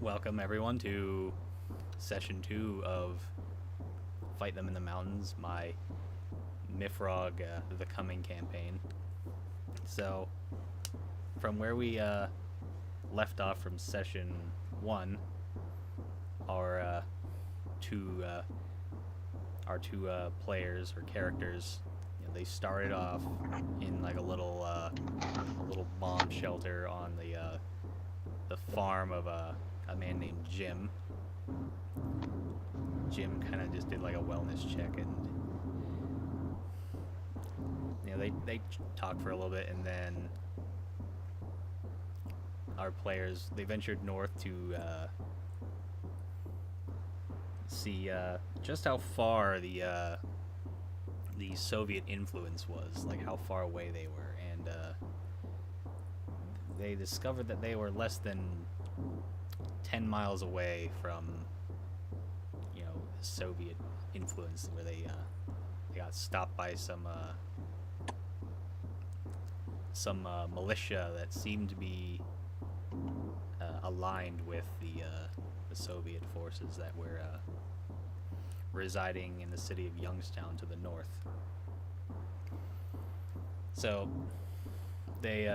Welcome everyone to session 2 of Fight Them in the Mountains, my MYFAROG The Coming campaign. So, from where we left off from session 1, our two players or characters, they started off in like a little bomb shelter on the farm of a man named Jim. Jim kind of just did like a wellness check, and they talked for a little bit, and then our players, they ventured north to see just how far the Soviet influence was, like how far away they were, and they discovered that they were less than 10 miles away from Soviet influence, where they got stopped by some militia that seemed to be aligned with the Soviet forces that were residing in the city of Youngstown to the north. So they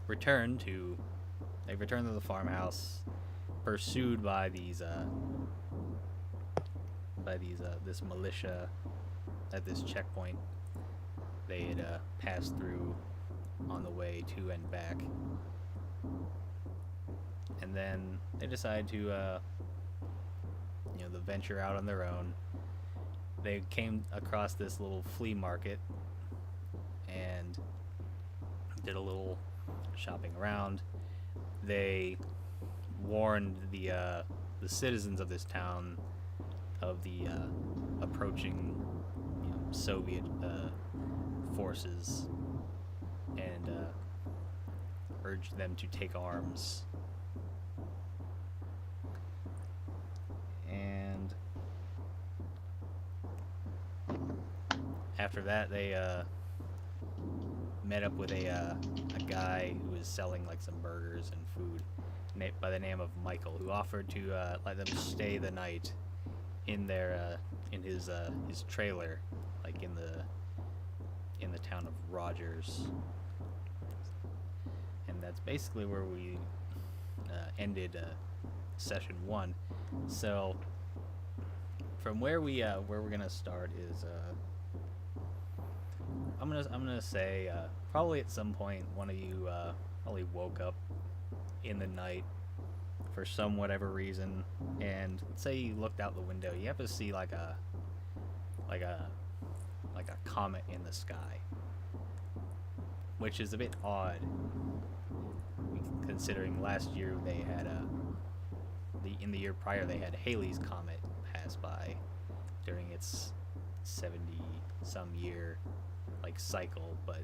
returned to the farmhouse, pursued by this militia at this checkpoint they had passed through on the way to and back. And then they decided to venture out on their own. They came across this little flea market and did a little shopping around. They warned the citizens of this town of the approaching Soviet forces, and urged them to take arms. And after that, they met up with a guy who was selling like some burgers and food by the name of Michael, who offered to let them stay the night in their in his trailer, like in the town of Rogers. And that's basically where we ended session 1. So from where we're gonna start is I'm gonna say probably at some point one of you probably woke up in the night for some whatever reason, and let's say you looked out the window, you happen to see like a comet in the sky, which is a bit odd considering last year they had in the year prior they had Halley's comet pass by during its 70 some year cycle, but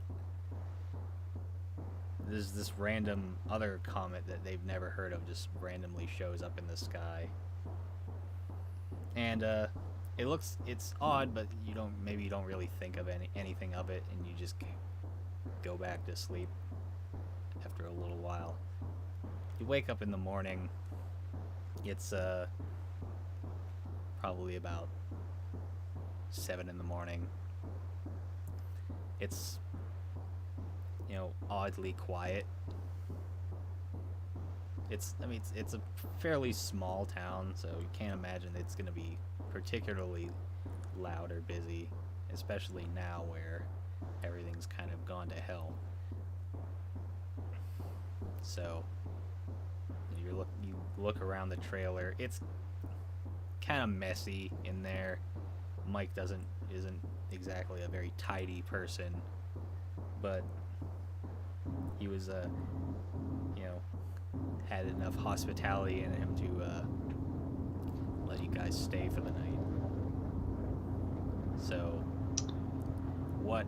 there's this random other comet that they've never heard of just randomly shows up in the sky. And it's odd, but you don't really think of anything of it, and you just go back to sleep after a little while. You wake up in the morning. It's probably about 7 in the morning. It's oddly quiet. It's a fairly small town, so you can't imagine it's going to be particularly loud or busy, especially now where everything's kind of gone to hell. So you look around the trailer. It's kind of messy in there. Mike isn't exactly a very tidy person, but he was had enough hospitality in him to let you guys stay for the night. So what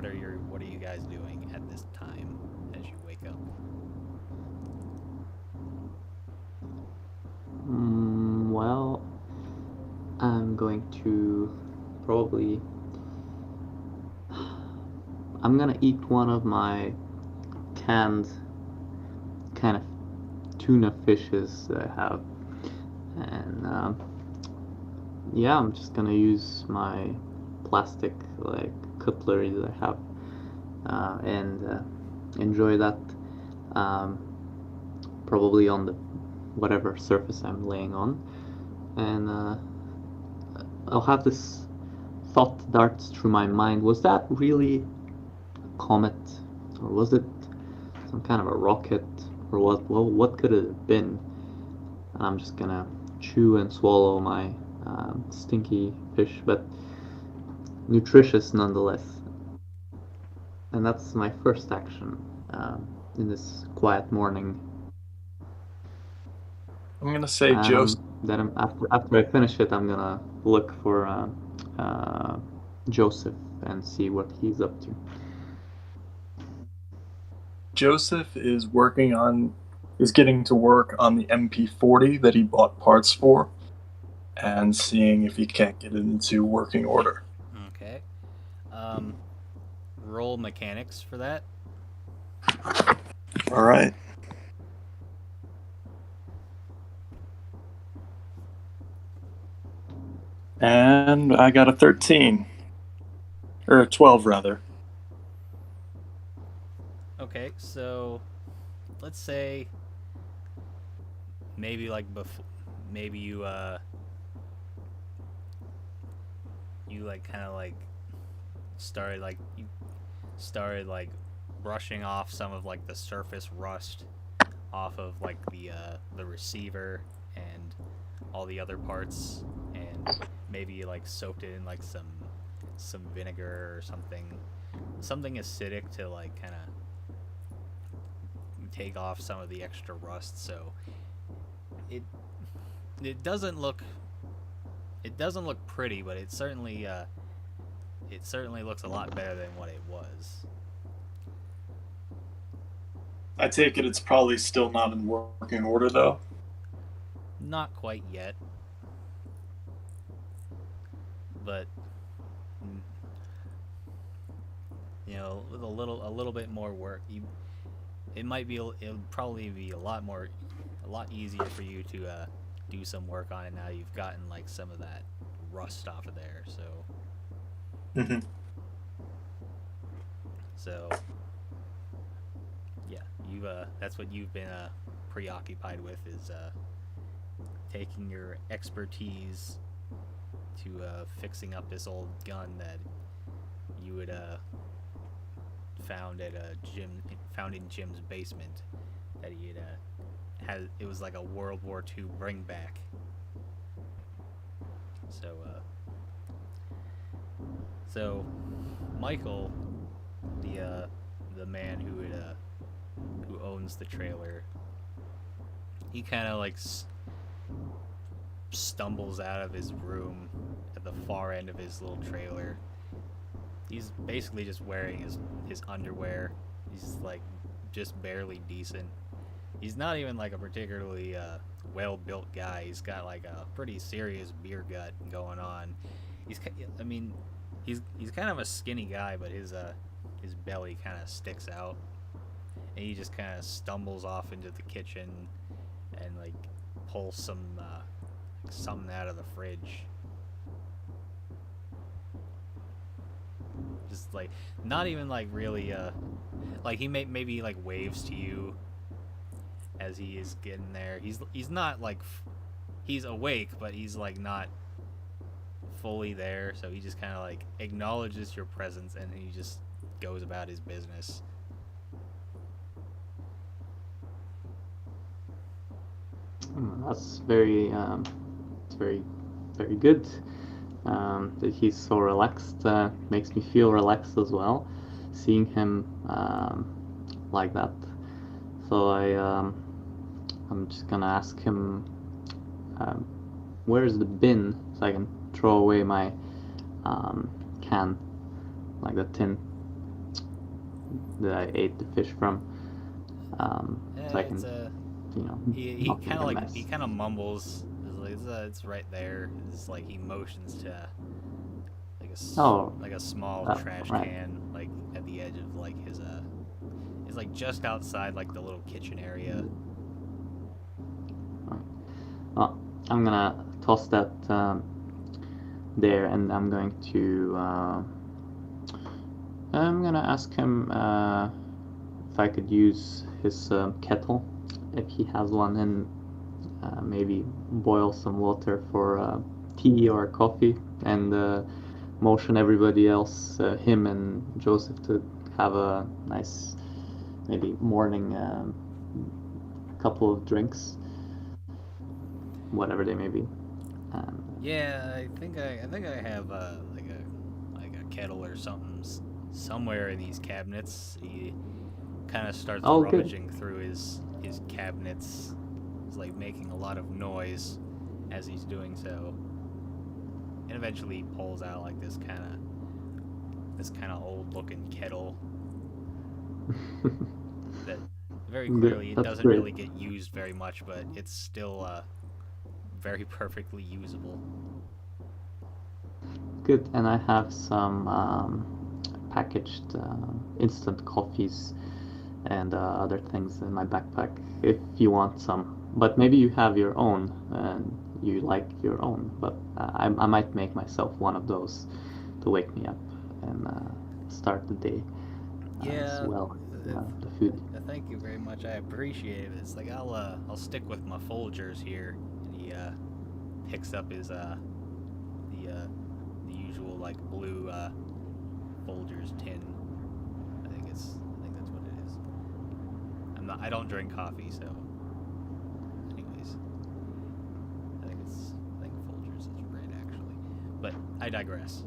are you guys doing at this time as you wake up? Well, I'm going to probably I'm gonna eat one of my canned kind of tuna fishes that I have, and yeah, I'm just gonna use my plastic like cutlery that I have, and enjoy that. Um, Probably on the whatever surface I'm laying on, and I'll have this thought darts through my mind. Was that really a comet, or was it some kind of a rocket, or what? Well, what could it have been? And I'm just gonna chew and swallow my stinky fish, but nutritious nonetheless. And that's my first action in this quiet morning. I'm gonna say And Joseph. after I finish it, I'm gonna look for Joseph and see what he's up to. Joseph is getting to work on the MP40 that he bought parts for, and seeing if he can't get it into working order. Okay. Roll mechanics for that. All right. And I got a 13. Or a 12, rather. Okay, so let's say maybe like before, maybe you like kind of like started like brushing off some of like the surface rust off of like the receiver and all the other parts, and maybe you like soaked it in like some vinegar or something acidic to like kind of take off some of the extra rust. So it it doesn't look pretty, but it certainly looks a lot better than what it was. I take it it's probably still not in working order, though. Not quite yet, but with a little bit more work, it'll probably be a lot easier for you to do some work on it now you've gotten like some of that rust off of there. Mm-hmm. So yeah, that's what you've been preoccupied with, is taking your expertise to fixing up this old gun that you had found in Jim's basement, that he had. It was like a World War II bring back. So Michael, the man who owns the trailer, he kind of like stumbles out of his room at the far end of his little trailer. He's basically just wearing his underwear. He's like just barely decent. He's not even like a particularly well-built guy. He's got like a pretty serious beer gut going on. He's kind of a skinny guy, but his belly kind of sticks out, and he just kind of stumbles off into the kitchen and like pulls something out of the fridge. Just like not even like really like he maybe like waves to you as he is getting there. He's not like he's awake, but he's like not fully there, so he just kind of like acknowledges your presence and he just goes about his business. That's it's very good. That he's so relaxed makes me feel relaxed as well, seeing him like that. So I'm just gonna ask him, where's the bin, so I can throw away my can, like the tin that I ate the fish from. So I can, he not kind make of a like mess. he kind of mumbles. It's right there. It's like he motions to like a small trash right. can, like at the edge of like his it's like just outside like the little kitchen area. Well, I'm gonna toss that there, and I'm gonna ask him if I could use his kettle, if he has one, and maybe boil some water for tea or coffee, and motion everybody else, him and Joseph, to have a nice, maybe morning couple of drinks, whatever they may be. Yeah, I think I have like a kettle or something somewhere in these cabinets. He kind of starts Oh, good. rummaging through his cabinets. He's like making a lot of noise as he's doing so, and eventually he pulls out like this kind of old looking kettle that very clearly it That's doesn't great. really get used very much, but it's still very perfectly usable. Good, and I have some packaged instant coffees and other things in my backpack if you want some. But maybe you have your own and you like your own. But I might make myself one of those to wake me up and start the day as Yeah, well. uh, The food. thank you very much. I appreciate it. It's like I'll stick with my Folgers here, and he picks up his the usual like blue Folgers tin. I think that's what it is. I don't drink coffee, so anyways, I think Folgers is right actually, but I digress.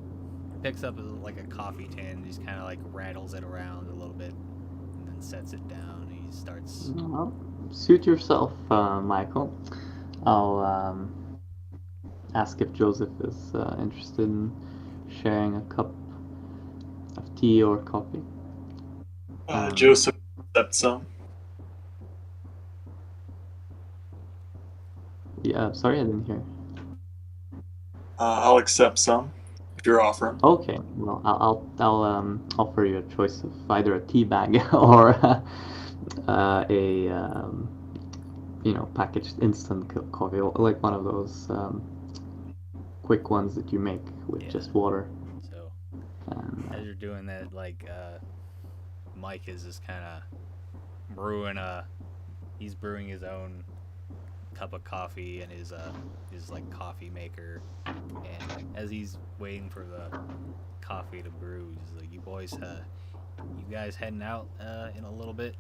Picks up like a coffee tin. He's kind of like rattles it around a little bit, and then sets it down. He starts. Well, suit yourself, Michael. I'll ask if Joseph is interested in sharing a cup of tea or coffee. Joseph accepts some. Yeah, sorry, I didn't hear. I'll accept some if you're offering. Okay, well, I'll offer you a choice of either a tea bag or a packaged instant coffee, like one of those quick ones that you make with Yeah. just water. So And, as you're doing that, like Mike is just kind of brewing he's brewing his own cup of coffee and his like coffee maker, and as he's waiting for the coffee to brew, he's like, you guys heading out in a little bit?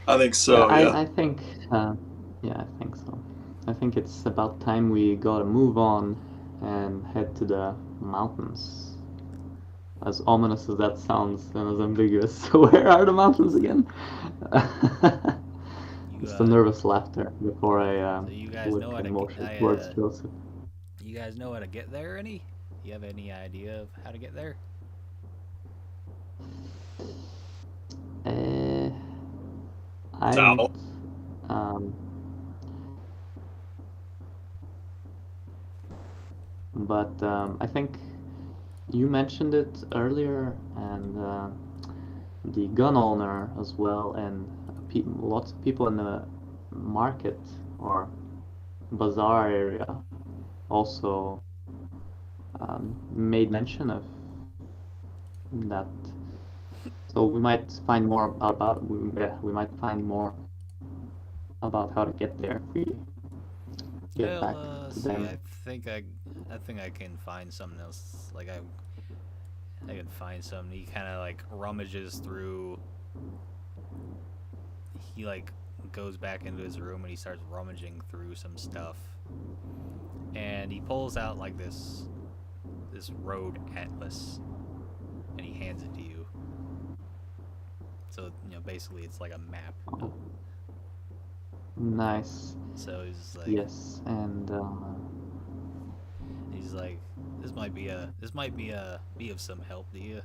I think so. yeah, Yeah. I think yeah, I think so. I think it's about time we gotta move on and head to the mountains. As ominous as that sounds and as ambiguous, where are the mountains again? Just a nervous laughter before I So you guys look know how and to motion towards Joseph. you guys know how to get there? You have any idea of how to get there? Uh, I South. don't. Um, but I think you mentioned it earlier, and the gun owner as well, and lots of people in the market or bazaar area also made mention of that. So we might find more we might find more about how to get there if we get back Well, to see, them. I think I can find something else. Like I can find something. He kind of like rummages through. He like goes back into his room and he starts rummaging through some stuff, and he pulls out like this road atlas, and he hands it to you. So basically, it's like a map. Oh, nice. So Yes, and he's like, this might be of some help to you.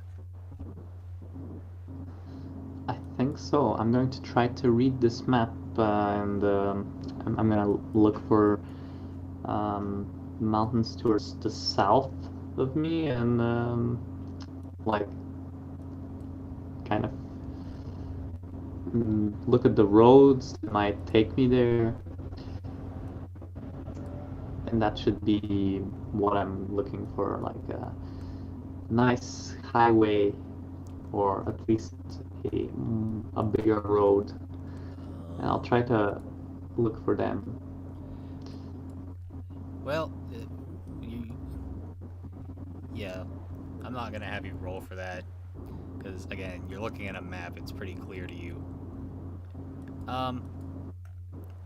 I think so. I'm going to try to read this map, and I'm gonna look for mountains towards the south of me, and like kind of look at the roads that might take me there. And that should be what I'm looking for, like a nice highway, or at least a bigger road. And I'll try to look for them. Well, yeah, I'm not gonna have you roll for that because again, you're looking at a map. It's pretty clear to you.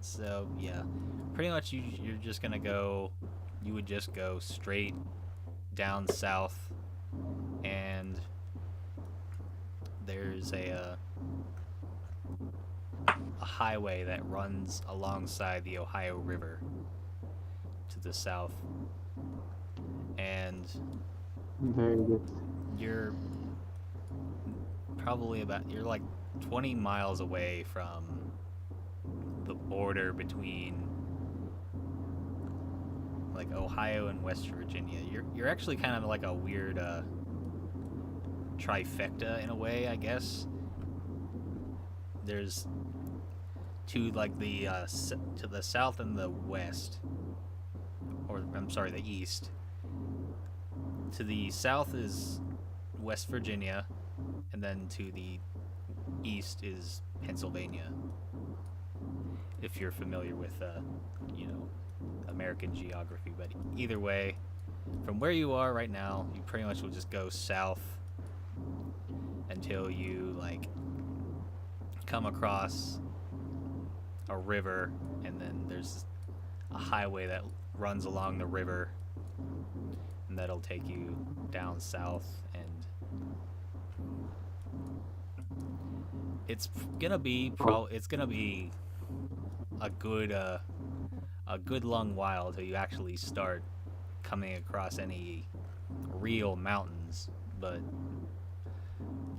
So yeah, pretty much you're just gonna go. You would just go straight down south, and there's a highway that runs alongside the Ohio River to the south, and Very good. you're you're like 20 miles away from the border between like Ohio and West Virginia. You're actually kind of like a weird trifecta in a way, I guess. There's to like the to the south and the west, or I'm sorry, the east. To the south is West Virginia, and then to the east is Pennsylvania. If you're familiar with, American geography, but either way, from where you are right now, you pretty much will just go south until you like come across a river, and then there's a highway that runs along the river, and that'll take you down south, and it's gonna be a good long while till you actually start coming across any real mountains, but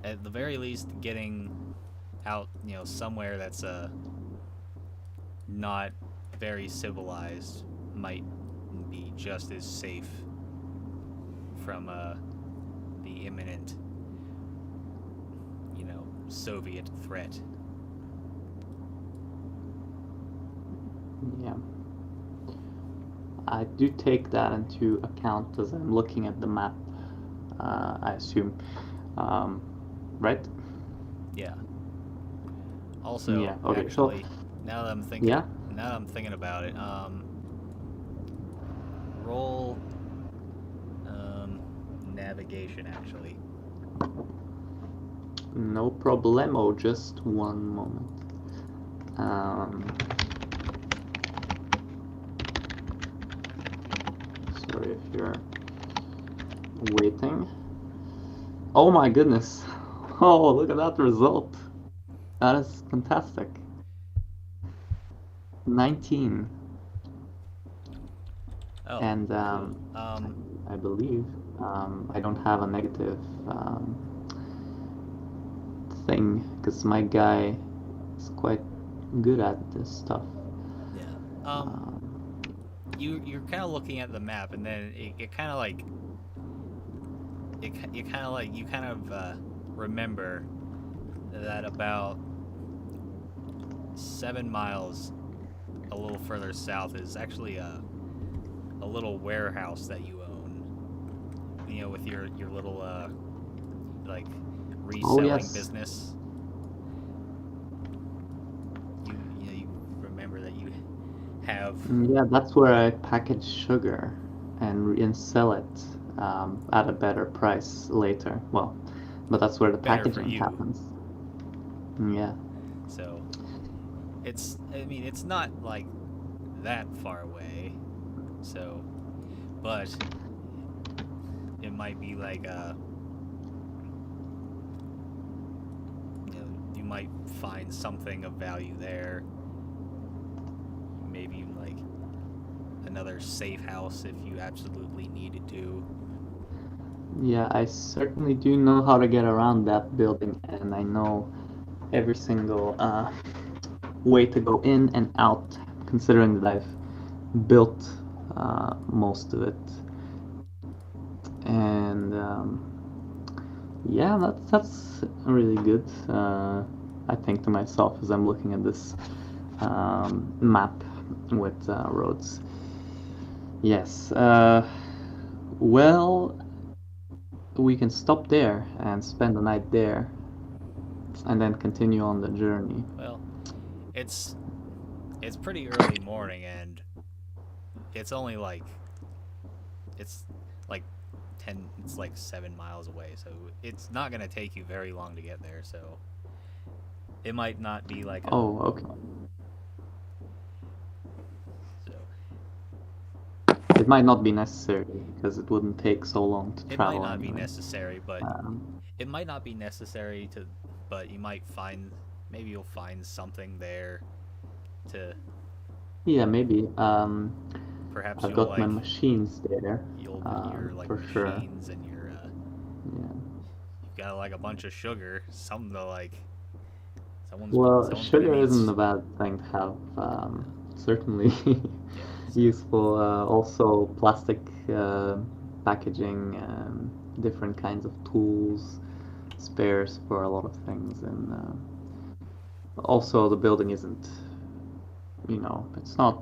at the very least getting out, somewhere that's not very civilized might be just as safe from the imminent, Soviet threat. Yeah. I do take that into account as I'm looking at the map, I assume. Right? Yeah. Also, Yeah, okay, actually, so, now that I'm thinking, yeah? now that I'm thinking about it, roll navigation actually. No problemo, just one moment. Sorry if you're waiting. Oh my goodness. Oh, look at that result. That is fantastic. 19. Oh, And cool. I believe I don't have a negative thing, because my guy is quite good at this stuff. Yeah. You're kind of looking at the map, and then it kind of like you kind of remember that about 7 miles a little further south is actually a little warehouse that you own. With your little like reselling yes. business. You remember that you have. Yeah, that's where I package sugar and sell it at a better price later. Well, but that's where the Better for packaging you. happens. Yeah. So it's not like that far away. So, but it might be like you might find something of value there. Maybe like another safe house if you absolutely needed to. Yeah, I certainly do know how to get around that building, and I know every single way to go in and out, considering that I've built most of it. And yeah, that's really good. I think to myself as I'm looking at this map with roads. Yes. Well, we can stop there and spend the night there, and then continue on the journey. Well, it's pretty early morning, and it's only like it's like 10. It's like 7 miles away, so it's not gonna take you very long to get there. So it might not be like Oh, okay. so It might not be necessary because it wouldn't take so long to it travel. might not be anyway. necessary, but Um, it might not be necessary to. But you might find maybe you'll find something there to yeah, maybe. perhaps I've you'll got my like machines there, your like for sure. machines and your Yeah. you've got like a bunch of sugar, something to like Well, someone's gonna sugar need isn't a bad thing to have. Certainly yeah, so, useful. Also, plastic packaging, different kinds of tools, spares for a lot of things, and also the building isn't, it's not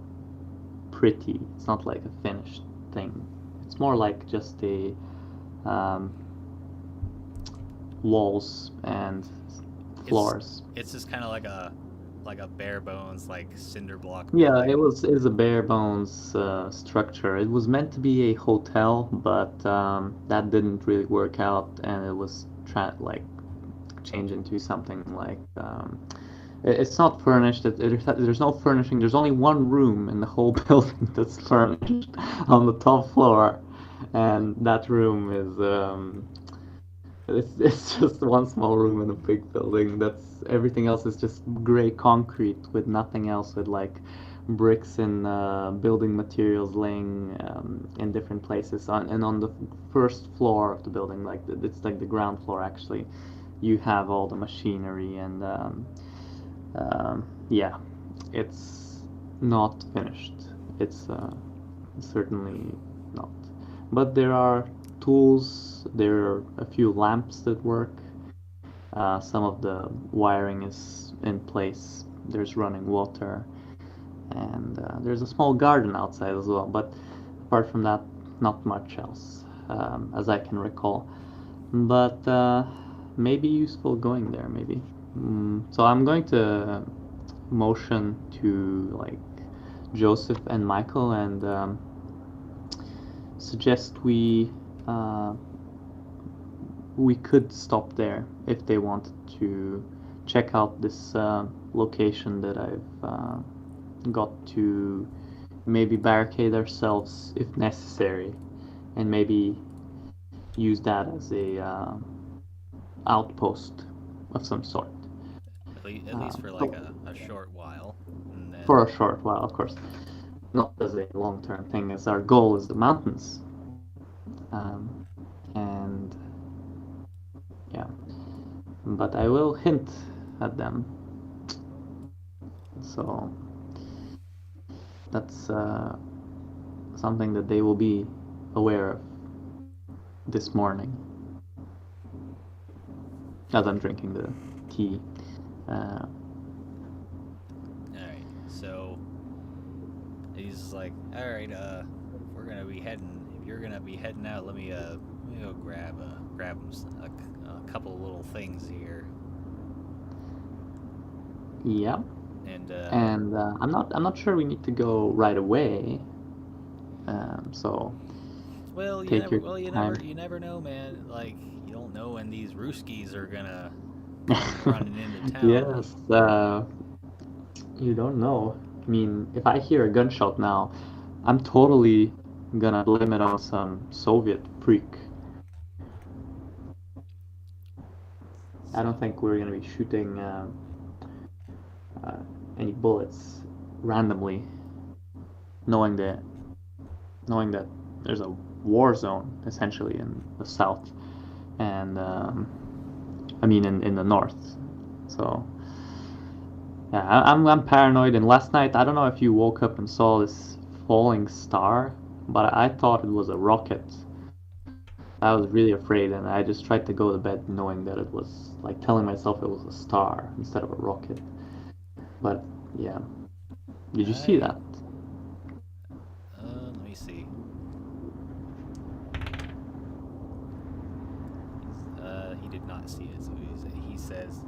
pretty. It's not like a finished thing. It's more like just a um, walls and floors. it's just kind of like a bare bones like cinder block Yeah, building. it is a bare bones structure. It was meant to be a hotel, but that didn't really work out, and it was change into something like it's not furnished. There's no furnishing. There's only one room in the whole building that's furnished on the top floor, and that room is it's just one small room in a big building. That's everything else is just gray concrete with nothing else, with like bricks and building materials laying in different places. On the first floor of the building, it's like the ground floor actually, you have all the machinery and yeah, it's not finished. It's certainly not. But there are tools, there are a few lamps that work. Some of the wiring is in place. There's running water, and there's a small garden outside as well. But apart from that, not much else, as I can recall. But maybe useful going there, maybe. So I'm going to motion to like Joseph and Michael and suggest we could stop there if they wanted to check out this location that I've got to maybe barricade ourselves if necessary, and maybe use that as a outpost of some sort. At least for like a short while. And then, For a short while, of course. Not as a long-term thing, as our goal is the mountains. And yeah, but I will hint at them. So that's something that they will be aware of this morning as I'm drinking the tea. all right, so he's like, all right, if you're gonna be heading out, let me go grab a couple of little things here. Yeah. And I'm not sure we need to go right away. So well, take your time. you never know, man. Like you don't know when these Ruskies are gonna running into town. Yes, you don't know. I mean, if I hear a gunshot now, I'm totally gonna blame it on some Soviet freak. I don't think we're gonna be shooting any bullets randomly, knowing that there's a war zone essentially in the south, and I mean in the north. So yeah, I'm paranoid. And last night, I don't know if you woke up and saw this falling star, but I thought it was a rocket. I was really afraid, and I just tried to go to bed knowing that it was like telling myself it was a star instead of a rocket. But yeah, did you see that? Let me see. He did not see it. So he says,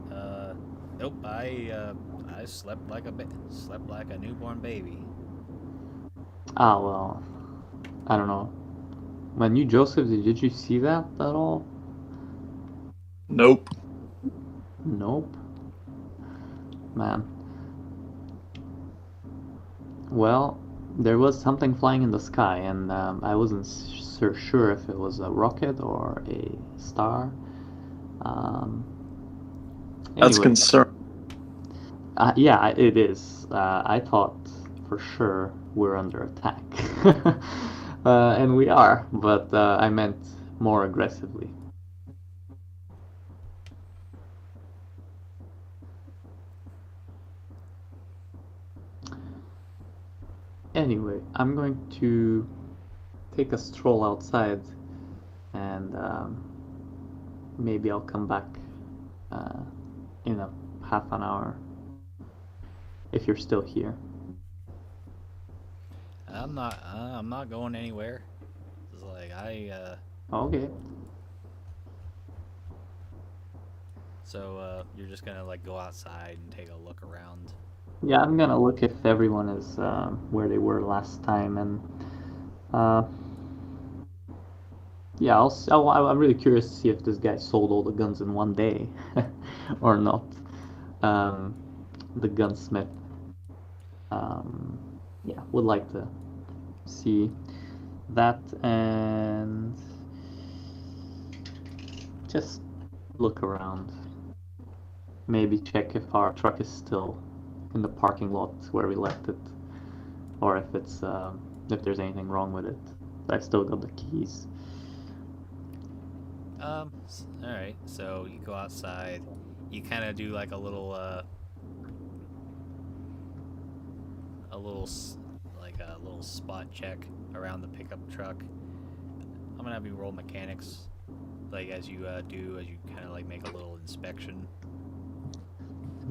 nope. I slept like a newborn baby. Ah, well, I don't know. When you, Joseph, did you see that at all? Nope. Nope. Man. Well, there was something flying in the sky, and I wasn't sure if it was a rocket or a star. Um, That's anyway, concern. yeah, it is. I thought for sure we're under attack. And we are, but I meant more aggressively. Anyway, I'm going to take a stroll outside, and maybe I'll come back uh, in a half an hour if you're still here. I'm not going anywhere. It's like Okay. So you're just gonna like go outside and take a look around. Yeah, I'm gonna look if everyone is where they were last time, and uh, yeah, I'm really curious to see if this guy sold all the guns in one day or not. Um, the gunsmith. Um, yeah, would like to see that and just look around. Maybe check if our truck is still in the parking lot where we left it, or if there's anything wrong with it. I still got the keys. All right. So you go outside. You kind of do like a little like a little spot check around the pickup truck. I'm gonna have you roll mechanics, like as you kind of like make a little inspection.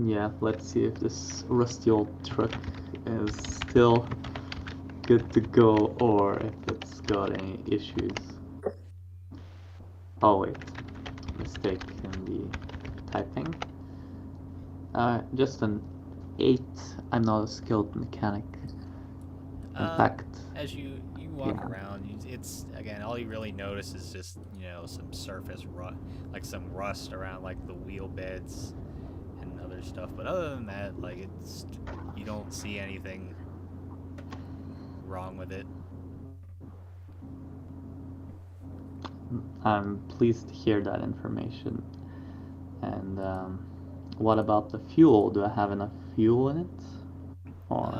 Yeah, let's see if this rusty old truck is still good to go or if it's got any issues. Oh wait, mistake in the typing. Just an 8. I'm not a skilled mechanic. In fact, As you walk yeah. around, it's again all you really notice is just some surface rust, like some rust around like the wheel beds and other stuff. But other than that, like you don't see anything wrong with it. I'm pleased to hear that information. And what about the fuel? Do I have enough fuel in it? Or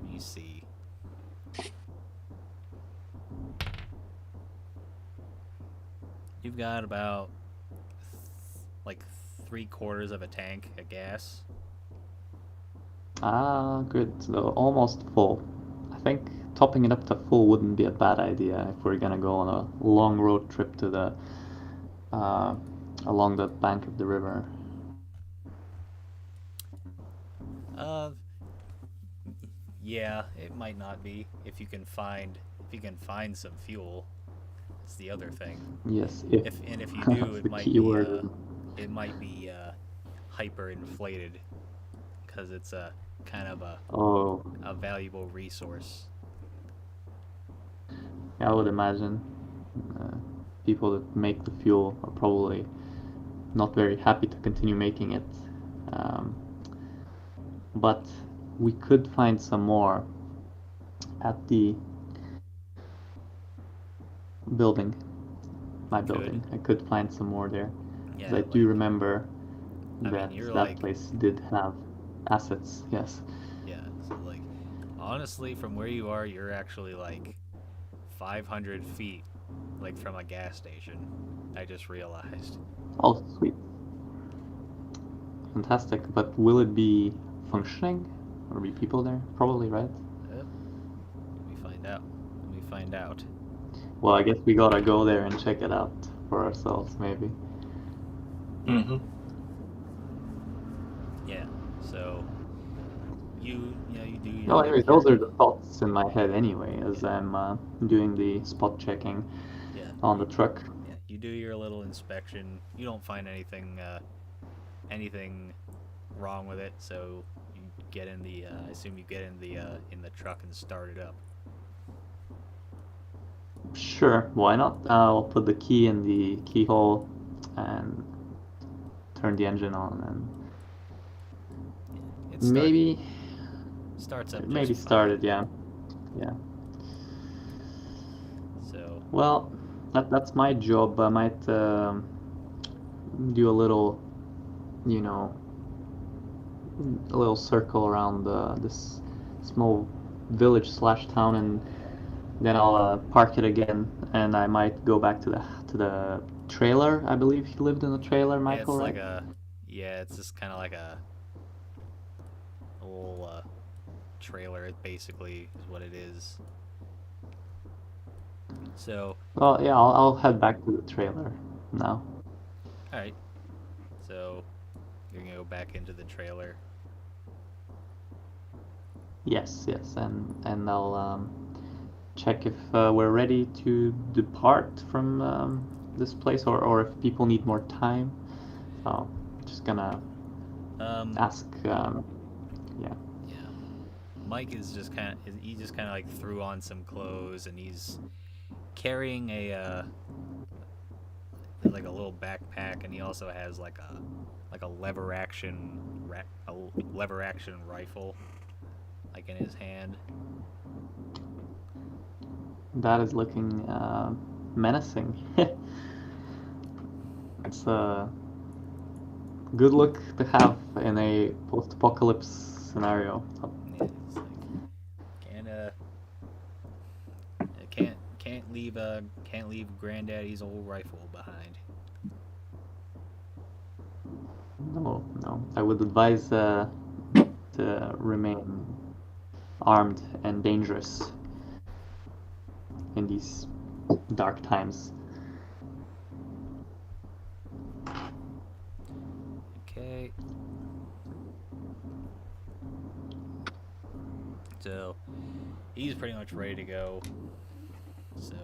Let me see. You've got about like 3/4 of a tank of gas. good. So almost full. I think topping it up to full wouldn't be a bad idea if we're gonna go on a long road trip to the along the bank of the river. Uh, yeah, it might not be if you can find some fuel. That's the other thing. Yes, If you do, the keyword. it might be hyper inflated because it's a kind of Oh, a valuable resource. I would imagine people that make the fuel are probably not very happy to continue making it. Um, but we could find some more at the building, my You building. could. I could find some more there. Yeah, I do remember I mean, that you're that like, place did have assets. Yes. yeah. So like, honestly, from where you are, you're actually like 500 feet, like from a gas station. I just realized. Oh, sweet. Fantastic. But will it be functioning? Will there be people there? Probably, right? Let me find out. Let me find out. Well, I guess we gotta go there and check it out for ourselves, maybe. Mm-hmm. Yeah. So you do your No, like anyway, your those are the thoughts in my head anyway, as I'm doing the spot checking yeah on the truck. yeah you do your little inspection. You don't find anything wrong with it, so you get in the I assume you get in the truck and start it up. Sure, why not? I'll put the key in the keyhole and turn the engine on, It and starts up maybe just start fine. it. Yeah, yeah. So Well, that's my job. I might do a little, you know, a little circle around this small village slash town, and then I'll park it again, and I might go back to the trailer. I believe he lived in a trailer, yeah, Michael, right? it's just kind of like a little trailer. It basically is what it is. So Well, yeah, I'll head back to the trailer now. all right, so you're gonna go back into the trailer. Yes, yes, and I'll check if we're ready to depart from this place, or if people need more time. So, just gonna ask. Yeah. Yeah, Mike is just kind of he just kind of like threw on some clothes and he's carrying like a little backpack, and he also has like a lever action rifle like in his hand. That is looking menacing. It's a good look to have in a post-apocalypse scenario. Yeah, it's like can't can't leave Granddaddy's old rifle behind. No, no. I would advise to remain armed and dangerous in these dark times. Okay. So he's pretty much ready to go. So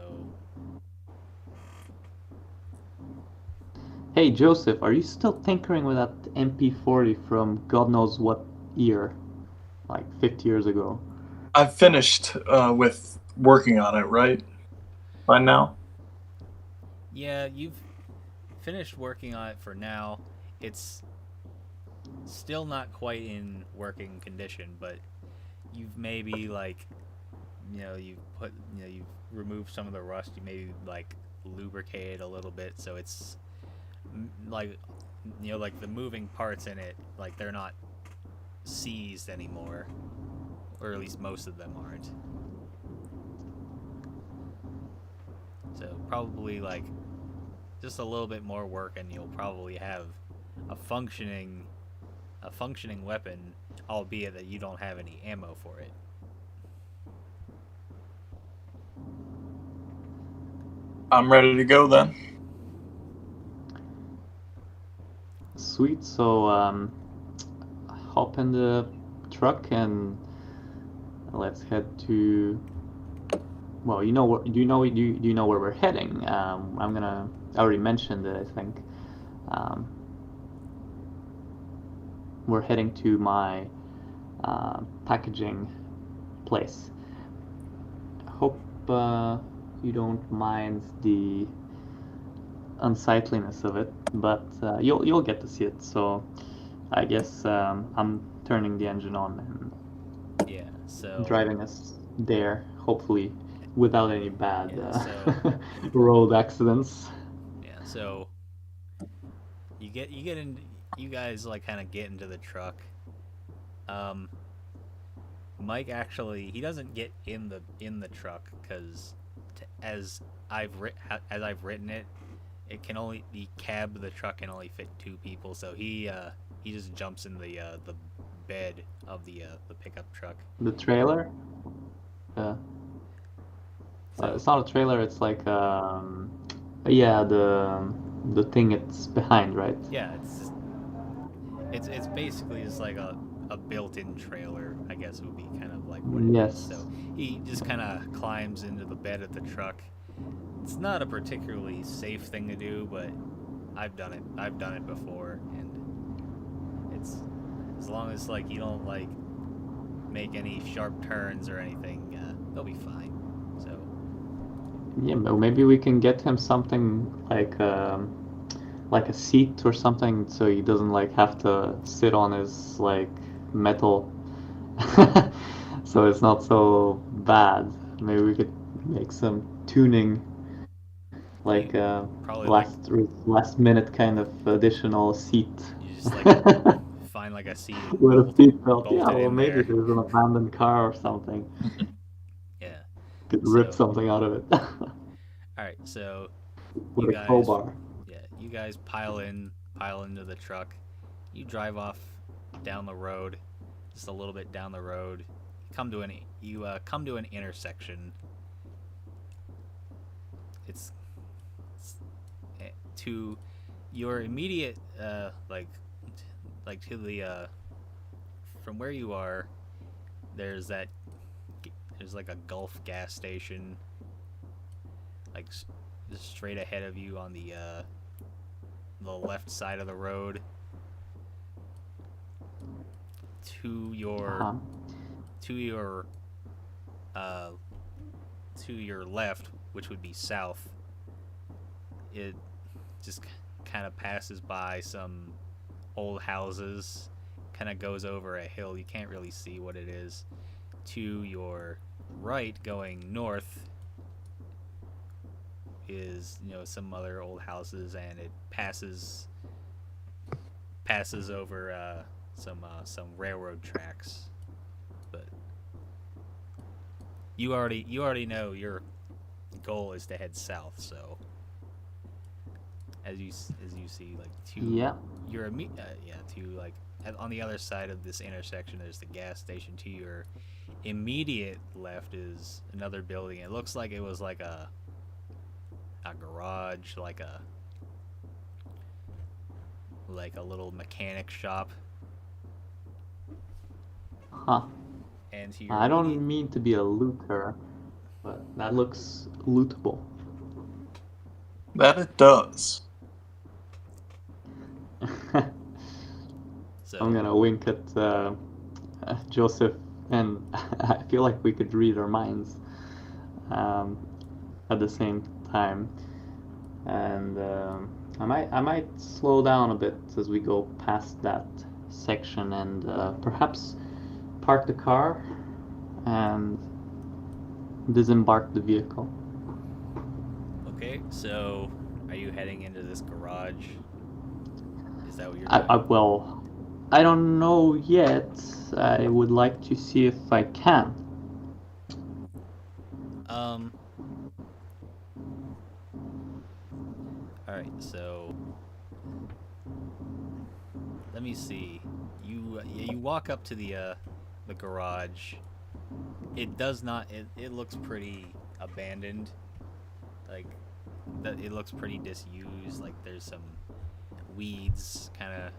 Hey Joseph, are you still tinkering with that MP40 from God knows what year? Like 50 years ago? I've finished with working on it, right? By now? yeah, you've finished working on it for now. It's still not quite in working condition, but you've maybe like you've removed some of the rust. You maybe like lubricated a little bit, so it's like like the moving parts in it, like they're not seized anymore, or at least most of them aren't. So probably like just a little bit more work, and you'll probably have a functioning weapon, albeit that you don't have any ammo for it. I'm ready to go then. Sweet, so hop in the truck and let's head to. Well, you know where do you know where we're heading? I already mentioned it, I think. Um, we're heading to my packaging place. I hope you don't mind the unsightliness of it, but you'll get to see it. So I guess I'm turning the engine on and Yeah. So driving us there, hopefully without any bad yeah. So road accidents. yeah. So you get in. You guys like kind of get into the truck. Um, Mike actually he doesn't get in the truck because as I've written it, it can only the cab of the truck can only fit two people. So he just jumps in the bed of the pickup truck. The trailer. Uh, It's not a trailer. It's like yeah, the thing it's behind, right? Yeah, it's basically just like a built-in trailer, I guess would be kind of like what it is. Yes. So he just kind of climbs into the bed of the truck. It's not a particularly safe thing to do, but I've done it. I've done it before, and it's as long as like you don't like make any sharp turns or anything, they'll be fine. So Yeah, but maybe we can get him something like a seat or something, so he doesn't like have to sit on his like metal, so it's not so bad. Maybe we could make some tuning, like probably like last minute kind of additional seat. you just like find like a seat With a seatbelt. Yeah, bolted well in maybe there. there's an abandoned car or something. Yeah. Could rip So something out of it. all right, so With you a guys, crowbar. yeah, you guys pile into the truck. You drive off down the road, just a little bit down the road. Come to an intersection. It's to your immediate like to the from where you are. There's like a Gulf gas station, like just straight ahead of you on the left side of the road. To your Uh-huh. to your to your left, which would be south, it just kind of passes by some old houses, kind of goes over a hill. You can't really see what it is. To your right, going north, is some other old houses, and it passes over some railroad tracks. But you already know your goal is to head south. So as you see, like to Yeah. your to like on the other side of this intersection, there's the gas station. To your immediate left is another building. It looks like it was like a garage, like a little mechanic shop. Huh. And to your I don't mean to be a looter, but that looks lootable. That it does. So I'm gonna wink at Joseph, and I feel like we could read our minds at the same time. And I might slow down a bit as we go past that section, and perhaps park the car and disembark the vehicle. okay, so are you heading into this garage? Is that what you're doing? Well, I don't know yet. I would like to see if I can. All right, so let me see. You walk up to the garage. It does not. It looks pretty abandoned. Like it looks pretty disused. Like there's some weeds kind of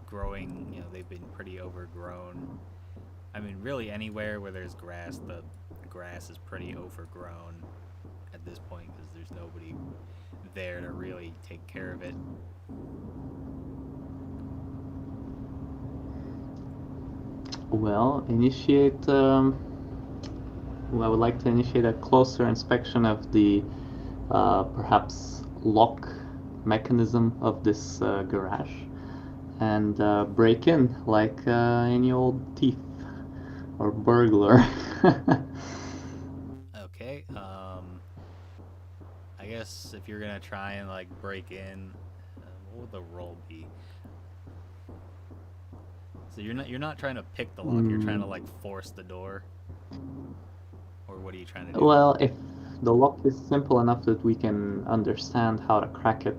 growing. They've been pretty overgrown. I mean, really anywhere where there's grass, the grass is pretty overgrown at this point because there's nobody there to really take care of it. Well, I would like to initiate a closer inspection of the perhaps lock mechanism of this garage, and break in like any old thief or burglar. Okay, I guess if you're gonna try and like break in, what would the roll be? So you're not trying to pick the lock. You're trying to like force the door, or what are you trying to do? Well, if the lock is simple enough that we can understand how to crack it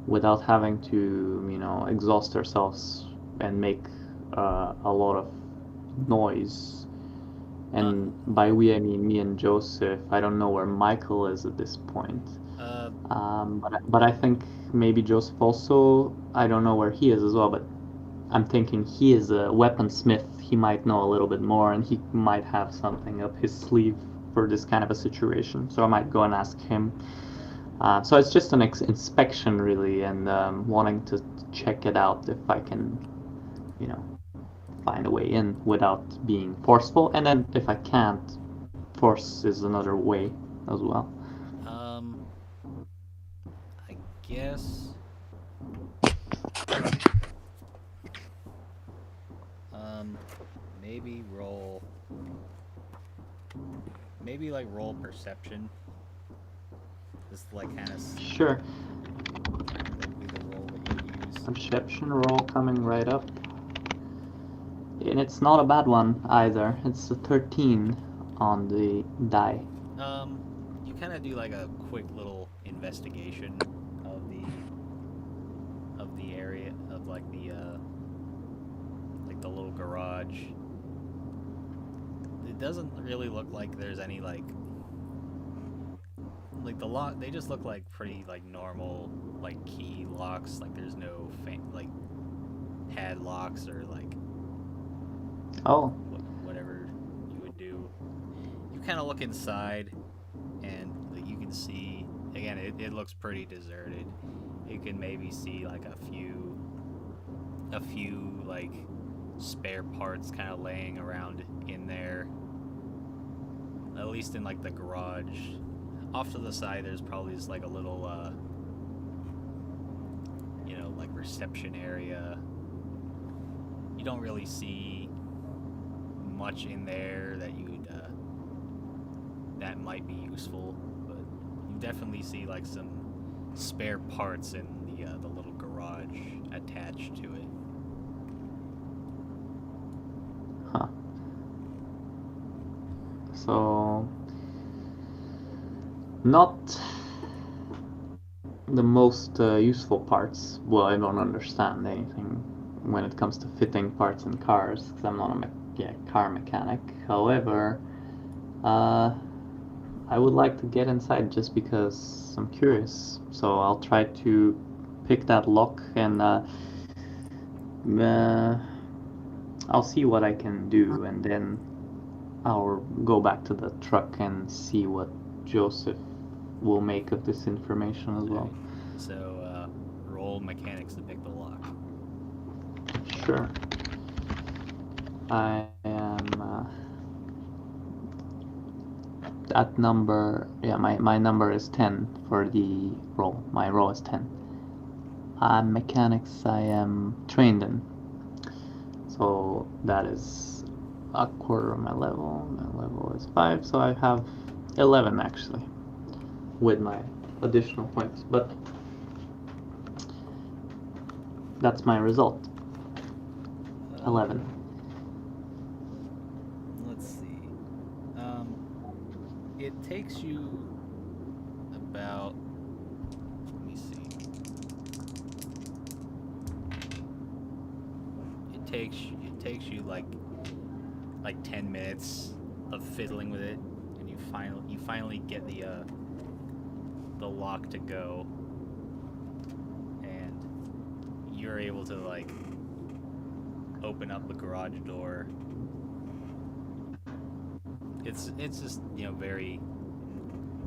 without having to, exhaust ourselves and make a lot of noise, And by we, I mean me and Joseph. I don't know where Michael is at this point. But I think maybe Joseph also, I don't know where he is as well, but I'm thinking he is a weaponsmith. He might know a little bit more, and he might have something up his sleeve for this kind of a situation. So I might go and ask him. So it's just an inspection, really, and wanting to check it out if I can, find a way in without being forceful. And then if I can't, force is another way as well. I guess. Maybe roll. Maybe like roll perception. Just like kind of. Sure. That'd be the roll that you use. Perception roll coming right up. And it's not a bad one either. It's a 13 on the die. You kind of do like a quick little investigation of the area of like the little garage. It doesn't really look like there's any like the lock. They just look like pretty like normal like key locks. Like there's no like padlocks or like whatever you would do. You kind of look inside, and you can see again. It looks pretty deserted. You can maybe see like a few like spare parts kind of laying around in there. At least in like the garage. Off to the side, there's probably just like a little, like reception area. You don't really see much in there that that might be useful, but you definitely see like some spare parts in the little garage attached to it. Huh. So, not the most useful parts. Well, I don't understand anything when it comes to fitting parts in cars, because I'm not a car mechanic. However, I would like to get inside just because I'm curious. So I'll try to pick that lock, and I'll see what I can do, and then I'll go back to the truck and see what Joseph will make of this information as well. So, roll mechanics to pick the lock. Sure. I am at number, my number is 10 for the roll. My roll is 10. Mechanics I am trained in. So that is a quarter of my level. My level is 5, so I have 11 actually with my additional points. But that's my result. 11. Let's see. It takes you about. Let me see. It takes you like 10 minutes of fiddling with it, and you finally get the lock to go, and you're able to like open up the garage door. It's just very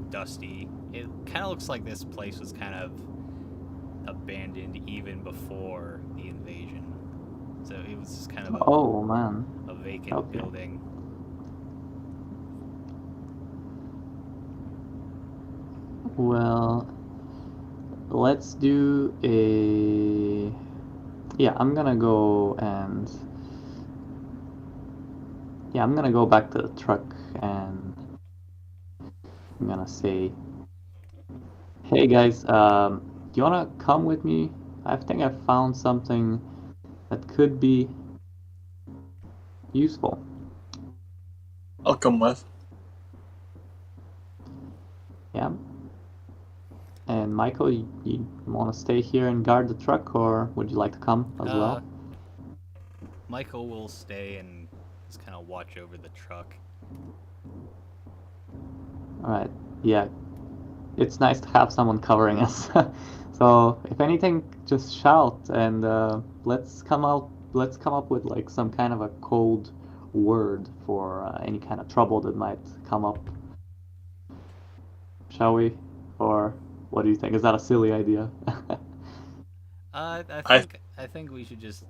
dusty. It kind of looks like this place was kind of abandoned even before the invasion. So it was just kind of a vacant building. Well, let's do a... Yeah, I'm gonna go back to the truck, and I'm gonna say, hey guys, do you wanna come with me? I think I found something that could be useful. I'll come with. Yeah. And Michael, you want to stay here and guard the truck, or would you like to come as well? Michael will stay and just kind of watch over the truck. Alright, yeah. It's nice to have someone covering us. So, if anything, just shout and let's come up with like some kind of a code word for any kind of trouble that might come up. Shall we? Or what do you think? Is that a silly idea? I I think we should just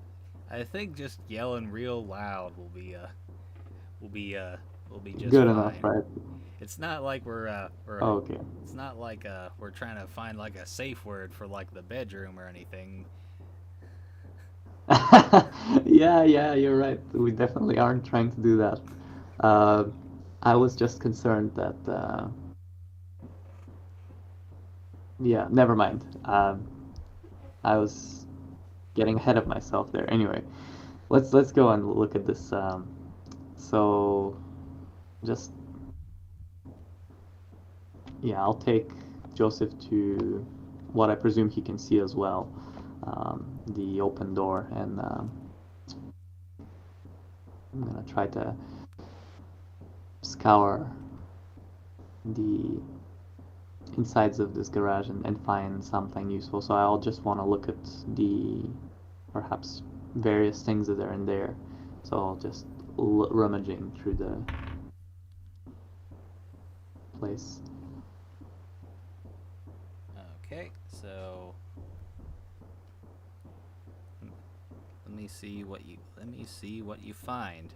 just yelling real loud will be will be just Good enough, fine. right? It's not like we're Okay. it's not like we're trying to find like a safe word for like the bedroom or anything. Yeah, you're right. We definitely aren't trying to do that. Uh, I was just concerned that, yeah, never mind. I was getting ahead of myself there. Anyway, let's go and look at this. So just yeah, I'll take Joseph to what I presume he can see as well, the open door, and I'm gonna try to scour the insides of this garage and find something useful. So I'll just want to look at the perhaps various things that are in there. So I'll just rummaging through the place. Okay, so let me see what you find.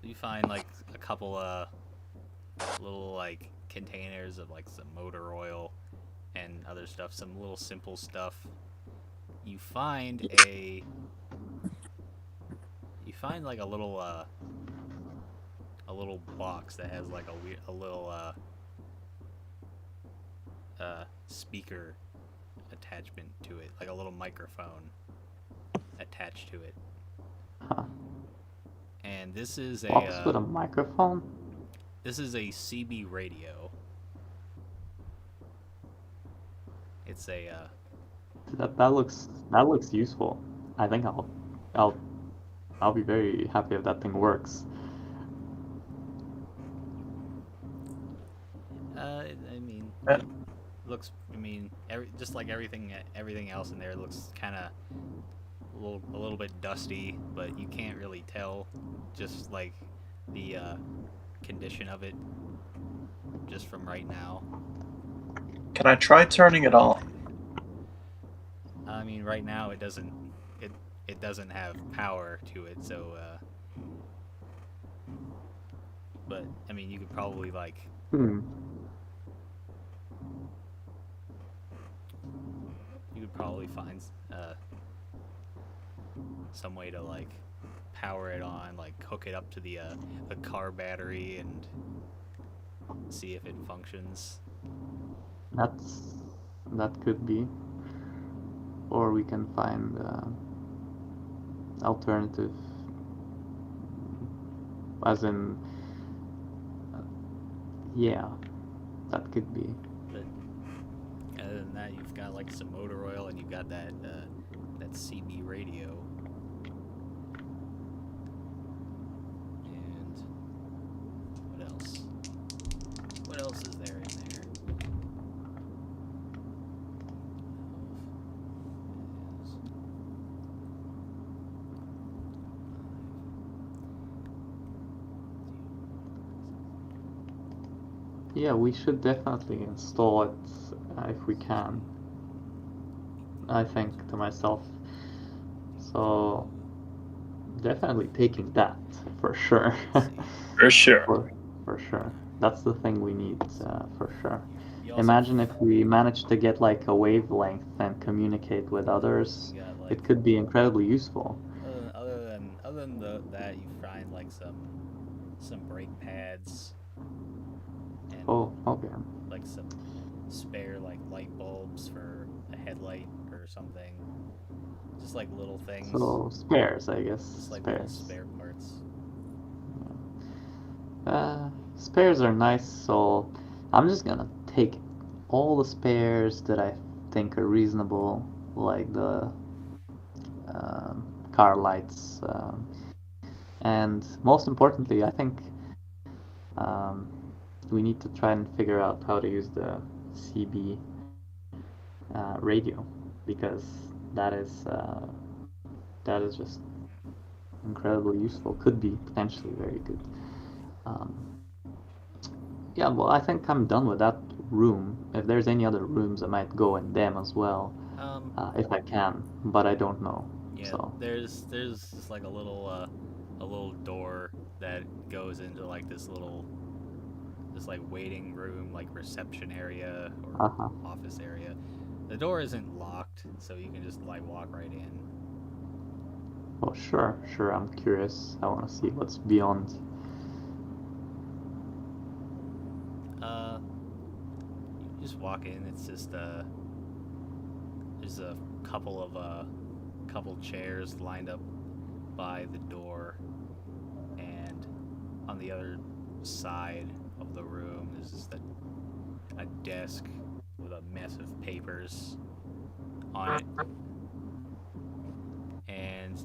You find like a couple of little like containers of like some motor oil and other stuff, some little simple stuff. You find a you find like a little box that has like a little speaker attachment to it, like a little microphone attached to it. Huh. And this is Box with a microphone? a CB radio. It's a That looks useful. I think I'll be very happy if that thing works. I mean, Uh, it looks. I mean, just like everything else in there looks kind of a little bit dusty, but you can't really tell. Just like the condition of it, just from right now. can I try turning it on? I mean, right now it doesn't have power to it, so. But I mean, you could probably like. Hmm. You could probably find some way to like power it on, like hook it up to the car battery and see if it functions. That could be, or we can find alternative, as in, yeah, that could be. But other than that, you've got like some motor oil and you've got that CB radio. And what else? What else is there in there? Yeah, we should definitely install it if we can. I think to myself. So definitely taking that for sure. For sure. For sure. That's the thing we need for sure. You also Imagine if we managed to get like a wavelength and communicate with others. got like It could be incredibly useful. other than that, you find like some brake pads and Oh, okay. like some spare like light bulbs for a headlight or something. Just like little things. So spares, I guess. Just like little Spares. spare parts. Spares are nice, so I'm just gonna take all the spares that I think are reasonable, like the car lights, and most importantly, I think um, we need to try and figure out how to use the CB radio, because that is uh, that is just incredibly useful. Could be potentially very good. Um, yeah, well, I think I'm done with that room. If there's any other rooms, I might go in them as well, Um, if I can, but I don't know. yeah, So, there's just like a little door that goes into like this like waiting room, like reception area or uh-huh. office area. The door isn't locked, so you can just like walk right in. Oh, sure, sure. I'm curious. I want to see what's beyond. You just walk in. It's just there's a couple chairs lined up by the door, and on the other side of the room is just a desk with a mess of papers on it, and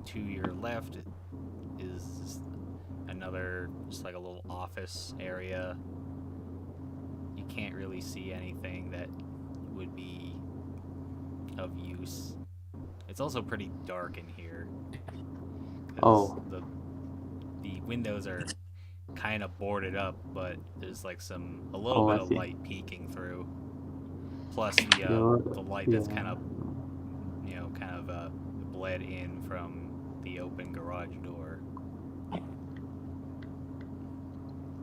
to your left is just another, just like a little office area. You can't really see anything that would be of use. It's also pretty dark in here because Oh, the windows are kind of boarded up, but there's like a little oh, bit I of see. light peeking through. Plus You're, the light yeah. that's kind of bled in from the open garage door.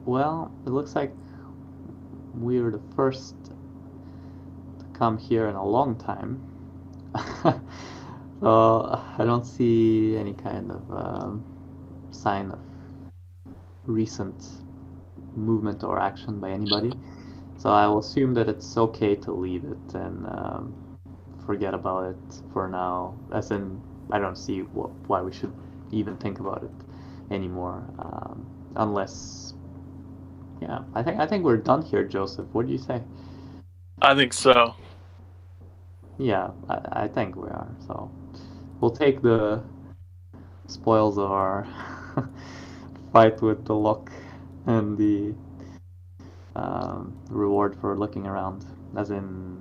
Well, it looks like we're the first to come here in a long time. I don't see any kind of sign of recent movement or action by anybody. So I will assume that it's okay to leave it and forget about it for now. As in, I don't see why we should even think about it anymore, unless, yeah, I think we're done here, Joseph. What do you say? I think so. Yeah, I think we are. So we'll take the spoils of our fight with the lock and the reward for looking around, as in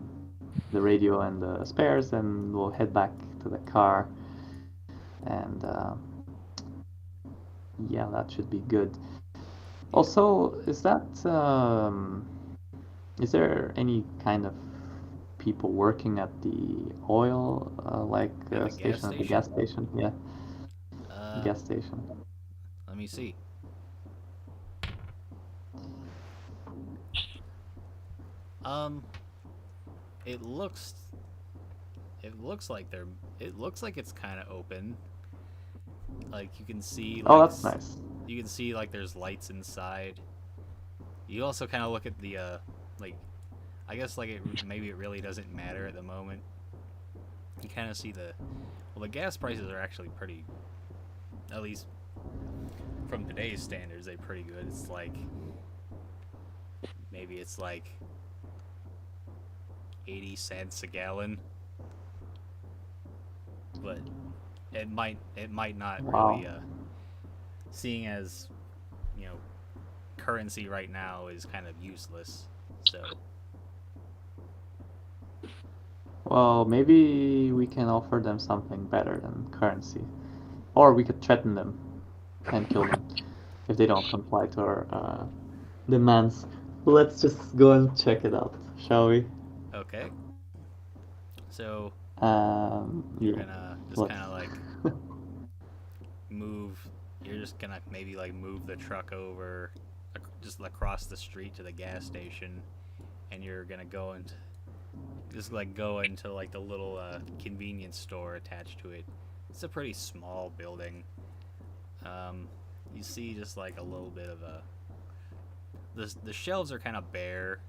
the radio and the spares, and we'll head back to the car. And yeah, that should be good. Yeah. Also, is there any kind of people working at the oil At the gas station, at the gas station? station? Yeah, Uh, gas station. Let me see. Um, it looks it looks like it's kind of open. Like Oh, that's nice. you can see like there's lights inside. You also kind of look at the like I guess like maybe it really doesn't matter at the moment. You kind of see the gas prices are actually pretty, at least from today's standards, they're pretty good. It's like maybe it's like 80 cents a gallon, but it might not Wow. really seeing as you know currency right now is kind of useless. So Well, maybe we can offer them something better than currency. Or we could threaten them and kill them if they don't comply to our demands. Let's just go and check it out, shall we? okay, so you're Yeah. gonna just Let's. kind of like move. You're just gonna maybe like move the truck over, just across the street to the gas station, and you're gonna go into like the little convenience store attached to it. It's a pretty small building. You see just like a little bit of the shelves are kind of bare,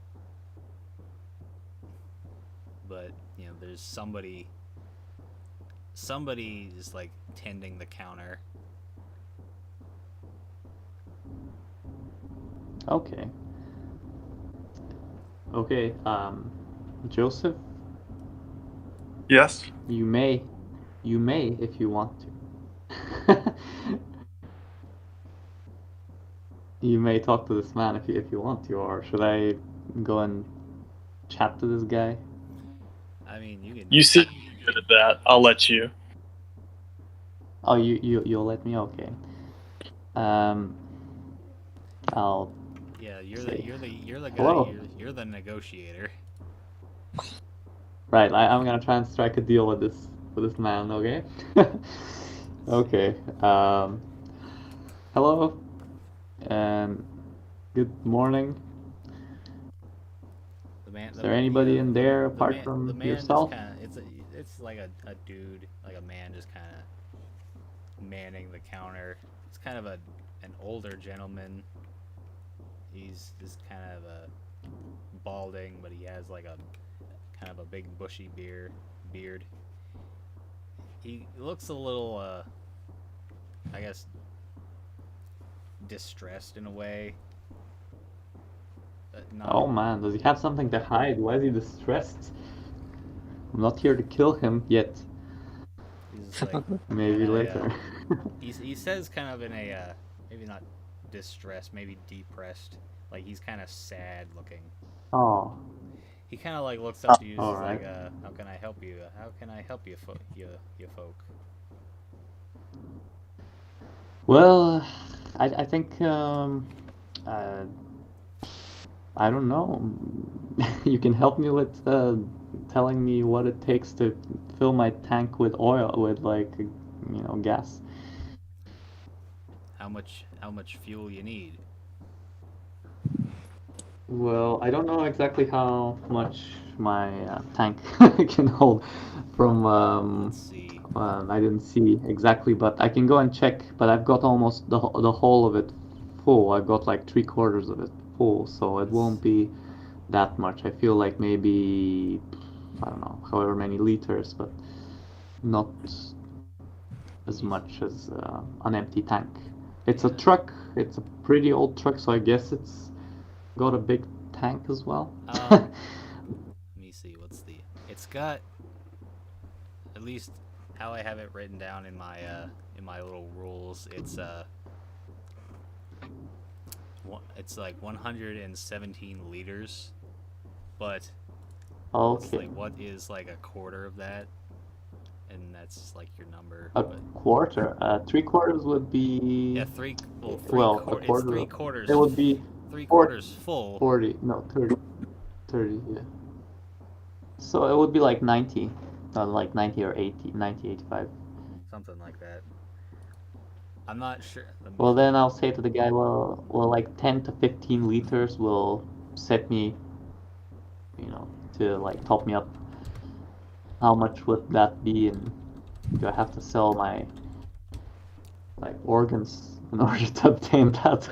but there's somebody is like tending the counter. Okay. Okay. Joseph, Yes. you may if you want to. You may talk to this man if you want to, or should I go and chat to this guy? I mean, you can. You seem good at that. I'll let you. Oh, you'll let me? Okay. I'll Yeah, you're say, the guy. hello. You're the negotiator. Right, I'm gonna try and strike a deal with this man. Okay. Okay. Hello. And good morning. Is there anybody in there apart from the man yourself? just kind of it's like a dude, like a man just kind of manning the counter. It's kind of an older gentleman. He's just kind of a balding, but he has like a kind of a big bushy beard. He looks a little I guess distressed in a way. Not Oh man, does he have something to hide? Why is he distressed? I'm not here to kill him yet. He's just like Maybe kinda, later. he says kind of in a maybe not distressed, maybe depressed. Like he's kind of sad looking. Oh, He kind of like looks up to you. He's all like, right. "How can I help you? How can I help you, you folk?" Well, I think uh, I don't know. You can help me with telling me what it takes to fill my tank with oil, with like, gas. How much fuel you need? Well, I don't know exactly how much my tank can hold from Let's see. I didn't see exactly, but I can go and check. But I've got almost the whole of it full. I've got like 3/4 of it full, so it Let's won't be that much. I feel like maybe, I don't know, however many liters, but not as much as an empty tank. It's a Yeah. truck. It's a pretty old truck, so I guess it's got a big tank as well. Let me see. It's got, at least how I have it written down in my little rules. It's like 117 liters, but it's Okay. like what is like a quarter of that, and that's like your number. A But quarter. 3/4 would yeah, be, three well, a quarter. It's quarter. three quarters. It would be Three 40, quarters full. 40, no, 30, 30, yeah. So it would be like 90, like 90 or 80, 90, 85. Something like that. I'm not sure. Let me Well, see. then I'll say to the guy, well, like 10 to 15 liters will set me, to like top me up. How much would that be, and do I have to sell my like organs in order to obtain that?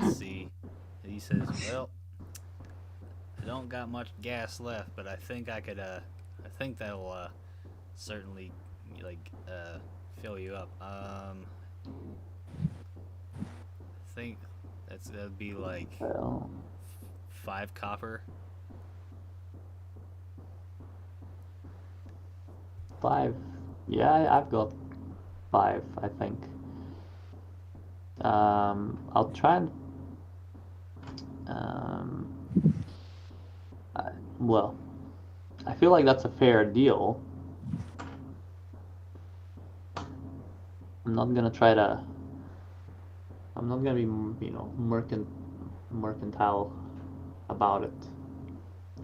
Let's see. He says, "Well, I don't got much gas left, but I think I could. I think that'll certainly like fill you up. I think that'd be like Well, 5 copper." 5. Yeah, I've got 5, I think. I'll try and um, well, I feel like that's a fair deal. I'm not gonna try to. I'm not gonna be, mercantile about it.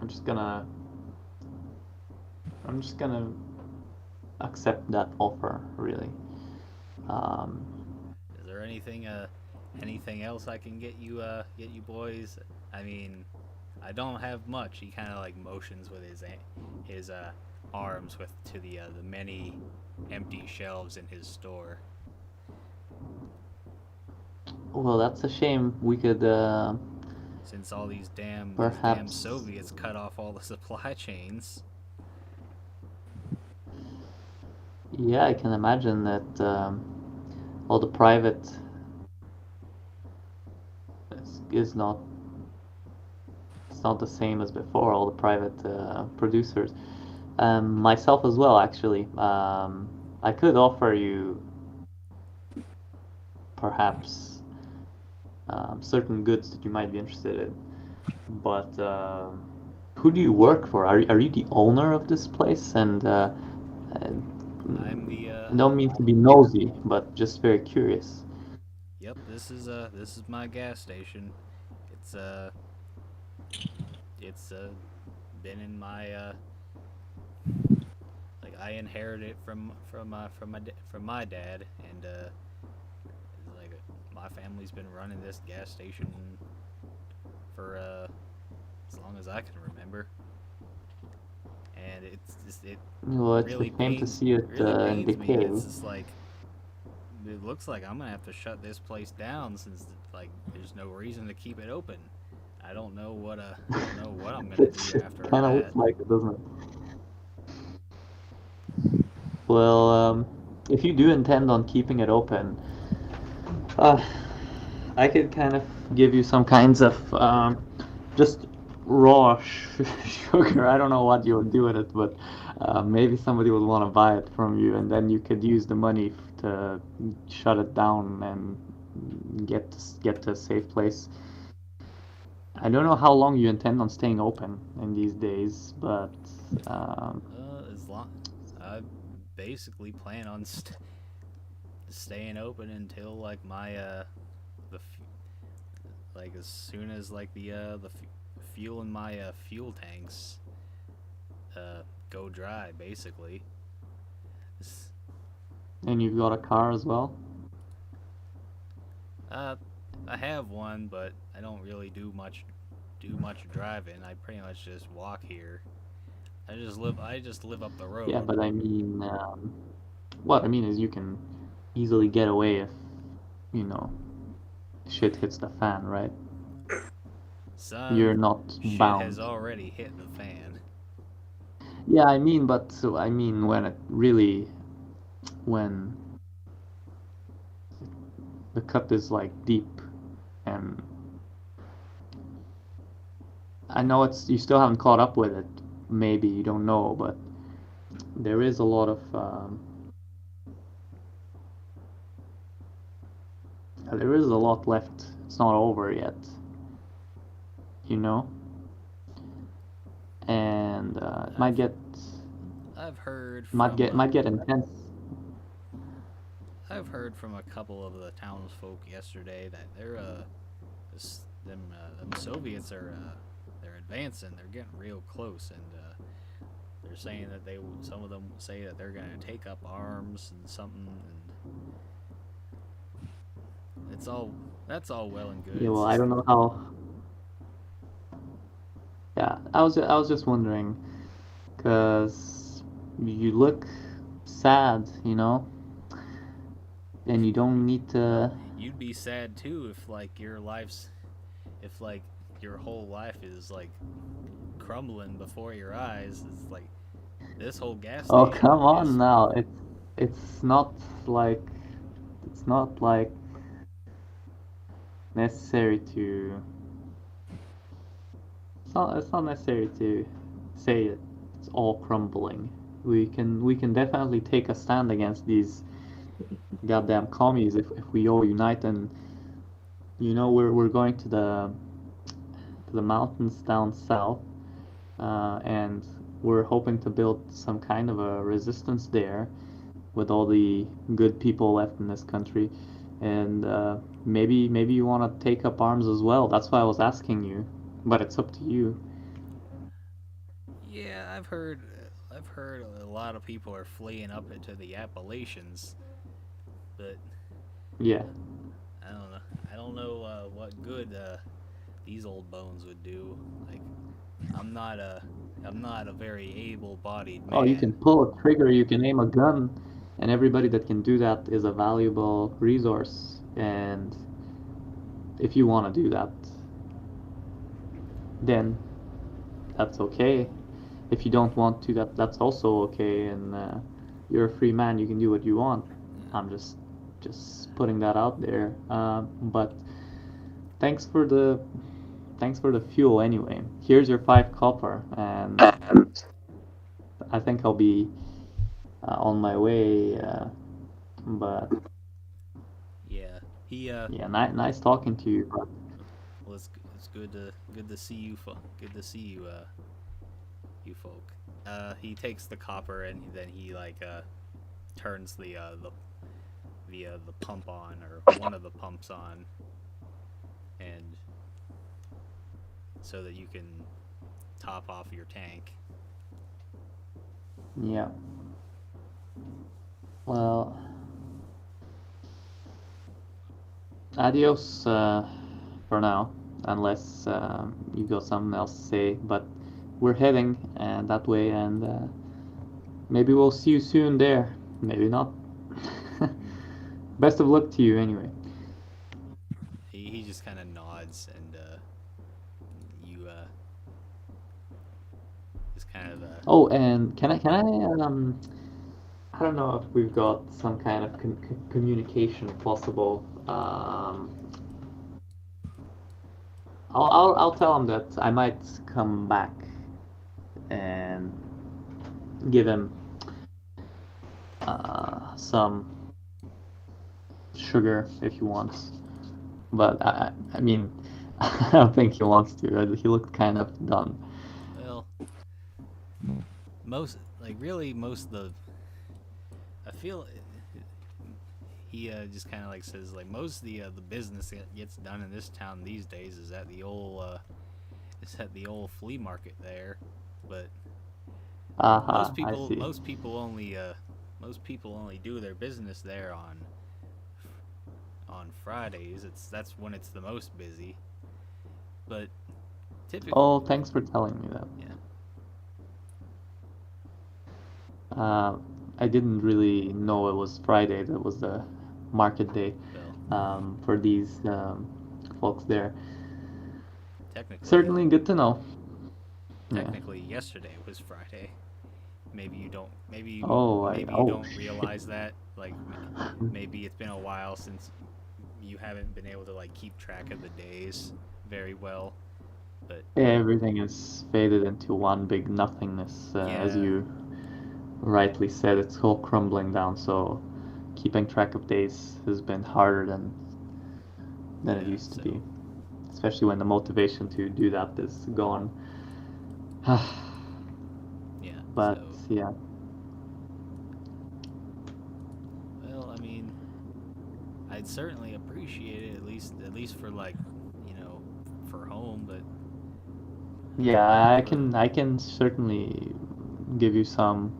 I'm just gonna. I'm just gonna accept that offer, really. Um, Is there anything else I can get you boys? I mean, I don't have much. He kind of like motions with his arms to the many empty shelves in his store. well, that's a shame. We could since all these damn Perhaps. Soviets cut off all the supply chains. Yeah, I can imagine that all the private is not. It's not the same as before. All the private producers. Myself as well, actually. I could offer you perhaps certain goods that you might be interested in, but who do you work for? Are you the owner of this place? And I'm the I don't mean to be nosy, but just very curious. Yep, this is my gas station. It's it's been in my like I inherited it from my dad, and it's like my family's been running this gas station for as long as I can remember, and it Well, it's a really shame to see it in pains me. decay. It's just like it looks like I'm gonna have to shut this place down since like there's no reason to keep it open. I don't know what I'm gonna do after Kind of that. looks like it, doesn't it? Well, if you do intend on keeping it open, uh, I could kind of give you some kinds of just raw sugar. I don't know what you would do with it, but maybe somebody would want to buy it from you, and then you could use the money to shut it down and get to a safe place. I don't know how long you intend on staying open in these days, but As long I basically plan on staying open until like my like as soon as like the fuel in my fuel tanks go dry, basically. S- and you've got a car as well. Uh, I have one, but I don't really do much driving. I pretty much just walk here. I just live up the Yeah, road. but I mean, what I mean is you can easily get away if, you know, shit hits the fan, right? You're Son, not shit has bound. already hit the fan. Yeah, I mean, but so I mean when it really, when the cut is like deep, and I know it's you still haven't caught up with it. Maybe you don't know, but there is a lot of there is a lot left. It's not over yet, you know, and it might get I've heard might from get might get intense. I've heard from a couple of the townsfolk yesterday that them Soviets are they're advancing. They're getting real close, and they're saying that some of them say that they're gonna take up arms and something, and that's all well and good. Yeah, It's well, I just don't know how. Yeah, I was just wondering, cause you look sad, you know, and you don't need well, to. you'd be sad too if like your whole life is like crumbling before your eyes. It's like this whole gas Oh, station come on is now. It's not like it's not like necessary to. It's not necessary to say it's all crumbling. We can definitely take a stand against these goddamn commies if we all unite, and you know we're going to the mountains down south, and we're hoping to build some kind of a resistance there with all the good people left in this country, and maybe you want to take up arms as well. That's why I was asking you, but it's up to you. yeah. I've heard a lot of people are fleeing up into the Appalachians, but Yeah. I don't know. I don't know what good these old bones would do. Like I'm not a I'm not a very able-bodied Oh, you can man. pull a trigger, you can aim a gun, and everybody that can do that is a valuable resource. And if you want to do that, then that's okay. If you don't want to, that's also okay, and you're a free man. You can do what you want. I'm just putting that out there. But thanks for the thanks for the fuel anyway. Here's your 5 copper, and I think I'll be on my way. But Yeah. He yeah, nice talking to you. But well, it's good to see you. Good to see you. You folk. He takes the copper and then he like turns the pump on, or one of the pumps on, and so that you can top off your tank. yeah, well, adios for now, unless you got something else to say. But we're heading that way, and maybe we'll see you soon there. Maybe not. Best of luck to you anyway. He just kind of nods, and you just kind of Oh, and I don't know if we've got some kind of communication possible. I'll tell him that I might come back and give him some sugar if he wants. But I mean, I don't think he wants to. He looked kind of done. well, most of the I feel he just kind of like says like most of the business that gets done in this town these days is at the old flea market there, but I see. most people only do their business there on Fridays. That's when it's the most busy. But typically, Oh, thanks for telling me that. yeah, I didn't really know it was Friday. That was the market day well, for these folks there. technically, Certainly good to know. Yeah. yesterday was Friday. Maybe you don't. Oh, Maybe you don't realize that. Like maybe it's been a while since you haven't been able to like keep track of the days very well. But everything is faded into one big nothingness, as yeah, you rightly said. It's all crumbling down. So keeping track of days has been harder than it yeah. used to So be, especially when the motivation to do that is gone. yeah. But So yeah, well, I mean, I'd certainly appreciate it at least for like for home. But yeah, but I can certainly give you some.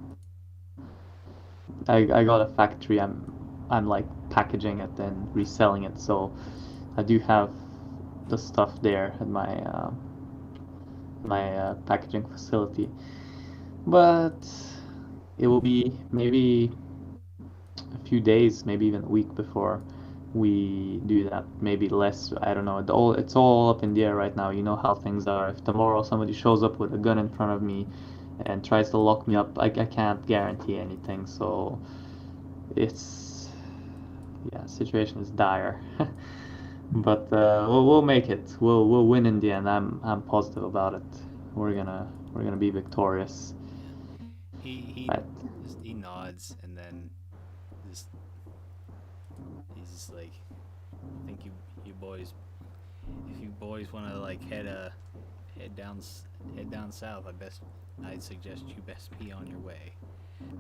I got a factory. I'm like packaging it and reselling it, so I do have the stuff there at my packaging facility. But it will be maybe a few days, maybe even a week before we do that. Maybe less. I don't know. It's all up in the air right now. You know how things are. If tomorrow somebody shows up with a gun in front of me and tries to lock me up, I can't guarantee anything. So it's yeah, situation is dire. But we'll make it. We'll win in the end. I'm positive about it. We're gonna be victorious. yeah, Right. he nods, and then just he's just like, I think you boys, if you boys want to like head down head down south, I'd suggest you best be on your way.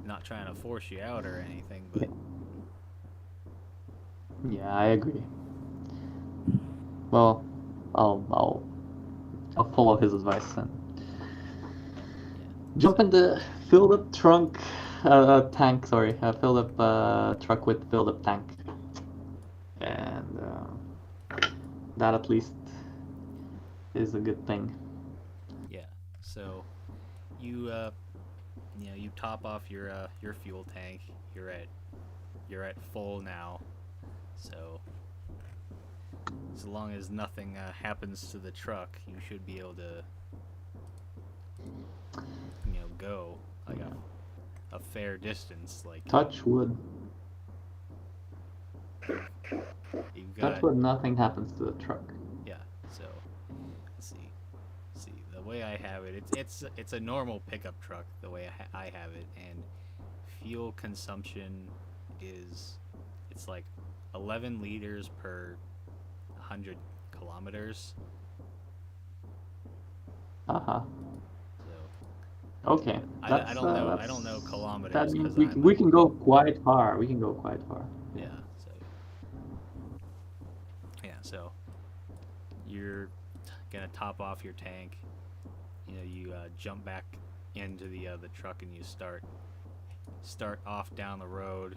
Not trying to force you out or anything, Yeah, but yeah, I agree. Well, I'll I'll I'll follow his advice and yeah. jump in So the filled up trunk tank. Sorry, filled up truck with filled up tank, and that at least is a good thing. yeah, so you you top off your fuel tank. You're at full now, so as long as nothing happens to the truck, you should be able to, go like a fair distance. Like Touch wood. you've Touch got, wood, nothing happens to the truck. yeah. So let's see. The way I have it, it's a normal pickup truck. The way I have it, and fuel consumption it's like 11 liters per 100 kilometers. Uh-huh. So Okay. I don't know kilometers That means because we can go quite far. We can go quite far. yeah. So you're gonna top off your tank. You jump back into the truck and you start off down the road,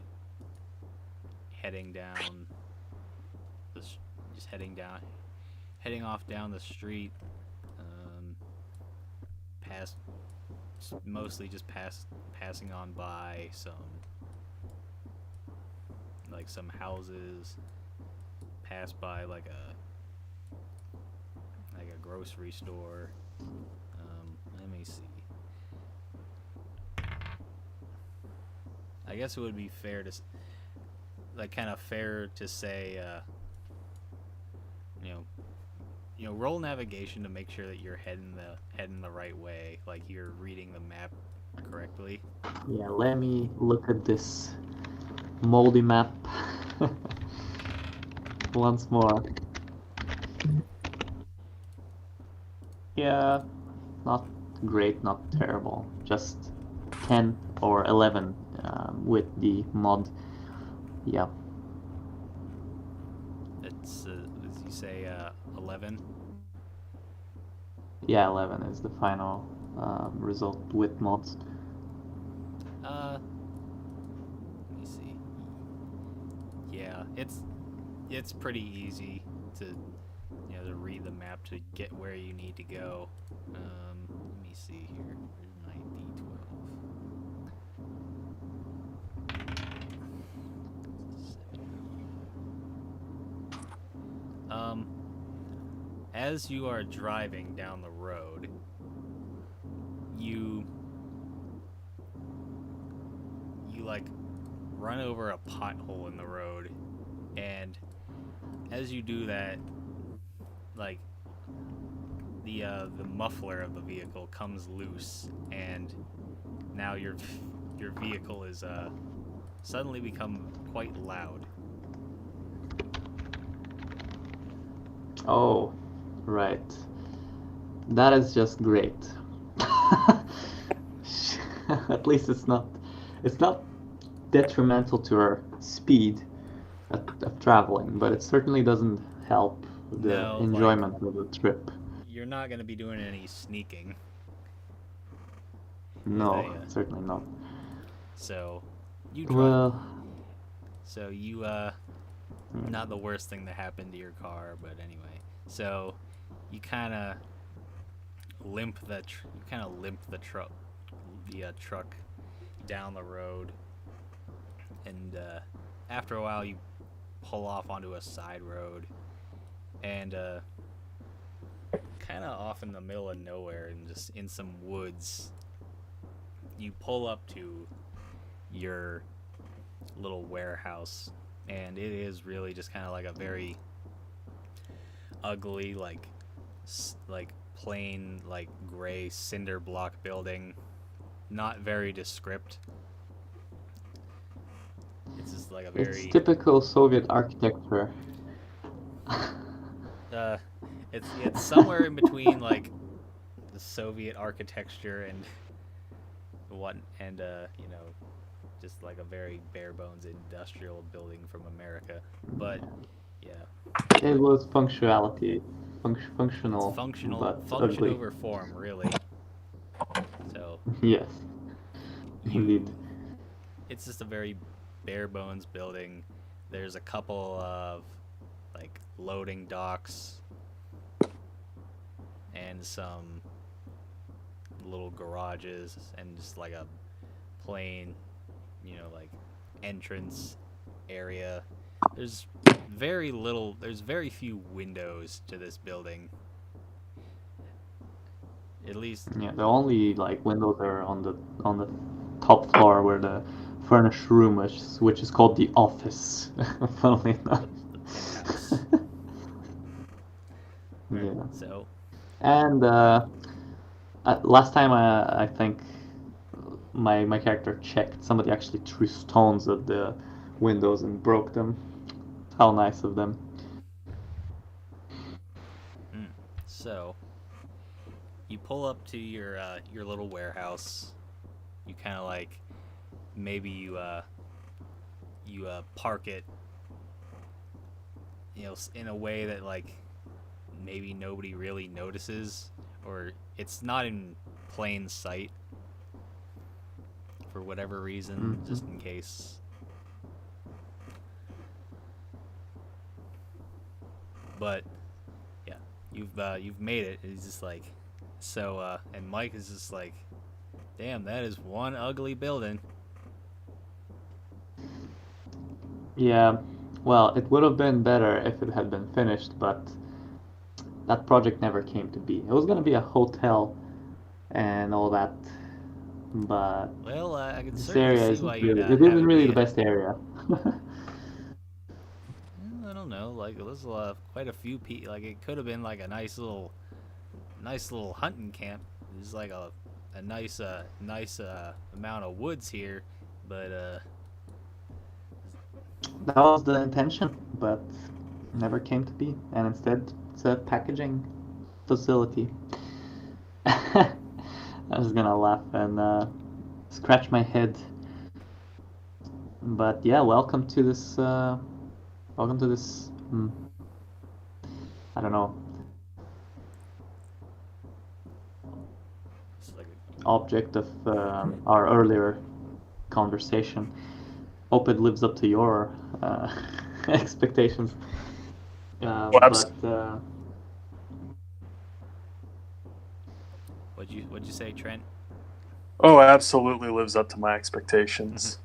heading down heading off down the street, past mostly just passing on by some houses, pass by like a grocery store. Let me see. I guess it would be fair to say, roll navigation to make sure that you're heading the right way, like you're reading the map correctly. Yeah, let me look at this moldy map once more. Yeah, not great, not terrible. Just 10 or 11 with the mod. Yeah. It's as you say, 11. Yeah, 11 is the final result with mods. Let me see. Yeah, it's pretty easy to read the map to get where you need to go. Let me see here. Where's my D12? As you are driving down the road, you like run over a pothole in the road, and as you do that, like the muffler of the vehicle comes loose, and now your vehicle is suddenly become quite loud. Oh, right. That is just great. At least it's not detrimental to our speed of traveling, but it certainly doesn't help the enjoyment of the trip. You're not going to be doing any sneaking. No, certainly not. So you drive. Well, so you not the worst thing that happened to your car, but anyway. So you kind of limp the truck down the road, and after a while you pull off onto a side road, and kind of off in the middle of nowhere and just in some woods, you pull up to your little warehouse, and it is really just kind of like a very ugly, like plain, like gray cinder block building, not very descript. It's just like a very... It's typical Soviet architecture. It's somewhere in between like the Soviet architecture and just like a very bare bones industrial building from America. But yeah, it was functional, but function ugly. over form, really. So yes, indeed. It's just a very bare bones building. There's a couple of like loading docks and some little garages and just like a plain, like entrance area. There's very little. There's very few windows to this building. At least, Yeah, the only like windows are on the top floor where the furnished room which is called the office. Funnily enough. the penthouse. Right. Yeah. So, And last time I think my character checked, somebody actually threw stones at the windows and broke them. How nice of them. so you pull up to your little warehouse. You kind of like maybe you park it, in a way that like maybe nobody really notices, or it's not in plain sight for whatever reason, just in case. But yeah, you've made it. It's just like so, and Mike is just like, damn, that is one ugly building. Yeah, well, it would have been better if it had been finished, but that project never came to be. It was gonna be a hotel and all that, but Well, I can this certainly area see isn't why you'd really, it have isn't it really be the best area. I don't know. Like there's quite a few people. Like it could have been like a nice little hunting camp. There's like a nice amount of woods here, but That was the intention, but never came to be, and instead it's a packaging facility. I was gonna laugh and scratch my head, but yeah, welcome to this. Welcome to this. I don't know. it's like Object of our earlier conversation. Hope it lives up to your expectations. But what'd you say, Trent? Oh, absolutely lives up to my expectations.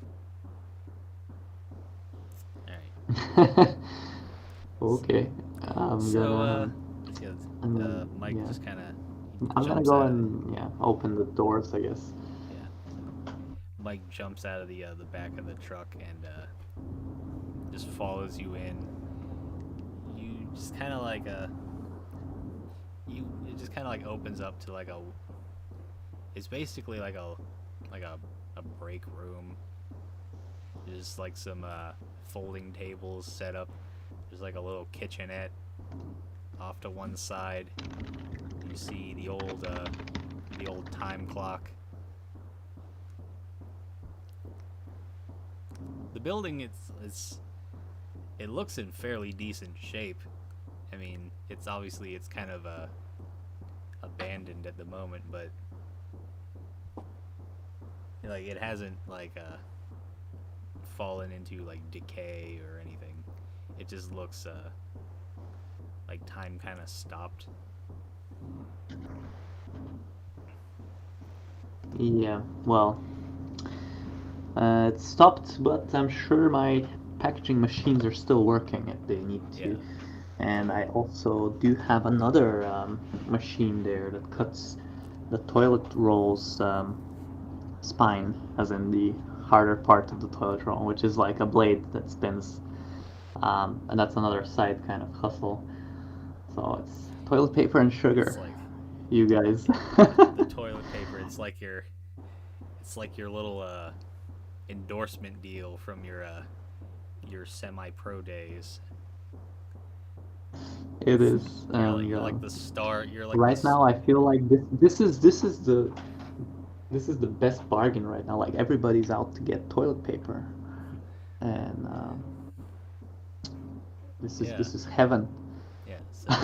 All right. okay, I'm So gonna. Mike Yeah. just kind of I'm gonna jumps go out. and open the doors, I guess. Yeah. Mike jumps out of the back of the truck and just follows you in. You just kind of like it just kind of like opens up to like a. It's basically like a break room. There's like some folding tables set up. There's like a little kitchenette off to one side. You see the old time clock. The building it looks in fairly decent shape. I mean, it's kind of abandoned at the moment, but like it hasn't like fallen into like decay or anything. It just looks like time kind of stopped. Yeah, well, it stopped, but I'm sure my packaging machines are still working if they need to. Yeah. And I also do have another machine there that cuts the toilet roll's spine, as in the harder part of the toilet roll, which is like a blade that spins. And that's another side kind of hustle. So it's toilet paper and sugar, It's like you guys. the toilet paper. It's like your little endorsement deal from your semi-pro days. It is. You're like the star. You're like Right now, I feel like this is the best bargain right now. Like everybody's out to get toilet paper, and this is heaven. Yeah. So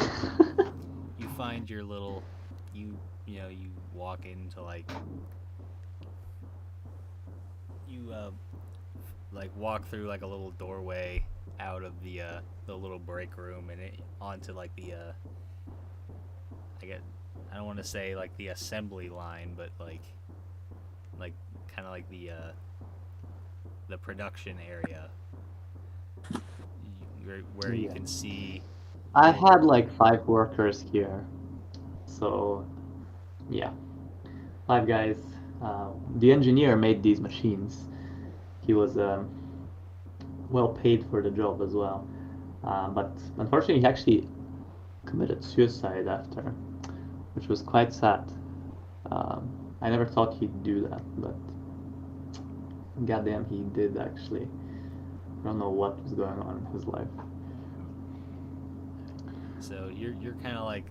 you find your little, you walk into like like walk through like a little doorway out of the little break room and onto like the I don't want to say like the assembly line, but like kind of like the production area. where you Yeah. can see. I had like 5 workers here, so yeah, 5 guys. The engineer made these machines. He was well paid for the job as well, but unfortunately, he actually committed suicide after, which was quite sad. I never thought he'd do that, but goddamn, he did actually. I don't know what was going on in his life. So you're kind of like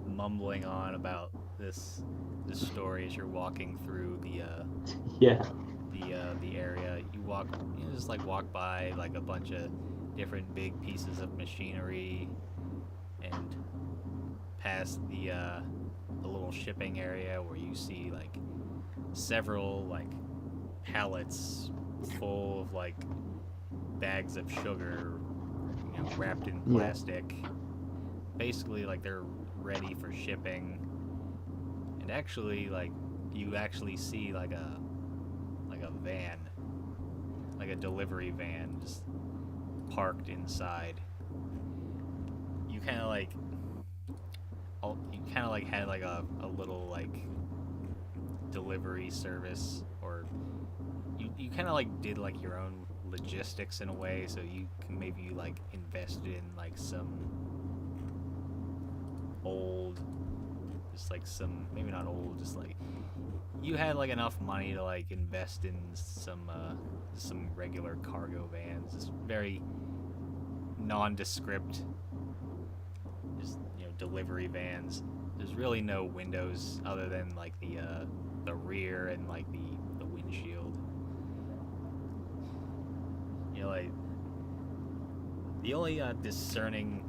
mumbling on about this story as you're walking through Yeah, the area. You just like walk by like a bunch of different big pieces of machinery and past the little shipping area where you see like several like pallets full of like bags of sugar, wrapped in yeah, plastic. Basically, like they're ready for shipping. And actually, like you actually see like a van, like a delivery van, just parked inside. You kind of like had like a little like delivery service, or you kind of like did like your own logistics in a way, so you can maybe like invest in like some old, just like some, maybe not old, just like you had like enough money to like invest in some regular cargo vans, just very nondescript, just delivery vans. There's really no windows other than like the rear and like the windshield. Like the only discerning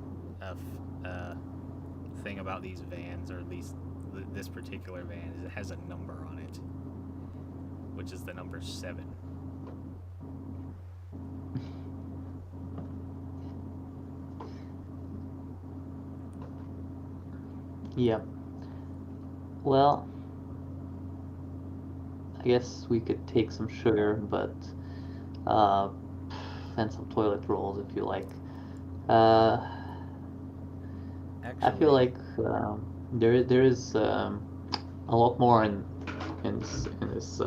thing about these vans, or at least this particular van, is it has a number on it, which is the number 7. yeah. Well, I guess we could take some sugar, but uh, and some toilet rolls if you like. Uh, I feel Actually, like there is a lot more in this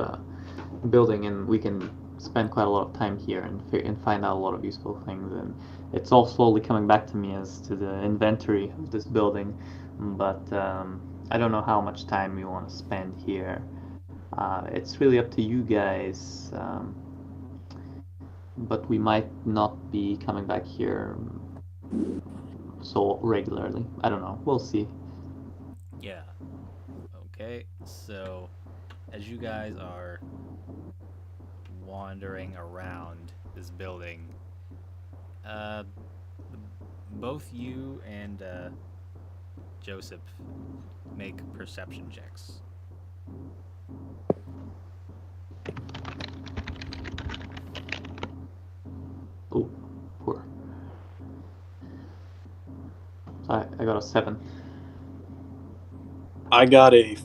building, and we can spend quite a lot of time here and find out a lot of useful things. And it's all slowly coming back to me as to the inventory of this building, but I don't know how much time we want to spend here. It's really up to you guys, but we might not be coming back here so regularly. I don't know. We'll see. yeah. Okay, so as you guys are wandering around this building, uh, both you and Joseph make perception checks. Oh, poor. I got a 7. I got a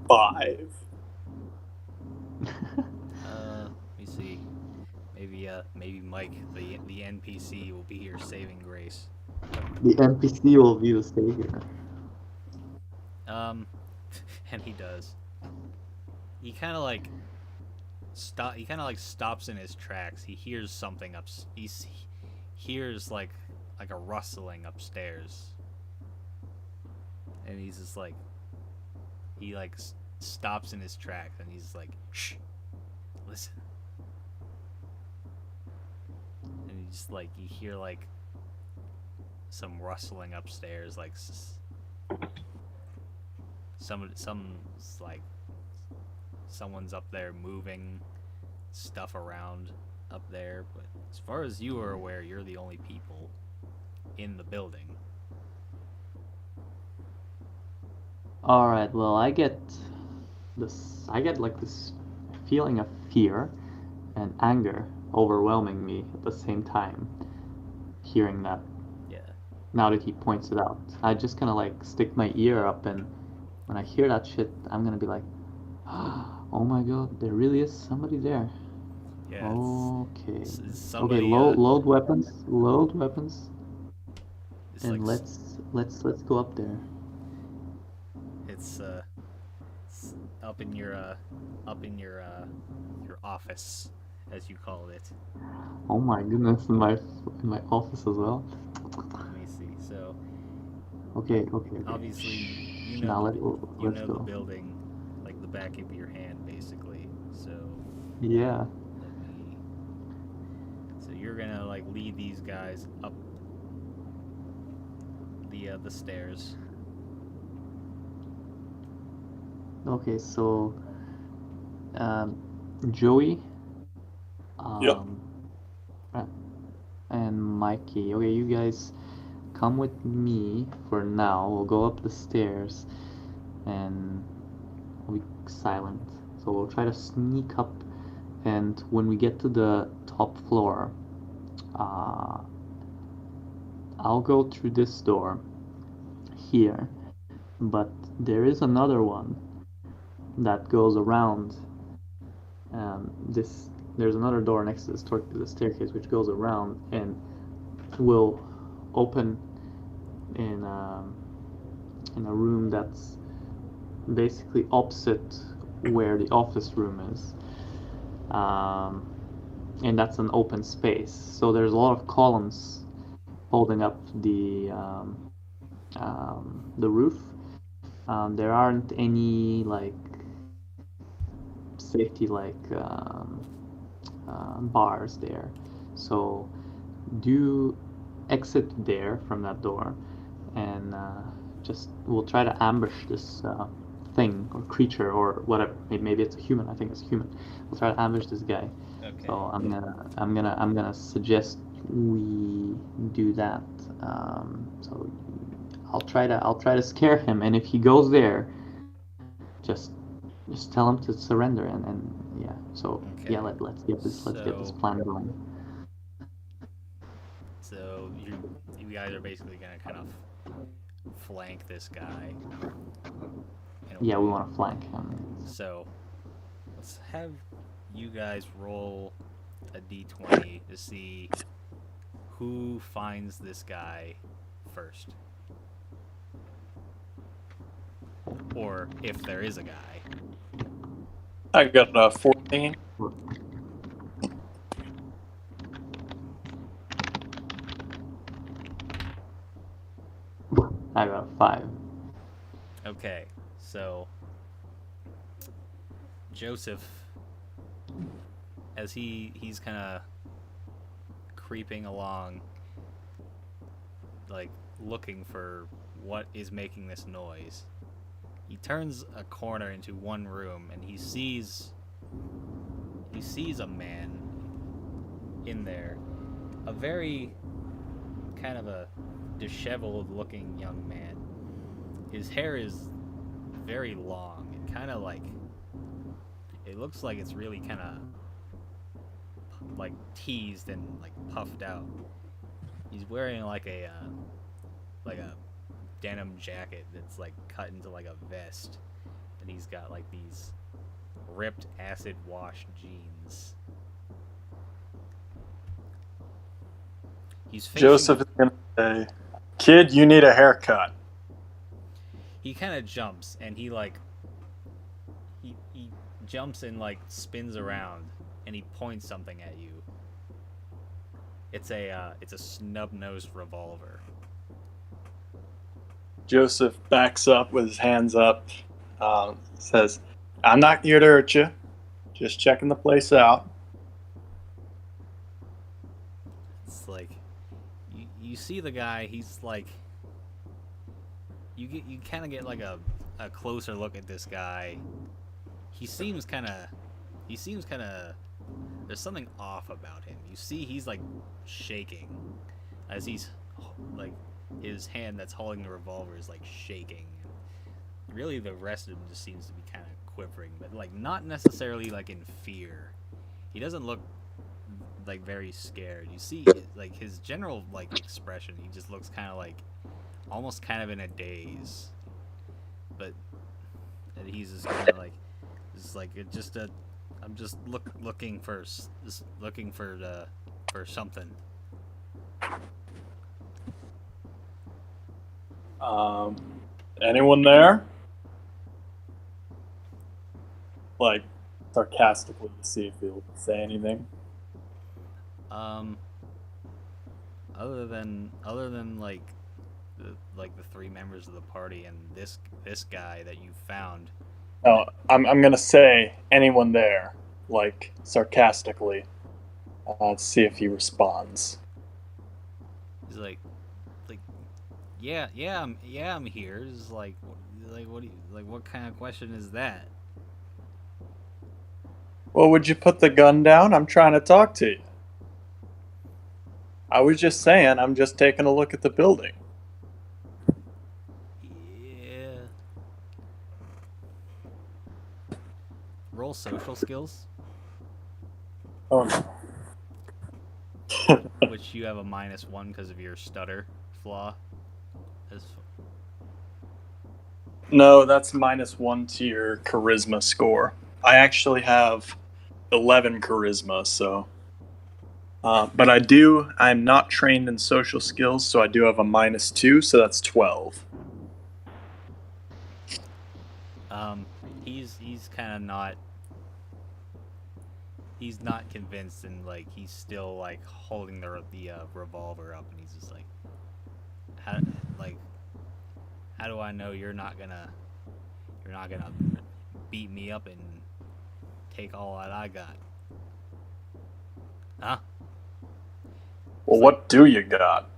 5. Let me see. Maybe Mike, the NPC, will be your saving grace. The NPC will be the savior. Um, and he does. He kind of like stops in his tracks. He hears something he hears like a rustling upstairs, and he's just like, he like stops in his tracks, and he's like, shh, listen. And he just like, you hear like some rustling upstairs, like like someone's up there moving stuff around up there. But as far as you are aware, you're the only people in the building. All right. Well, I get like this feeling of fear and anger overwhelming me at the same time. Hearing that, Yeah. now that he points it out, I just kind of like stick my ear up, and when I hear that shit, I'm gonna be like, oh my god, there really is somebody there. Yeah, Okay. it's Okay, somebody. load weapons. Load weapons. It's And like let's go up there. it's up in your office, as you call it. Oh my goodness, in my office as well. Let me see. So Okay. obviously you Shh, know now you let's know the go. building like the back of your hand, basically. So Yeah. let me. So you're gonna like lead these guys up the stairs. Okay, so um, Joey, Yep. um, uh, and Mikey. Okay, you guys come with me for now. We'll go up the stairs and we'll be silent. So we'll try to sneak up, and when we get to the top floor, uh, I'll go through this door here, but there is another one that goes around this. There's another door next to the staircase which goes around and will open in in a room that's basically opposite where the office room is, um, and that's an open space. So there's a lot of columns holding up the roof. There aren't any like safety bars there. So do exit there from that door, and just we'll try to ambush this thing or creature or whatever. Maybe it's a human. I think it's a human. We'll try to ambush this guy. Okay. So I'm gonna suggest we do that. So I'll try to scare him, and if he goes there, just just tell him to surrender, and yeah. So Okay. yeah, let's get this plan going. So you guys are basically gonna kind of flank this guy. In a Yeah, we way. want to flank him. So let's have you guys roll a d20 to see who finds this guy first, or if there is a guy. I got a 14. I got 5. Okay, so Joseph, as he's kind of creeping along, like looking for what is making this noise. He turns a corner into one room and he sees a man in there, a very kind of a disheveled looking young man. His hair is very long and kind of like, it looks like it's really kind of like teased and like puffed out. He's wearing like a denim jacket that's like cut into like a vest, and he's got like these ripped acid wash jeans. He's facing, Joseph is going to say, "Kid, you need a haircut." he kind of jumps and he jumps and like spins around and he points something at you. It's a snub-nosed revolver. Joseph backs up with his hands up, says, "I'm not here to hurt you. Just checking the place out." It's like you see the guy. He's like you kind of get like a closer look at this guy. He seems kind of there's something off about him. You see he's like shaking as he's like his hand that's holding the revolver is like shaking. Really the rest of him just seems to be kind of quivering, but like not necessarily like in fear. He doesn't look like very scared. You see like his general like expression, he just looks kind of like almost kind of in a daze. But he's just kind of like just like just a I'm just looking for for something. Anyone there? Like, sarcastically to see if he'll say anything. Um, other than like the three members of the party and this guy that you found. No, I'm gonna say anyone there, like sarcastically, to see if he responds. He's like, yeah, I'm here. It's like what do you like? What kind of question is that? Well, would you put the gun down? I'm trying to talk to you. I was just saying, I'm just taking a look at the building. Yeah. Roll social skills, Oh no. which you have a -1 because of your stutter flaw. As No, that's -1 to your charisma score. I actually have 11 charisma, so. But I'm not trained in social skills, so I do have a -2, so that's 12. he's kind of not. He's not convinced, and like he's still like holding the revolver up, and he's just like, how like how do I know you're not gonna beat me up and take all that I got? Huh? Well, what do you got?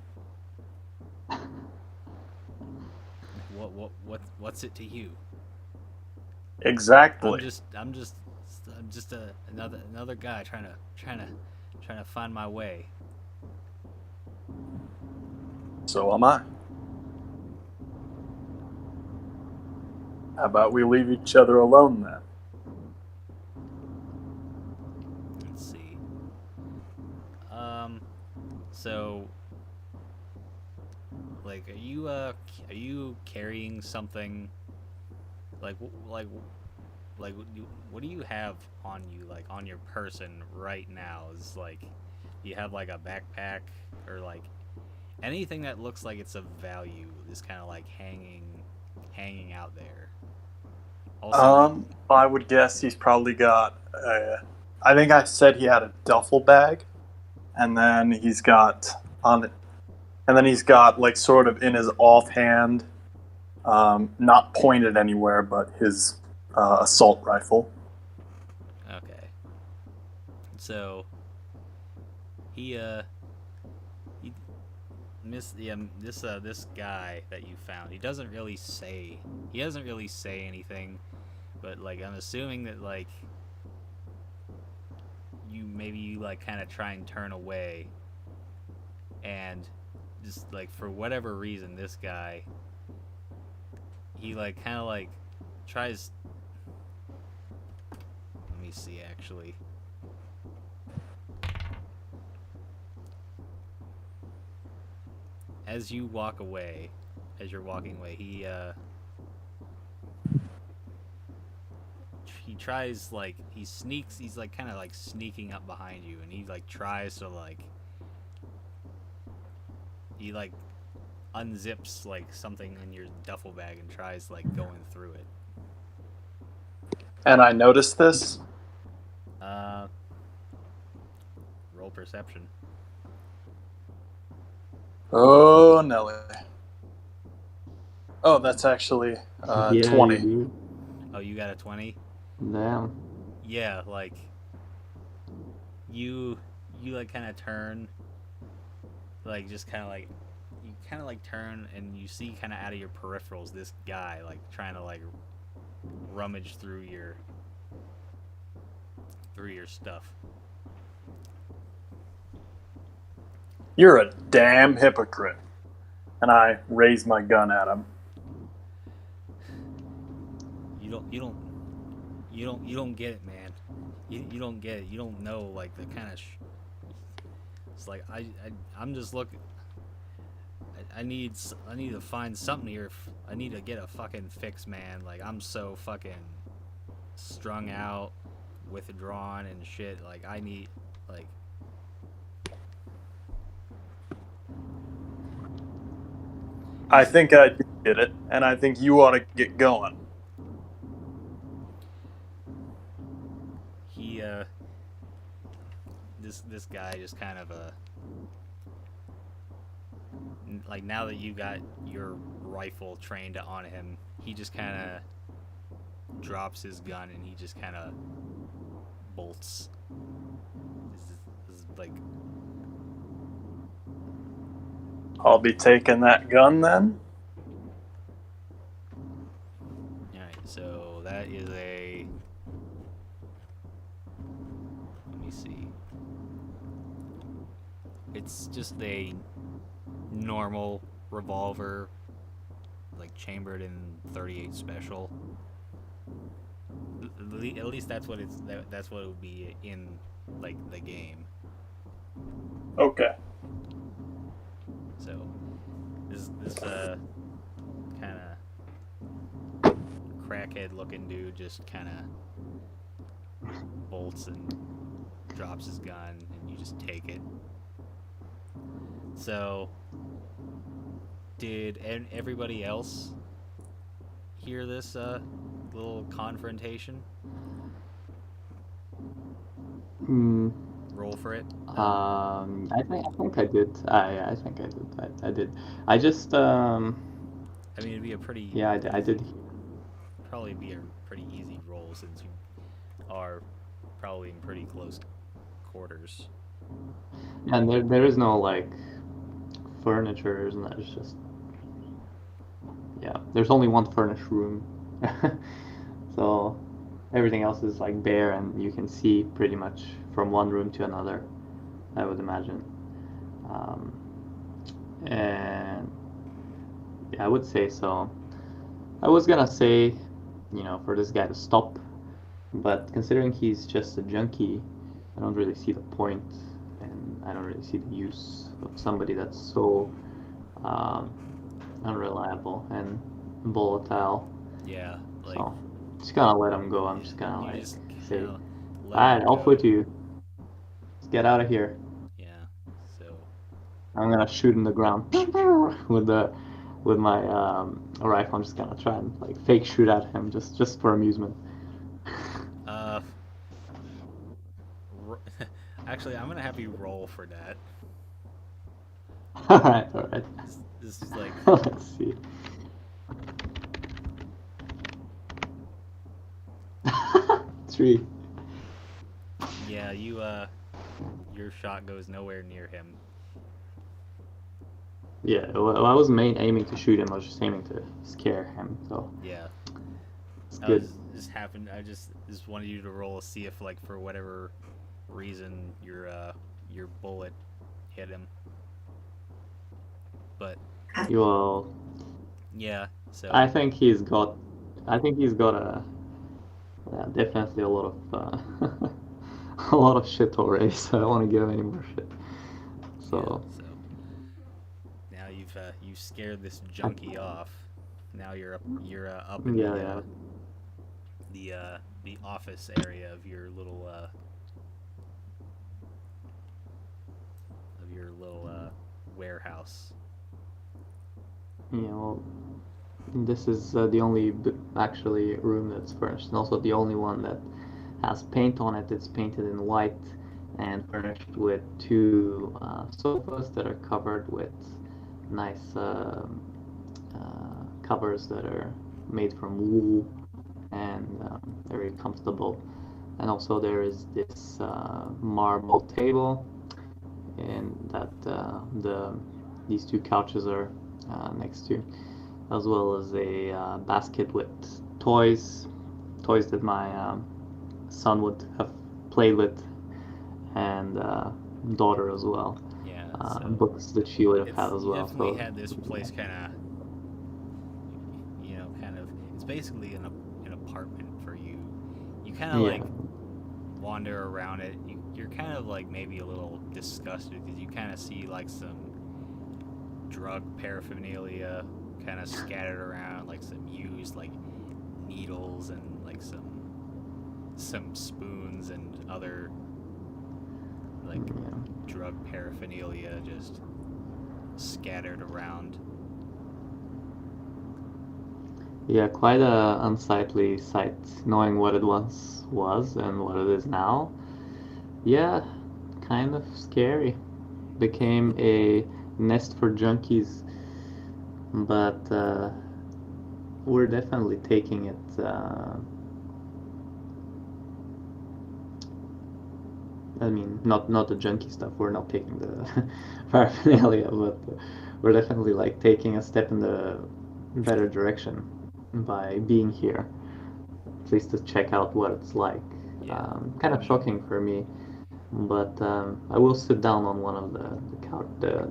What's it to you? Exactly. I'm just another guy trying to find my way. So am I. How about we leave each other alone then? Let's see. So like are you carrying something like what do you have on you, like on your person right now? Is like, you have like a backpack or like anything that looks like it's of value is kind of like hanging out there. Also, I would guess he's probably got. I think I said he had a duffel bag, and then he's got on it, and then he's got like sort of in his offhand, not pointed anywhere, but his assault rifle. okay. So he this guy that you found, he doesn't really say anything, but like I'm assuming that like you like kind of try and turn away, and just like for whatever reason this guy, he like kind of like tries. Let me see actually. As you're walking away, he tries, like he's like kind of like sneaking up behind you, and he like tries to like he like unzips like something in your duffel bag and tries like going through it. And I noticed this. Roll perception. Oh, Nelly. Oh, that's actually 20. You Oh, you got a 20? Damn. Yeah, like you like kind of turn, like just kind of like you kind of like turn, and you see kind of out of your peripherals this guy like trying to like rummage through your stuff. You're a damn hypocrite. And I raise my gun at him. You don't get it, man. You don't get it. You don't know like the kind of it's like I'm just looking. I need to find something here. I need to get a fucking fix, man. Like I'm so fucking strung out, withdrawn and shit. Like, I need, like, I think I did it, and I think you ought to get going. he, this guy just kind of, like, now that you got your rifle trained on him, he just kind of drops his gun and he just kind of bolts. This is like, I'll be taking that gun then. alright, so that is a, let me see. It's just a normal revolver, like chambered in 38 special. At least that's what that's what it would be in, like, the game. Okay. So this kind of crackhead looking dude just kind of bolts and drops his gun, and you just take it. So did everybody else hear this little confrontation? Roll for it. I think I did. I think I did. I did. I just I mean, it'd be a pretty yeah, I did. probably be a pretty easy roll since you are probably in pretty close quarters. And there is no like furniture, isn't there? It's just yeah. There's only one furnished room, so everything else is like bare, and you can see pretty much from one room to another, I would imagine. And yeah, I would say so. I was gonna say, for this guy to stop, but considering he's just a junkie, I don't really see the point, and I don't really see the use of somebody that's so unreliable and volatile. Yeah, like, So just gonna let him go. I'm just gonna you like just say, kinda let alright, him off go. with you. Let's get out of here. Yeah. So I'm gonna shoot in the ground with my rifle. I'm just gonna try and like fake shoot at him just for amusement. actually, I'm gonna have you roll for that. Alright. This is like, Let's see. 3. yeah, your shot goes nowhere near him. Yeah, well, I wasn't aiming to shoot him. I was just aiming to scare him. So Yeah. it's That good. was just happened. I just wanted you to roll to see if, like, for whatever reason your bullet hit him. But Well, yeah, so I think he's got a definitely a lot of a lot of shit already. So I don't want to give him any more shit. So yeah, so now you've scared this junkie off. Now you're up in yeah. the office area of your little warehouse. Yeah, well, this is the only actually room that's furnished, and also the only one that has paint on it. It's painted in white and furnished with 2 sofas that are covered with nice covers that are made from wool and very comfortable. And also there is this marble table, and that these 2 couches are next to, as well as a basket with toys that my son would have played with, and daughter as well. Yeah, Books that she would have had as you well. definitely So had this place kind of. It's basically an apartment for you. You kind of yeah, like wander around it. You're kind of like maybe a little disgusted because you kind of see like some drug paraphernalia kind of scattered around, like some used like needles and like some some spoons and other like drug paraphernalia just scattered around. Yeah, quite a unsightly sight, knowing what it once was and what it is now. Yeah, kind of scary. Became a nest for junkies, but we're definitely taking it. I mean, not the junkie stuff. We're not taking the paraphernalia, but we're definitely like taking a step in the better direction by being here, at least to check out what it's like. Yeah. Kind of shocking for me, but I will sit down on one of the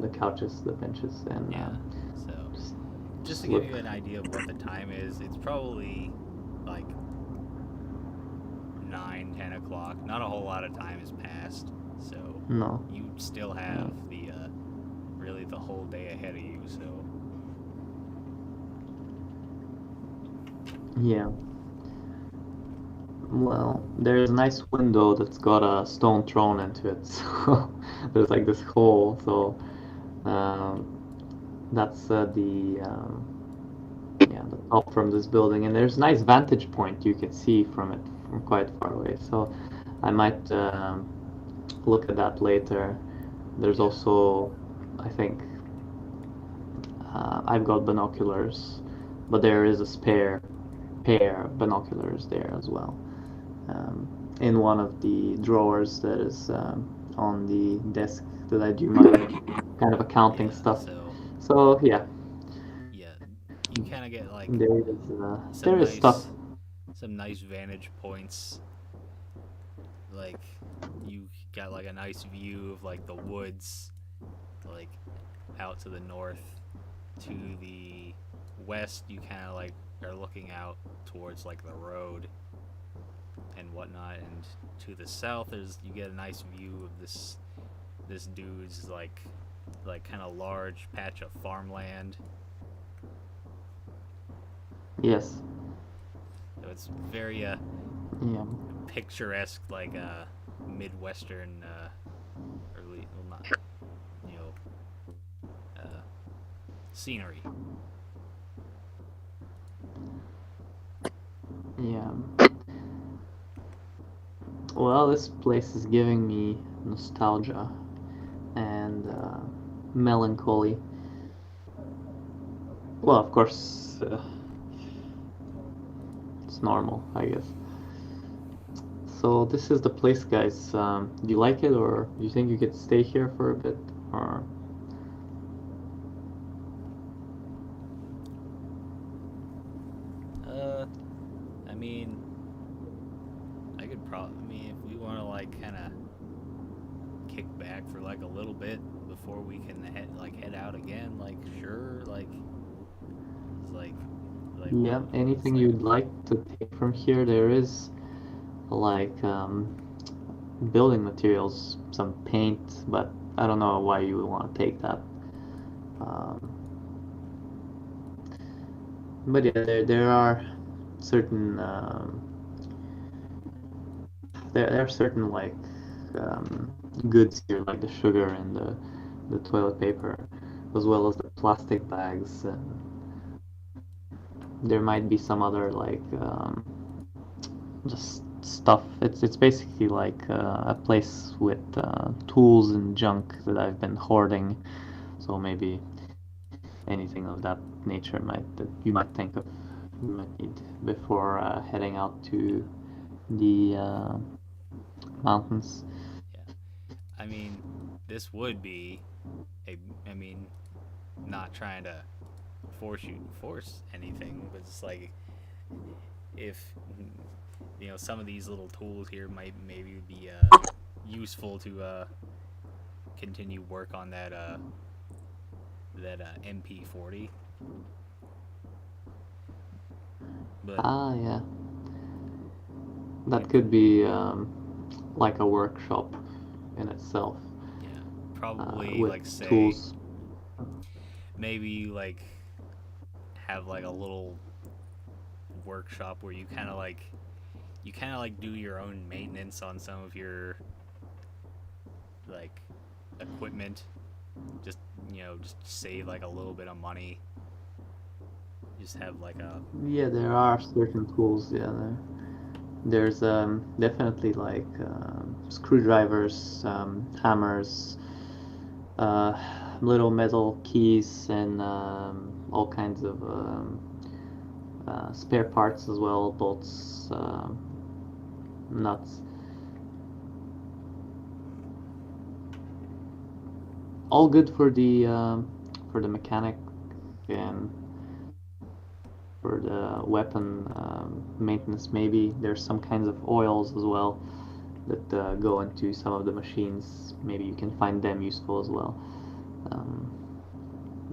couches, the benches, and Yeah. So, just to look. give you an idea of what the time is, it's probably like 9, 10 o'clock. Not a whole lot of time has passed, so No. you still have the really the whole day ahead of you. So Yeah. Well, there's a nice window that's got a stone thrown into it, so there's like this hole. So that's the top from this building, and there's a nice vantage point you can see from it from quite far away. So I might look at that later. There's also, I think, I've got binoculars, but there is a spare pair of binoculars there as well. In one of the drawers that is on the desk that I do my kind of accounting stuff. So yeah, you kind of get like there is stuff. some nice vantage points. Like you got like a nice view of like the woods, like out to the north. To the west, you kind of like are looking out towards like the road and whatnot, and to the south you get a nice view of this dude's like kind of large patch of farmland. Yes. So it's very picturesque, like midwestern early, well, not scenery. Yeah. Well, this place is giving me nostalgia and melancholy. Well, of course, it's normal, I guess. So this is the place, guys. Do you like it, or do you think you could stay here for a bit, or? I mean, I could probably. I mean, if we want to like kind of kick back for like a little bit before we can head out again, like sure, like it's like Yeah, anything you'd like to take from here? There is like building materials, some paint, but I don't know why you would want to take that. But yeah, there are certain there are certain like goods here, like the sugar and the toilet paper, as well as the plastic bags. There might be some other like just stuff. It's basically like a place with tools and junk that I've been hoarding. So maybe anything of that nature that you might think of you might need before heading out to the mountains. Yeah, I mean, this would be I mean, not trying to force anything, but it's like if some of these little tools here might maybe be useful to continue work on that MP40. But yeah, that could be like a workshop in itself. Yeah, probably with like say tools. Maybe like have like a little workshop where you kind of like you kind of like do your own maintenance on some of your like equipment. Just just save like a little bit of money. Just have like a Yeah, there are certain tools. Yeah, there's definitely like screwdrivers, hammers, uh, little metal keys, and all kinds of spare parts as well, bolts, nuts. All good for the mechanic and for the weapon maintenance. Maybe there's some kinds of oils as well that go into some of the machines. Maybe you can find them useful as well. Um,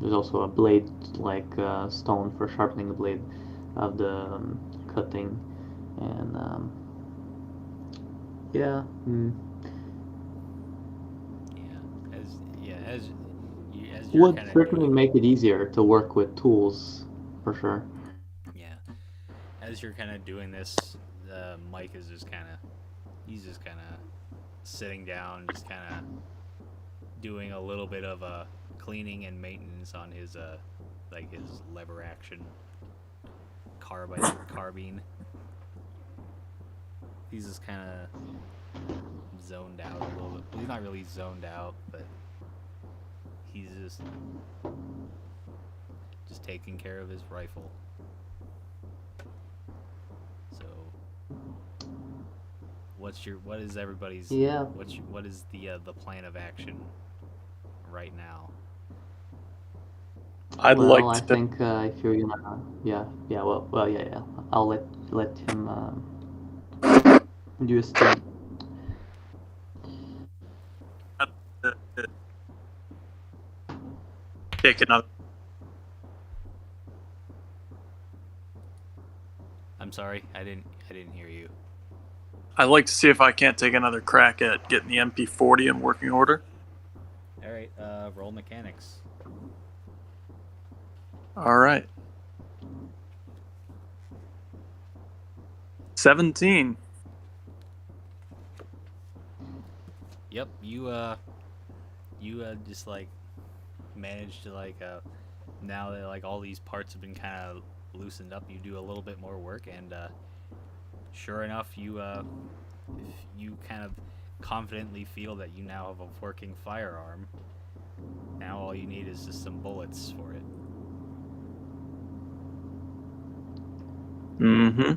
there's also a blade like stone for sharpening the blade of the cutting, and yeah. as you're Would kind of certainly doing make it easier to work with tools, for sure. yeah as you're kind of doing this, Mike is just kind of he's just kind of sitting down, just kind of doing a little bit of cleaning and maintenance on his like his lever action carbine. He's just kind of zoned out a little bit. Well, he's not really zoned out, but he's just taking care of his rifle. So, what is everybody's? Yeah. What is the plan of action right now? I'd Well, like I to. think if you're gonna, yeah, well, yeah. I'll let him do his thing. Take another. I'm sorry, I didn't hear you. I'd like to see if I can't take another crack at getting the MP40 in working order. All right, roll mechanics. All right. 17. Yep, you just like managed to like now that like all these parts have been kind of loosened up, you do a little bit more work, and sure enough, you kind of confidently feel that you now have a working firearm. Now all you need is just some bullets for it. Mm-hmm.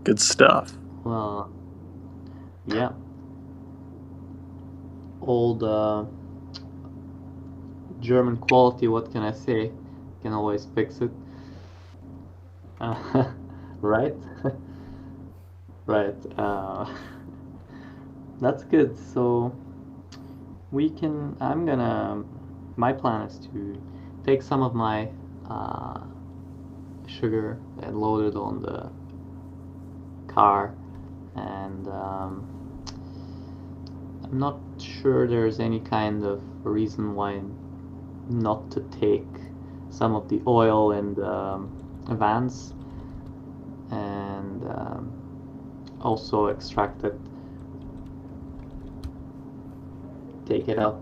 Good stuff. Well, yeah. Old German quality. What can I say? Can always fix it. Right? Right. That's good. So we can. I'm gonna. My plan is to take some of my sugar and load it on the car, and I'm not sure there's any kind of reason why not to take some of the oil and vans and also extract it, take it out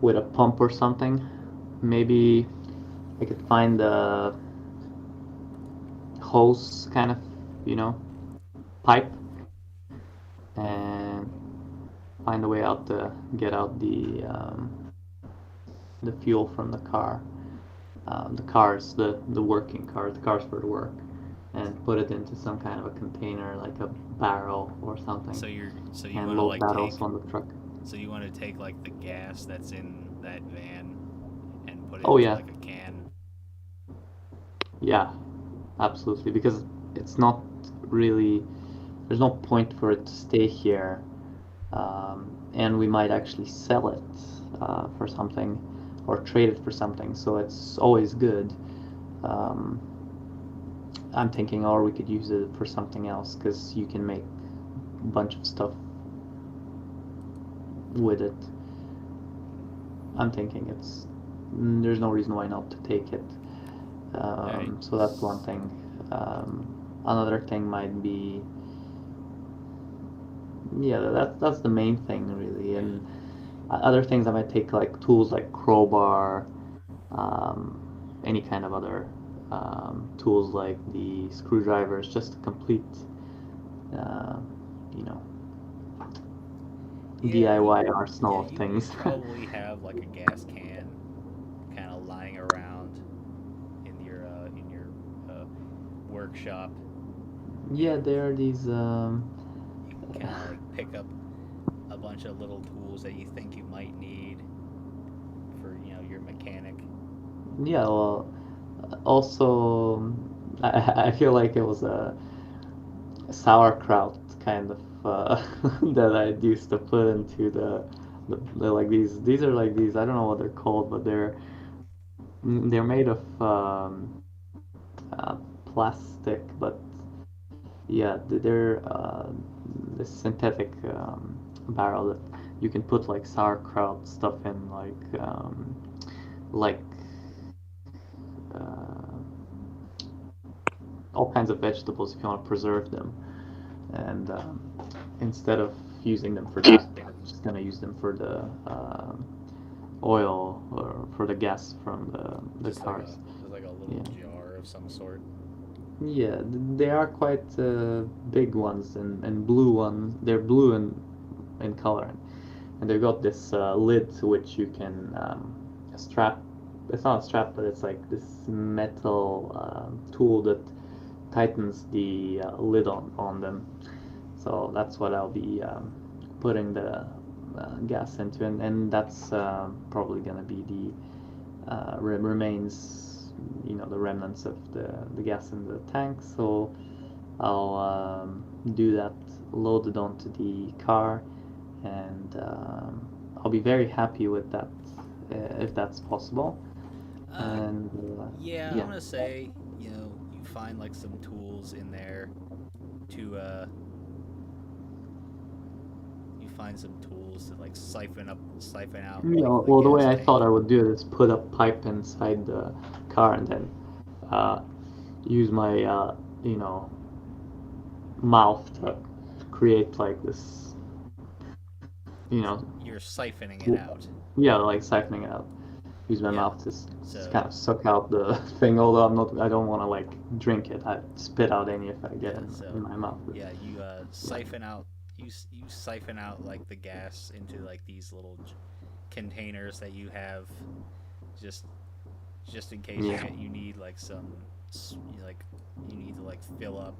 with a pump or something. Maybe I could find a hose kind of, pipe, and find a way out to get out the fuel from the car. The cars, the working cars, the cars for the work, and put it into some kind of a container, like a barrel or something. So you and want to load like that take also on the truck. so you want to take like the gas that's in that van and put it Oh, into yeah. like a can. Yeah, absolutely. Because it's not really, there's no point for it to stay here, and we might actually sell it for something or trade it for something. So it's always good. I'm thinking, or we could use it for something else because you can make a bunch of stuff with it. I'm thinking there's no reason why not to take it. Alright. So that's one thing. Another thing might be, yeah, that's the main thing really. And other things I might take like tools like crowbar, any kind of other tools like the screwdrivers, just to complete, uh, you know, Yeah, DIY arsenal of you things. probably have like a gas can kind of lying around in your workshop, Yeah, and there are these. you can kind of like pick up a bunch of little tools that you think you might need for your mechanic. Yeah, well, also, I feel like it was a sauerkraut kind of that I used to put into the like these are like these I don't know what they're called, but they're made of plastic, but yeah, they're this synthetic barrel that you can put like sauerkraut stuff in, like uh, all kinds of vegetables if you want to preserve them. And instead of using them for that, they're just gonna use them for the oil or for the gas from the Just like cars. a little Yeah. jar of some sort. Yeah, they are quite big ones and blue ones. They're blue in color, and they've got this lid to which you can strap. It's not a strap, but it's like this metal tool that tightens the lid on them. So that's what I'll be putting the gas into, and that's probably gonna be the remains, the remnants of the gas in the tank. So I'll do that, load it onto the car, and I'll be very happy with that if that's possible. Uh, And yeah, I'm yeah, gonna say you find like some tools in there to you find some tools to like siphon out like the well, the way gas I thought tank. I would do it is put a pipe inside the car and then uh, use my you know mouth to create like this, you know You're siphoning it out. yeah, like siphoning it out. Use my Yeah. mouth to So kind of suck out the thing. Although I don't want to like drink it. I spit out any if I get yeah, in so my mouth. yeah, you Yeah, siphon out you siphon out like the gas into like these little containers that you have just just in case yeah, you need like like you need to like fill up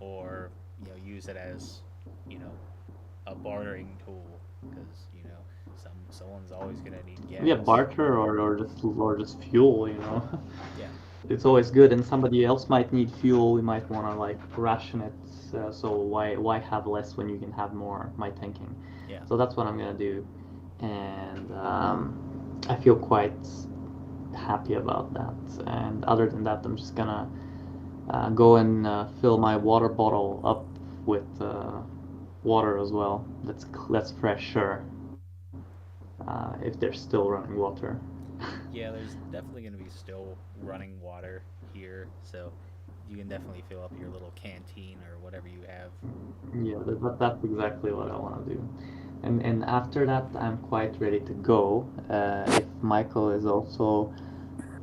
or use it as you know a bartering tool because someone's always gonna need yeah. gas. Barter or just fuel. Yeah, It's always good, and somebody else might need fuel. We might want to like ration it. So why have less when you can have more? My thinking. yeah. So that's what I'm gonna do, and I feel quite happy about that. And other than that, I'm just gonna go and fill my water bottle up with water as well. That's fresh, sure. If they're still running water. Yeah, there's definitely going to be still running water here, so you can definitely fill up your little canteen or whatever you have. Yeah, that's exactly what I want to do. And after that, I'm quite ready to go. If Michael is also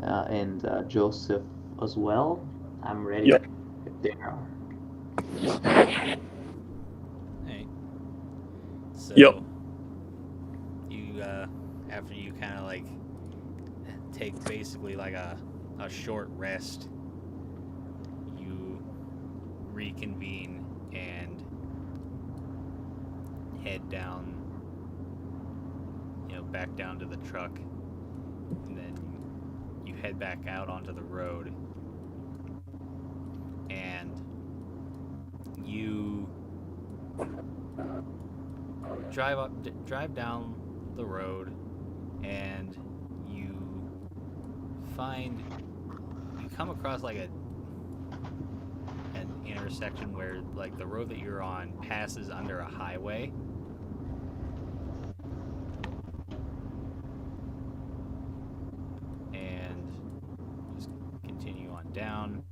and Joseph as well, I'm ready. Yep. If they are. Hey, Yep. so you after you kind of like take basically like a short rest, you reconvene and head down, back down to the truck, and then you head back out onto the road, and you drive down the road, and you come across like an intersection where like the road that you're on passes under a highway. And just continue on down,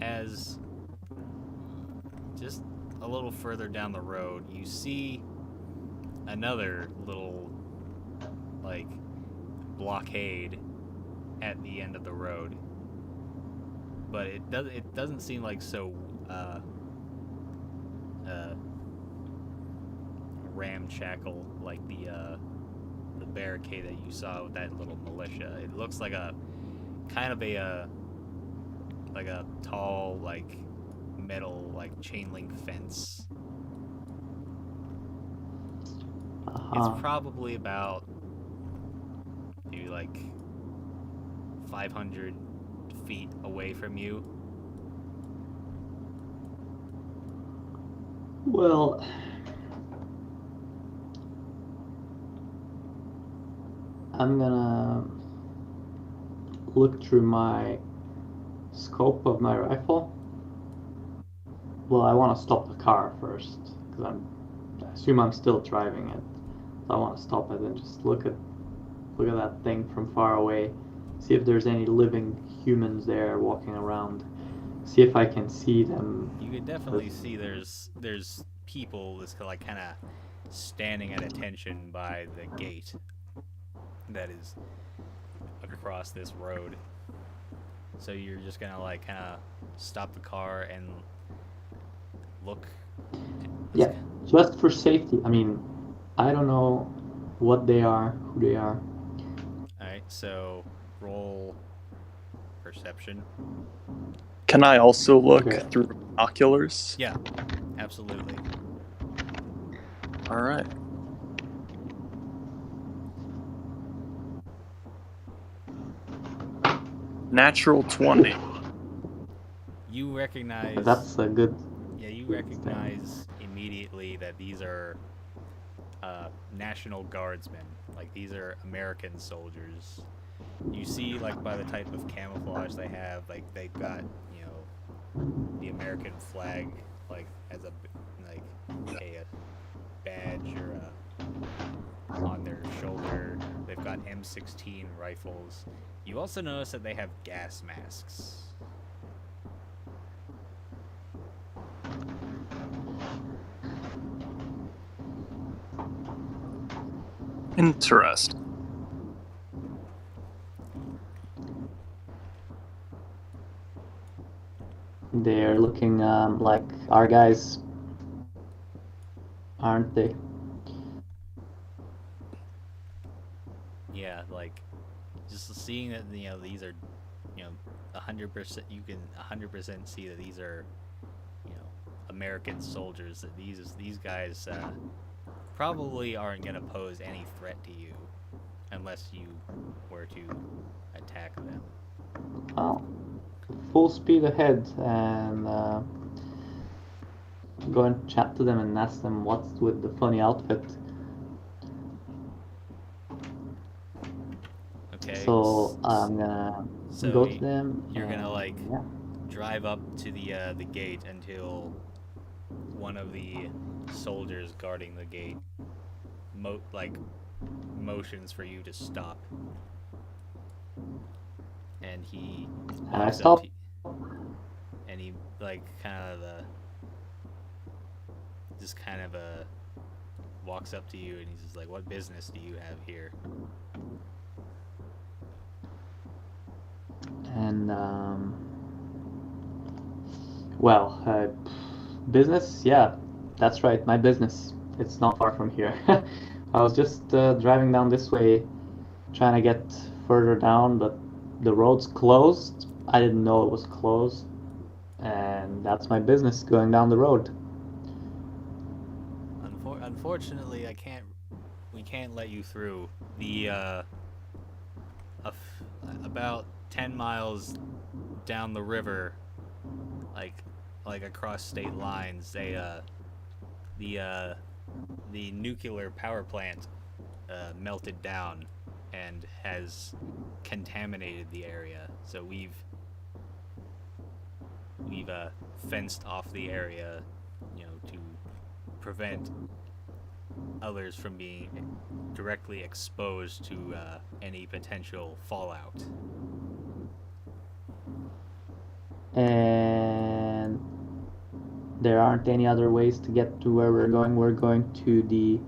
as just a little further down the road, you see another little, like, blockade at the end of the road. But it doesn't seem like so ramshackle like the barricade that you saw with that little militia. It looks like a kind of a like a tall, like, metal, like, chain link fence. It's probably about maybe like 500 feet away from you. Well, I'm gonna look through my scope of my rifle. Well, I want to stop the car first because I assume I'm still driving it. So I want to stop it and just look at that thing from far away. See if there's any living humans there walking around. See if I can see them. You could definitely see there's people that's like kind of standing at attention by the gate that is across this road. So you're just gonna like kind of stop the car and look. Yeah, just for safety. I mean, I don't know what they are, who they are. Alright, so roll perception. Can I also look Okay. through binoculars? Yeah, absolutely. All right. Natural 20. You recognize. That's a good. Yeah, you recognize immediately that these are National Guardsmen. Like, these are American soldiers. You see, like, by the type of camouflage they have, like, they've got, you know, the American flag, like, as a badge or on their shoulder. They've got M16 rifles. You also notice that they have gas masks. Interesting. They're looking like our guys, aren't they? Yeah, like, just seeing that, you know, these are, you know, 100%, you can 100% see that these are, you know, American soldiers. That these guys probably aren't gonna pose any threat to you unless you were to attack them. Well, full speed ahead and go and chat to them and ask them what's with the funny outfit. Okay. So I'm gonna go to them. You're gonna and, like yeah. drive up to the gate until one of the soldiers guarding the gate motions for you to stop, and he And I walks stop. up to, and he like walks up to you, and he's just like, "What business do you have here?" And well, business, yeah, that's right, my business. It's not far from here. I was just driving down this way, trying to get further down, but the road's closed. I didn't know it was closed, and that's my business, going down the road. Unfortunately, we can't let you through. The about 10 miles down the river, like across state lines, the nuclear power plant melted down and has contaminated the area. So we've fenced off the area, you know, to prevent others from being directly exposed to any potential fallout. and there aren't any other ways to get to where we're going. We're going to the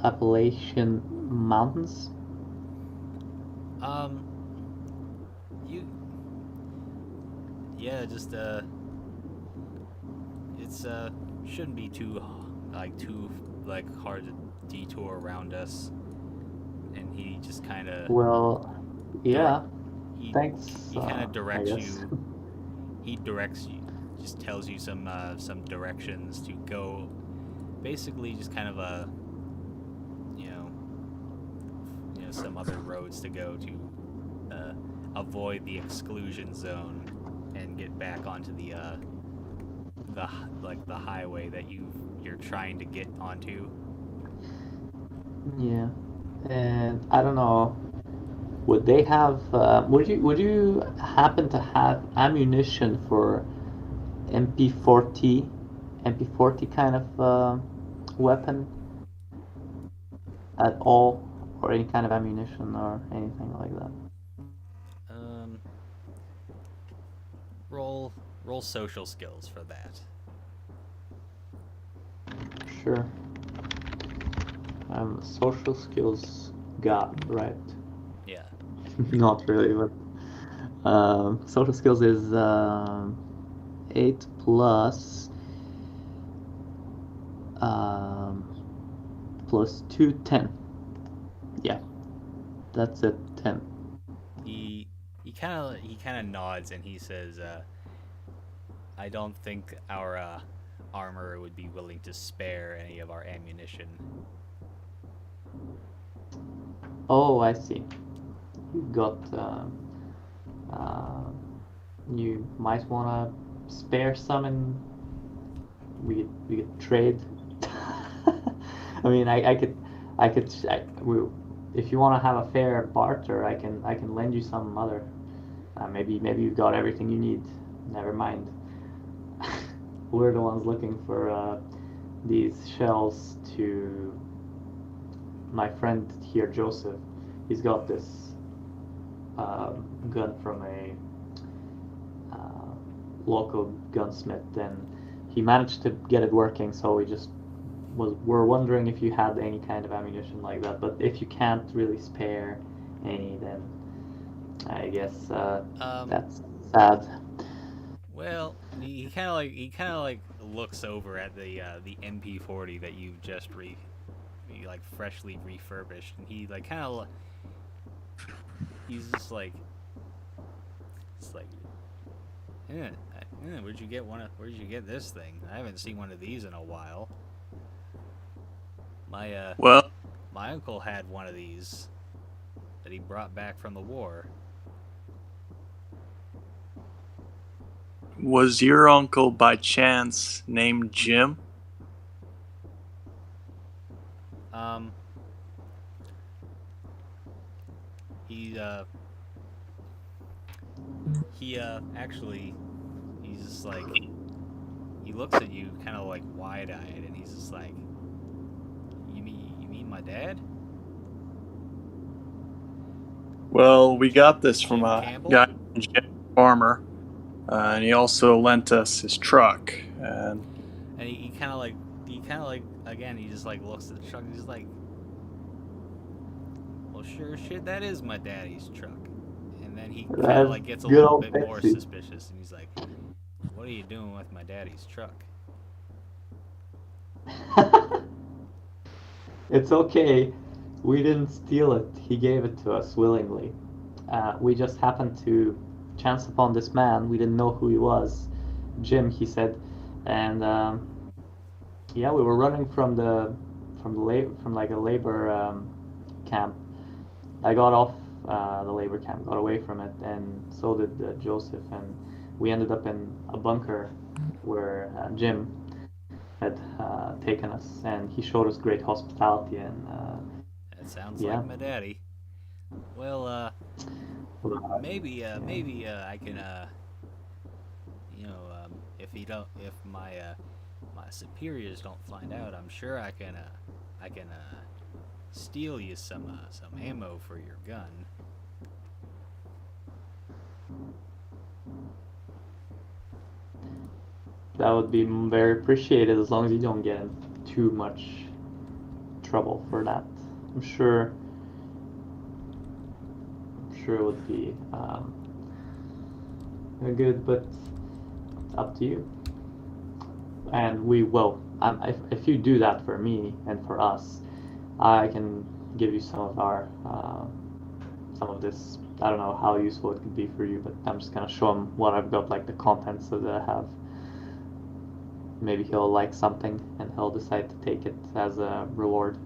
Appalachian Mountains. You, yeah, just it's shouldn't be too hard to detour around us. And he just kind of Well, yeah, he thanks, he kind of I directs guess. you. He directs you, just tells you some directions to go. Basically, just kind of you know some other roads to go to avoid the exclusion zone and get back onto the highway that you're trying to get onto. Yeah, and I don't know. Would they have? Would you happen to have ammunition for MP40, MP40 kind of weapon at all, or any kind of ammunition or anything like that? Um, roll roll social skills for that. Sure. Social skills got right. Yeah. Not really, but social skills is 8 plus um, plus 2, 10. Yeah, that's it, 10. He kind of nods and he says, "I don't think our armor would be willing to spare any of our ammunition." Oh, I see. You got. Uh, you might want to spare some, and we could trade. I mean, if you want to have a fair barter, I can lend you some other. Maybe you've got everything you need. Never mind. We're the ones looking for these shells to my friend here, Joseph. He's got this gun from a local gunsmith, and he managed to get it working. So we're wondering if you had any kind of ammunition like that. But if you can't really spare any, then I guess that's sad. Well, he kind of like looks over at the MP40 that you've just freshly refurbished, and he like kind of he's just like it's like yeah, where'd you get this thing? I haven't seen one of these in a while. My Well, my uncle had one of these that he brought back from the war. was your uncle by chance named Jim? Um, he actually he's just like he looks at you kind of like wide-eyed, and he's just like, you mean my dad? Well, we got this from Jim a Campbell? guy named Jim Farmer, and he also lent us his truck. And And he kind of like again he just like looks at the truck and he's like, well, sure shit, that is my daddy's truck. And then he kind of That's like gets a good little old bit more Betsy. suspicious, and he's like, what are you doing with my daddy's truck? It's okay. We didn't steal it. He gave it to us willingly. We just happened to chance upon this man. We didn't know who he was. Jim, he said, and yeah, we were running from like a labor camp. I got off the labor camp, got away from it, and so did Joseph, and we ended up in a bunker where Jim had taken us, and he showed us great hospitality, and That sounds yeah. like my daddy. Well, maybe I can if my superiors don't find out, I'm sure I can steal you some ammo for your gun. that would be very appreciated as long as you don't get in too much trouble for that. I'm sure it would be good, but it's up to you. And we will. If you do that for me and for us, I can give you some of this. I don't know how useful it could be for you, but I'm just gonna show him what I've got, like the contents that I have. Maybe he'll like something and he'll decide to take it as a reward.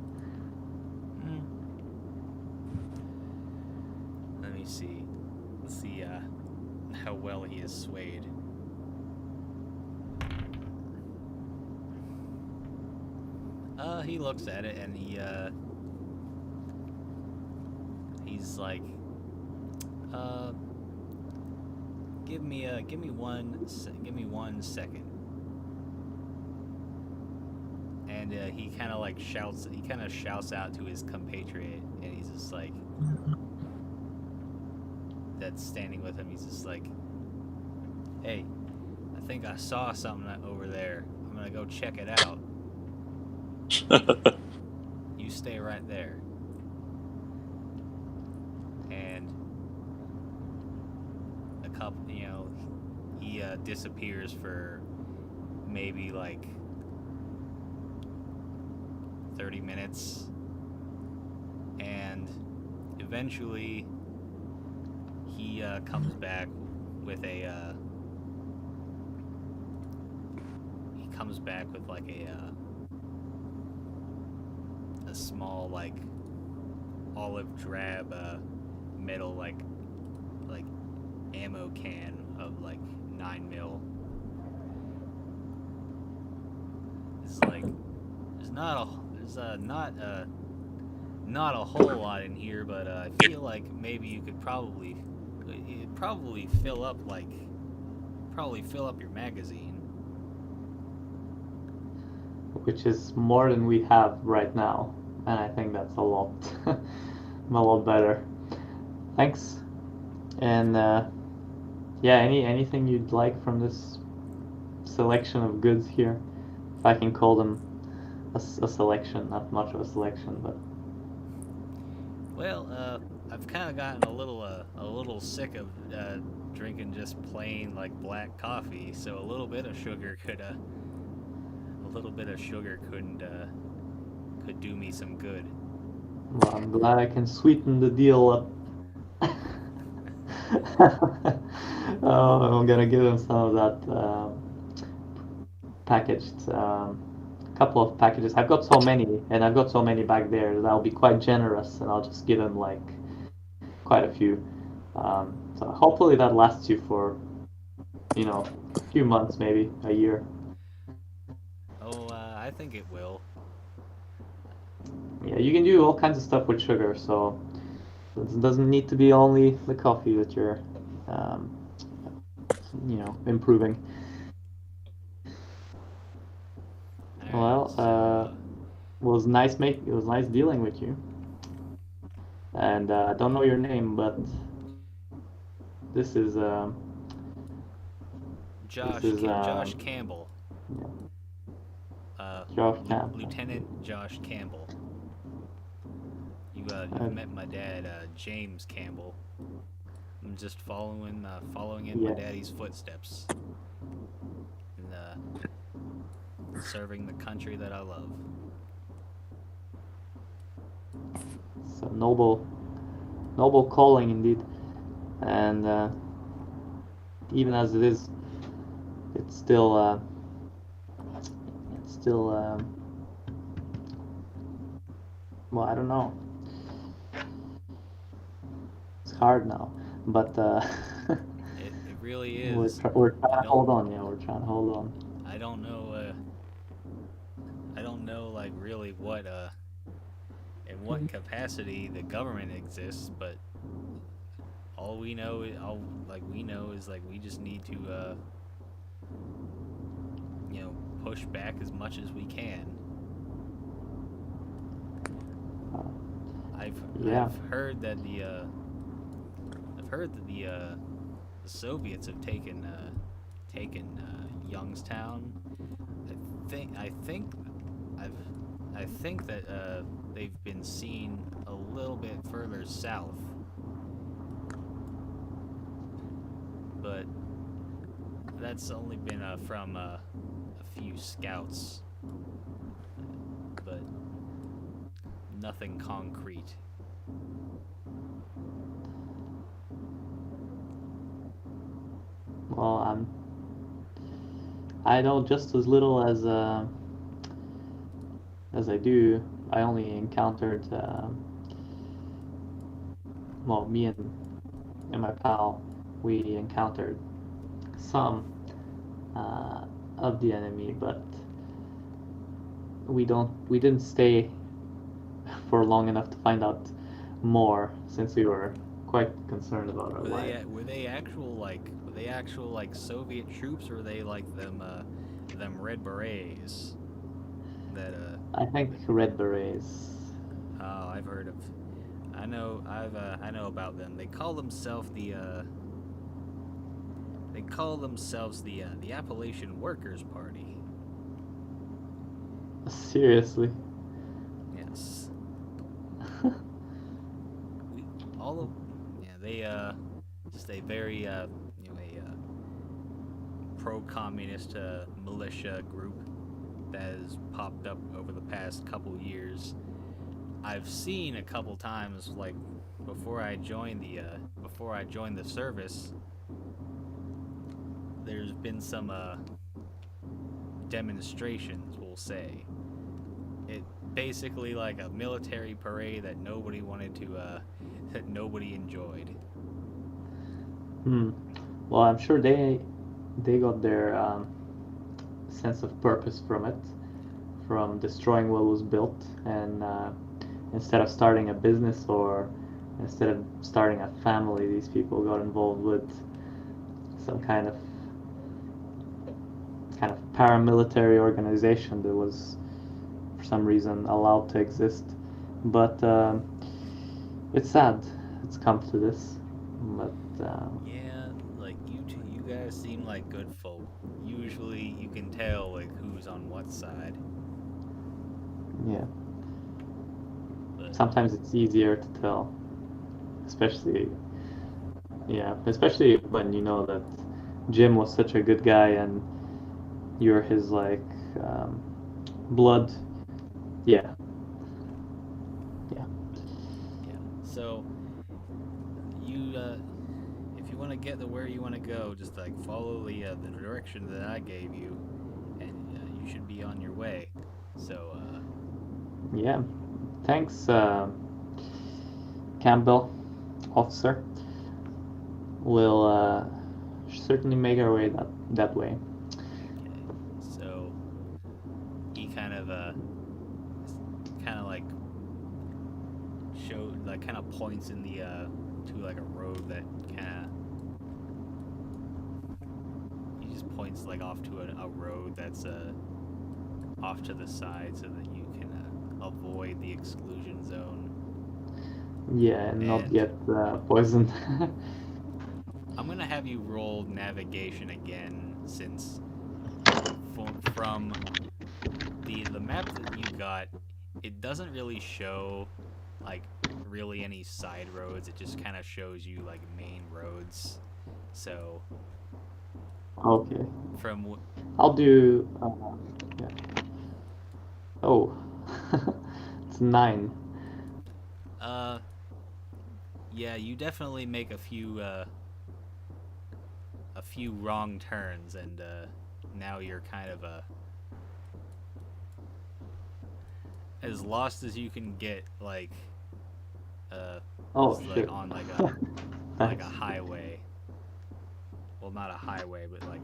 Let me see. Let's see how well he is swayed. He looks at it and he's like, give me 1 second. And he kind of shouts out to his compatriot, and he's just like, that's standing with him. He's just like, hey, I think I saw something over there. I'm gonna go check it out. You stay right there. And a couple, he disappears for maybe like 30 minutes, and eventually he comes back with like a small, like, olive drab metal like ammo can of like 9mm. It's like there's not a whole lot in here, but I feel like maybe you could probably fill up your magazine. Which is more than we have right now, and I think that's a lot, a lot better. Thanks. And yeah, anything you'd like from this selection of goods here, if I can call them a selection, not much of a selection, but. Well, I've kind of gotten a little sick of drinking just plain like black coffee, so a little bit of sugar could do me some good. Well, I'm glad I can sweeten the deal up. I'm gonna give him some of that packaged, couple of packages. I've got so many, and I've got so many back there that I'll be quite generous, and I'll just give him like quite a few. So hopefully that lasts you for, a few months, maybe a year. Oh, I think it will. Yeah, you can do all kinds of stuff with sugar, so it doesn't need to be only the coffee that you're, improving. Well, it was nice dealing with you. And I don't know your name, but this is Josh Campbell. Yeah. Josh Campbell. Lieutenant Josh Campbell. You've met my dad, James Campbell. I'm just following in my daddy's footsteps, and serving the country that I love. It's a noble calling indeed, and even as it is, it's still well, I don't know. It's hard now, but it really is. We're trying to hold on. Yeah, we're trying to hold on. I don't know like really what in what capacity the government exists, but all we know is we just need to push back as much as we can. I've heard that the Soviets have taken Youngstown. I think I think that they've been seen a little bit further south, but that's only been from a few scouts, but nothing concrete. Well, I know just as little as I do. I only encountered well, me and my pal, we encountered some of the enemy, but we didn't stay for long enough to find out more, since we were quite concerned about our life. Were they actual like Soviet troops, or were they like them Red Berets that I think Red Berets. oh, I've heard of. I know about them. They call themselves the Appalachian Workers Party. Seriously. Yes. We all of yeah, they just a very a pro-communist militia group that has popped up over the past couple years. I've seen a couple times, like before I joined the service. There's been some demonstrations, we'll say. It basically like a military parade that nobody wanted to that nobody enjoyed. Hmm. Well, I'm sure they got their sense of purpose from it, from destroying what was built, and instead of starting a business or instead of starting a family, these people got involved with some kind of paramilitary organization that was for some reason allowed to exist. But it's sad it's come to this. But Yeah, like you guys seem like good folk. Usually, you can tell like who's on what side. yeah, But sometimes it's easier to tell, especially especially when you know that Jim was such a good guy and you're his like blood. Yeah, yeah. yeah, so you if you want to get to where you want to go, just like follow the direction that I gave you, and you should be on your way. So Yeah. Thanks, Campbell, officer. We'll certainly make our way that way. okay, so he kind of like showed like kind of points in the to like a road that kind of he just points like off to a road that's off to the side so that you can avoid the exclusion zone. Yeah, and not And get poisoned. I'm gonna have you roll navigation again, since from the map that you got, it doesn't really show like really any side roads. It just kind of shows you like main roads. So Okay. from I'll do. Yeah. Oh, it's 9. yeah, you definitely make a few wrong turns, and now you're kind of as lost as you can get, like Oh just, like shit. on like a Thanks. highway. Well, not a highway, but like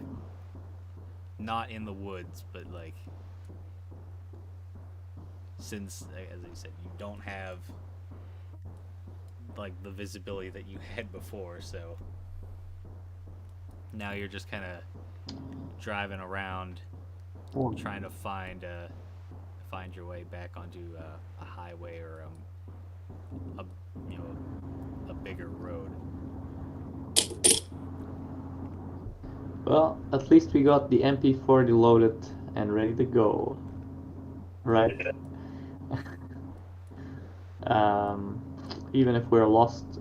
not in the woods, but like since, as I said, you don't have like the visibility that you had before, so now you're just kind of driving around Oh, trying to find your way back onto a highway or a a bigger road. Well, at least we got the MP40 loaded and ready to go. Right? Even if we're lost,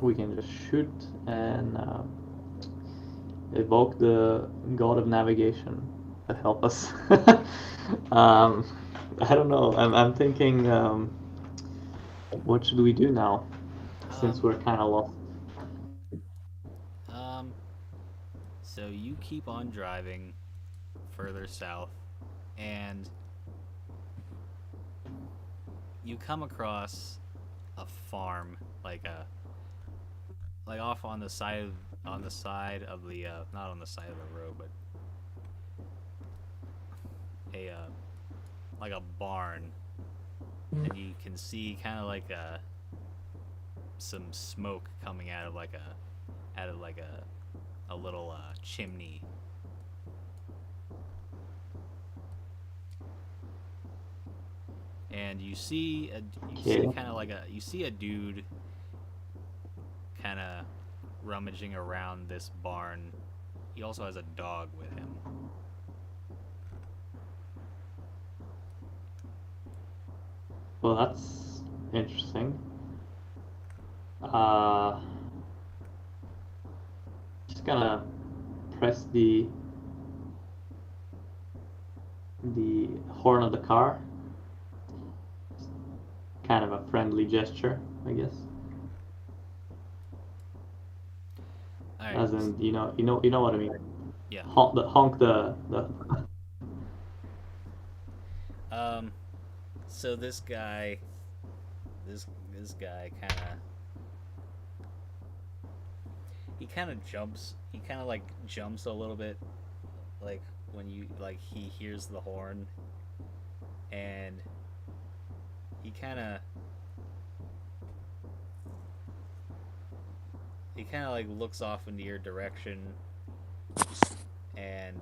we can just shoot and evoke the god of navigation to help us. I don't know. I'm thinking, what should we do now, since we're kind of lost? So you keep on driving further south, and you come across a farm, like off on the side of the not on the side of the road, but a like a barn, and you can see kind of like some smoke coming out of like a little chimney. And you see a dude kind of rummaging around this barn. He also has a dog with him. Well, that's interesting. Just gonna press the horn of the car. Kind of a friendly gesture, I guess. All right. As in, you know what I mean. Yeah. Honk the. So this guy kind of jumps. He kind of like jumps a little bit, like when he hears the horn, and he kind of like looks off into your direction, and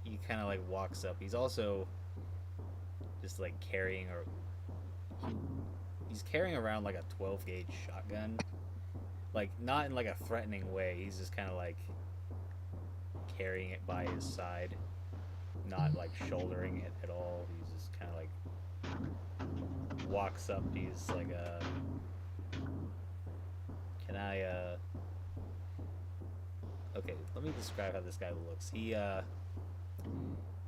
he kind of like walks up. He's also just like he's carrying around like a 12 gauge shotgun, like not in like a threatening way. He's just kind of like carrying it by his side, not like shouldering it at all. He's just kind of like walks up. He's like can I okay, let me describe how this guy looks.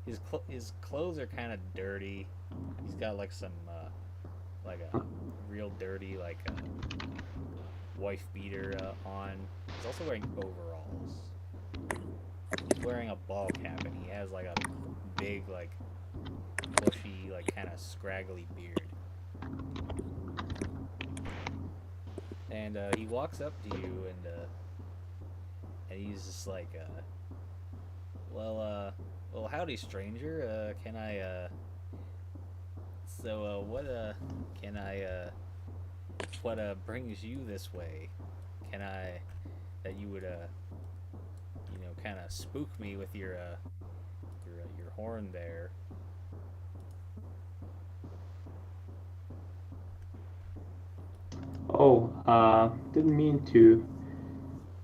His clothes are kind of dirty. He's got like some like a real dirty like wife beater on. He's also wearing overalls. He's wearing a ball cap, and he has like a big like bushy like kind of scraggly beard. And he walks up to you, and he's just like, well, howdy, stranger. Can I, what brings you this way? That you would, kind of spook me with your horn there? Oh, didn't mean to.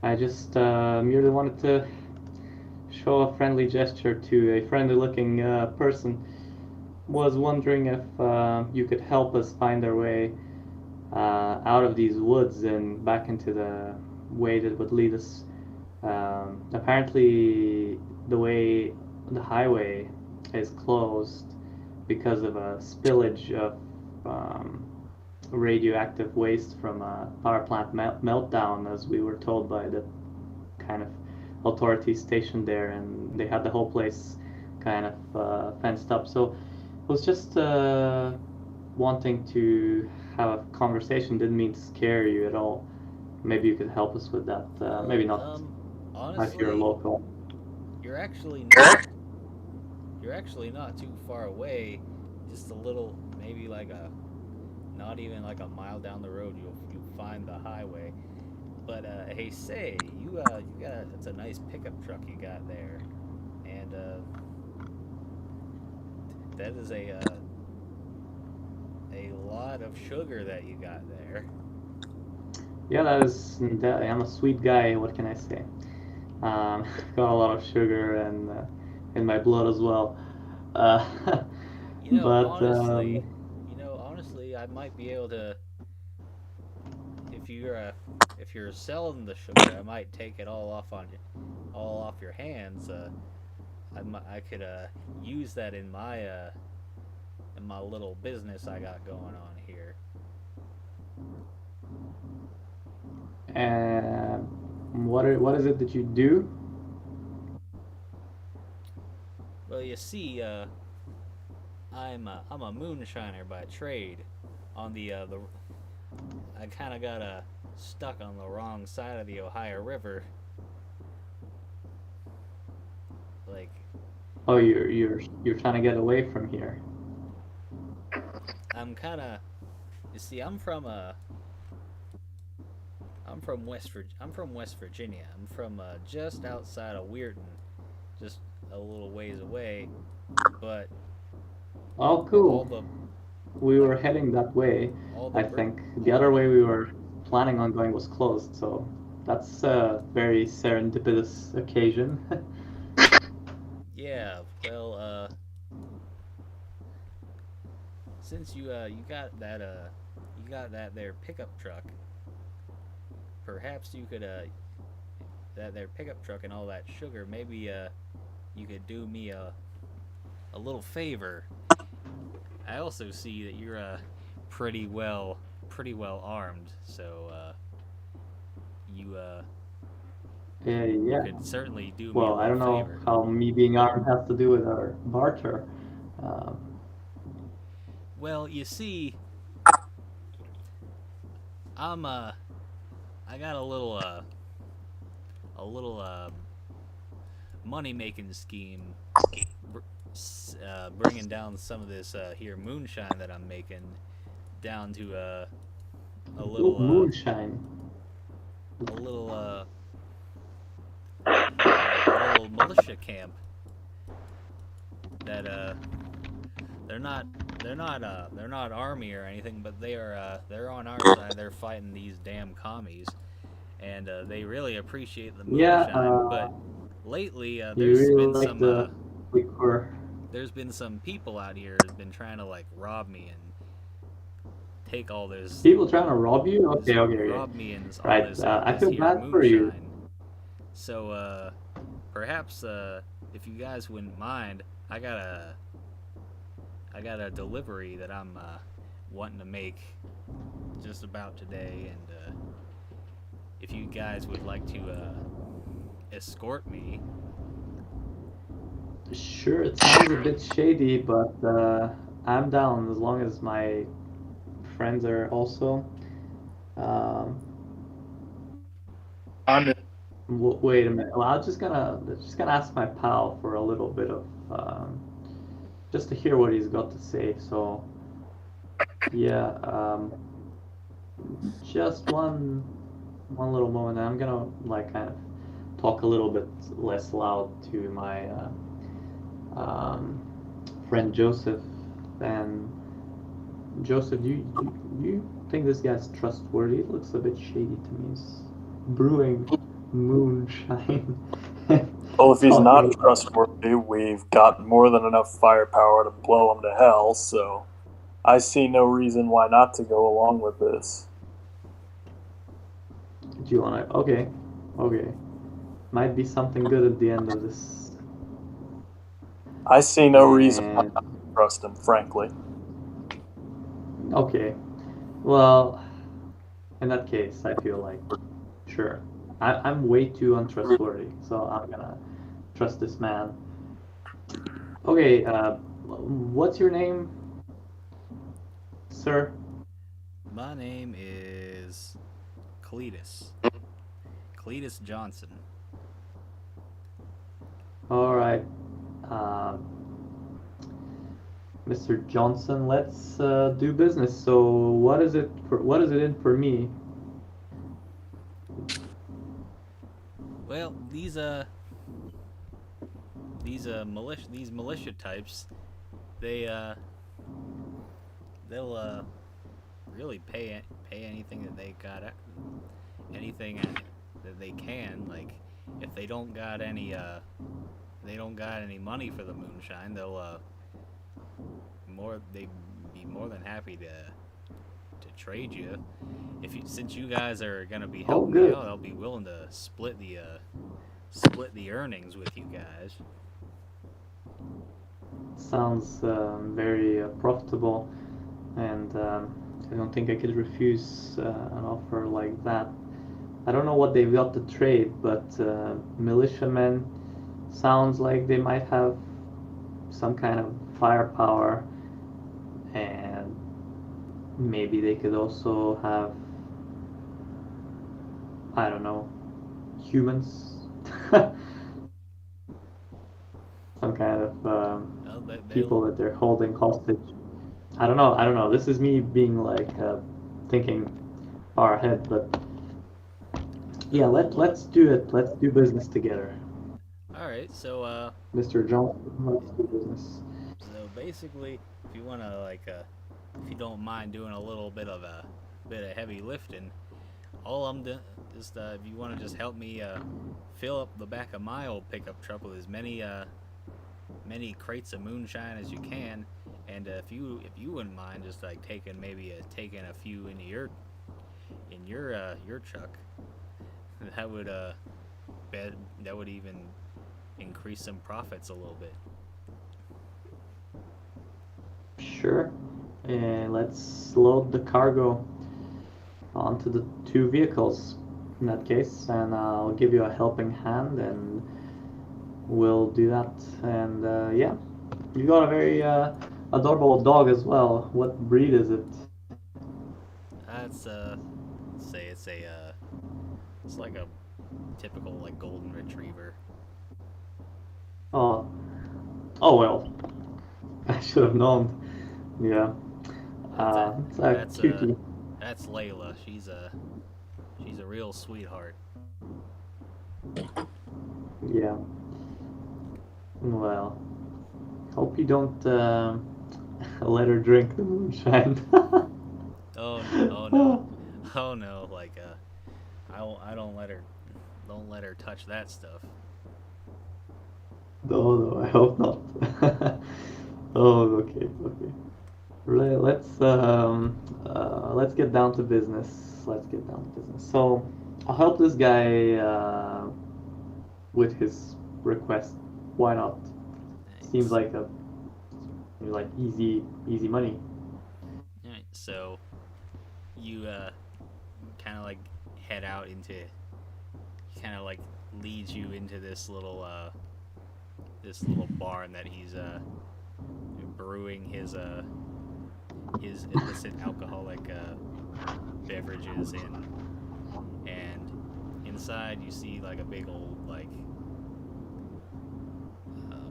I just merely wanted to show a friendly gesture to a friendly-looking person. Was wondering if you could help us find our way out of these woods and back into the way that would lead us. Apparently, the highway is closed because of a spillage of radioactive waste from a power plant meltdown, as we were told by the kind of authorities stationed there, and they had the whole place kind of fenced up. So I was just wanting to have a conversation. Didn't mean to scare you at all. Maybe you could help us with that. Maybe not. Honestly, if you're local. You're actually not too far away. Just a little, maybe like not even like a mile down the road, you'll find the highway. But hey, say you got it's a nice pickup truck you got there, and that is a lot of sugar that you got there. Yeah, I'm a sweet guy. What can I say? Got a lot of sugar and in my blood as well. Uh, You know, but honestly, honestly, I might be able to if you're if you're selling the sugar, I might take it all off your hands. I could use that in my little business I got going on here. and what is it that you do? Well, you see, I'm a moonshiner by trade. On the I kind of got stuck on the wrong side of the Ohio River. Like Oh, you're trying to get away from here. I'm kind of you see, I'm from West Virginia. I'm from just outside of Weirton, just a little ways away. But Oh, all cool. the We like were heading that way. all the I br- think the all other way we were planning on going was closed, so that's a very serendipitous occasion. yeah. Well, since you got that there pickup truck, perhaps you could that there pickup truck and all that sugar. Maybe you could do me a little favor. I also see that you're pretty well armed, so you Yeah. could certainly do me a Well, I little don't know favor. how me being armed has to do with our barter. Um, Well, you see, I'm I got a little money making scheme, bringing down some of this here moonshine that I'm making down to a little Moonshine. a little little militia camp that they're not army or anything, but they're on our side. They're fighting these damn commies, and they really appreciate the Yeah, moonshine. But lately, you really like the liqueur. there's been some people out here has been trying to like rob me and take People trying to rob you? Okay, okay, okay. rob me and Right. I this feel here bad for you. moonshine. So perhaps if you guys wouldn't mind, I got a delivery that I'm wanting to make just about today, and if you guys would like to escort me. Sure, it sounds a bit shady, but I'm down as long as my friends are also. Um, I'm Wait a minute. Well, I'm just gonna ask my pal for a little bit of just to hear what he's got to say. So yeah, just one little moment. I'm gonna like kind of talk a little bit less loud to my um, friend Joseph. And Joseph, you think this guy's trustworthy? It looks a bit shady to me. He's brewing moonshine. Well, if he's not Okay. trustworthy, we've got more than enough firepower to blow him to hell, so I see no reason why not to go along with this. Do you wanna? Okay, okay. Might be something good at the end of this. I see no reason why And not to trust him, frankly. okay, well, in that case, I feel like sure. I'm way too untrustworthy, so I'm gonna trust this man. Okay, what's your name, sir? My name is Cletus. Cletus Johnson. All right, Mr. Johnson, let's do business. So, what is it in for me? Well, these militia types, they they'll really pay anything that they got anything that they can. Like if they don't got any money for the moonshine, they'd be more than happy to trade you. Since you guys are gonna be Oh, helping me good. out, I'll be willing to split the earnings with you guys. Sounds very profitable, and I don't think I could refuse an offer like that. I don't know what they've got to trade, but militiamen sounds like they might have some kind of firepower, and maybe they could also have, I don't know, humans. Some kind of Well, people that they're holding hostage. I don't know. This is me being like thinking far ahead, but yeah, let's do it. Let's do business together, all right. So Mr. Johnson. Let's do business. so basically, if you wanna if you don't mind doing a little bit of heavy lifting, all I'm doing just if you want to just help me fill up the back of my old pickup truck with as many crates of moonshine as you can, and if you wouldn't mind just like taking a few into your truck, that would that would even increase some profits a little bit. Sure. And let's load the cargo onto the two vehicles in that case, and I'll give you a helping hand, and we'll do that. And yeah, you got a very adorable dog as well. What breed is it? That's say it's like a typical like golden retriever. Oh, oh well, I should have known. Yeah, it's a That's cutie. that's Layla. She's a real sweetheart. Yeah. Well, hope you don't let her drink the moonshine. Oh no, oh no! Like I don't let her touch that stuff. No, no, I hope not. Oh, okay, okay. Let's get down to business. Let's get down to business. So I'll help this guy with his request. Why not? Seems Nice. like easy money. Alright, so you kind of like head out into, kind of like leads you into this little barn that he's brewing his illicit alcoholic beverages in, and inside you see like a big old like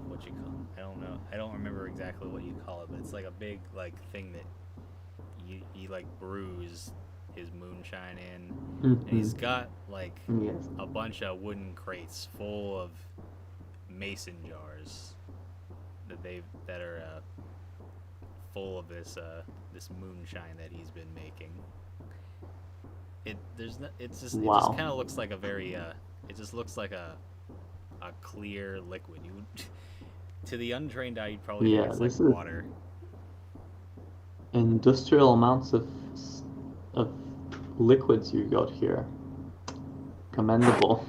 what you call it? I don't know. I don't remember exactly what you call it, but it's like a big like thing that you like brews his moonshine in, and he's Mm-hmm. got like Yes. a bunch of wooden crates full of mason jars that are full of this moonshine that he's been making. It just Wow. kind of looks like a very it just looks like a clear liquid. You to the untrained eye, you'd probably think Yeah, it's like this is water. industrial amounts of liquids you got here. Commendable.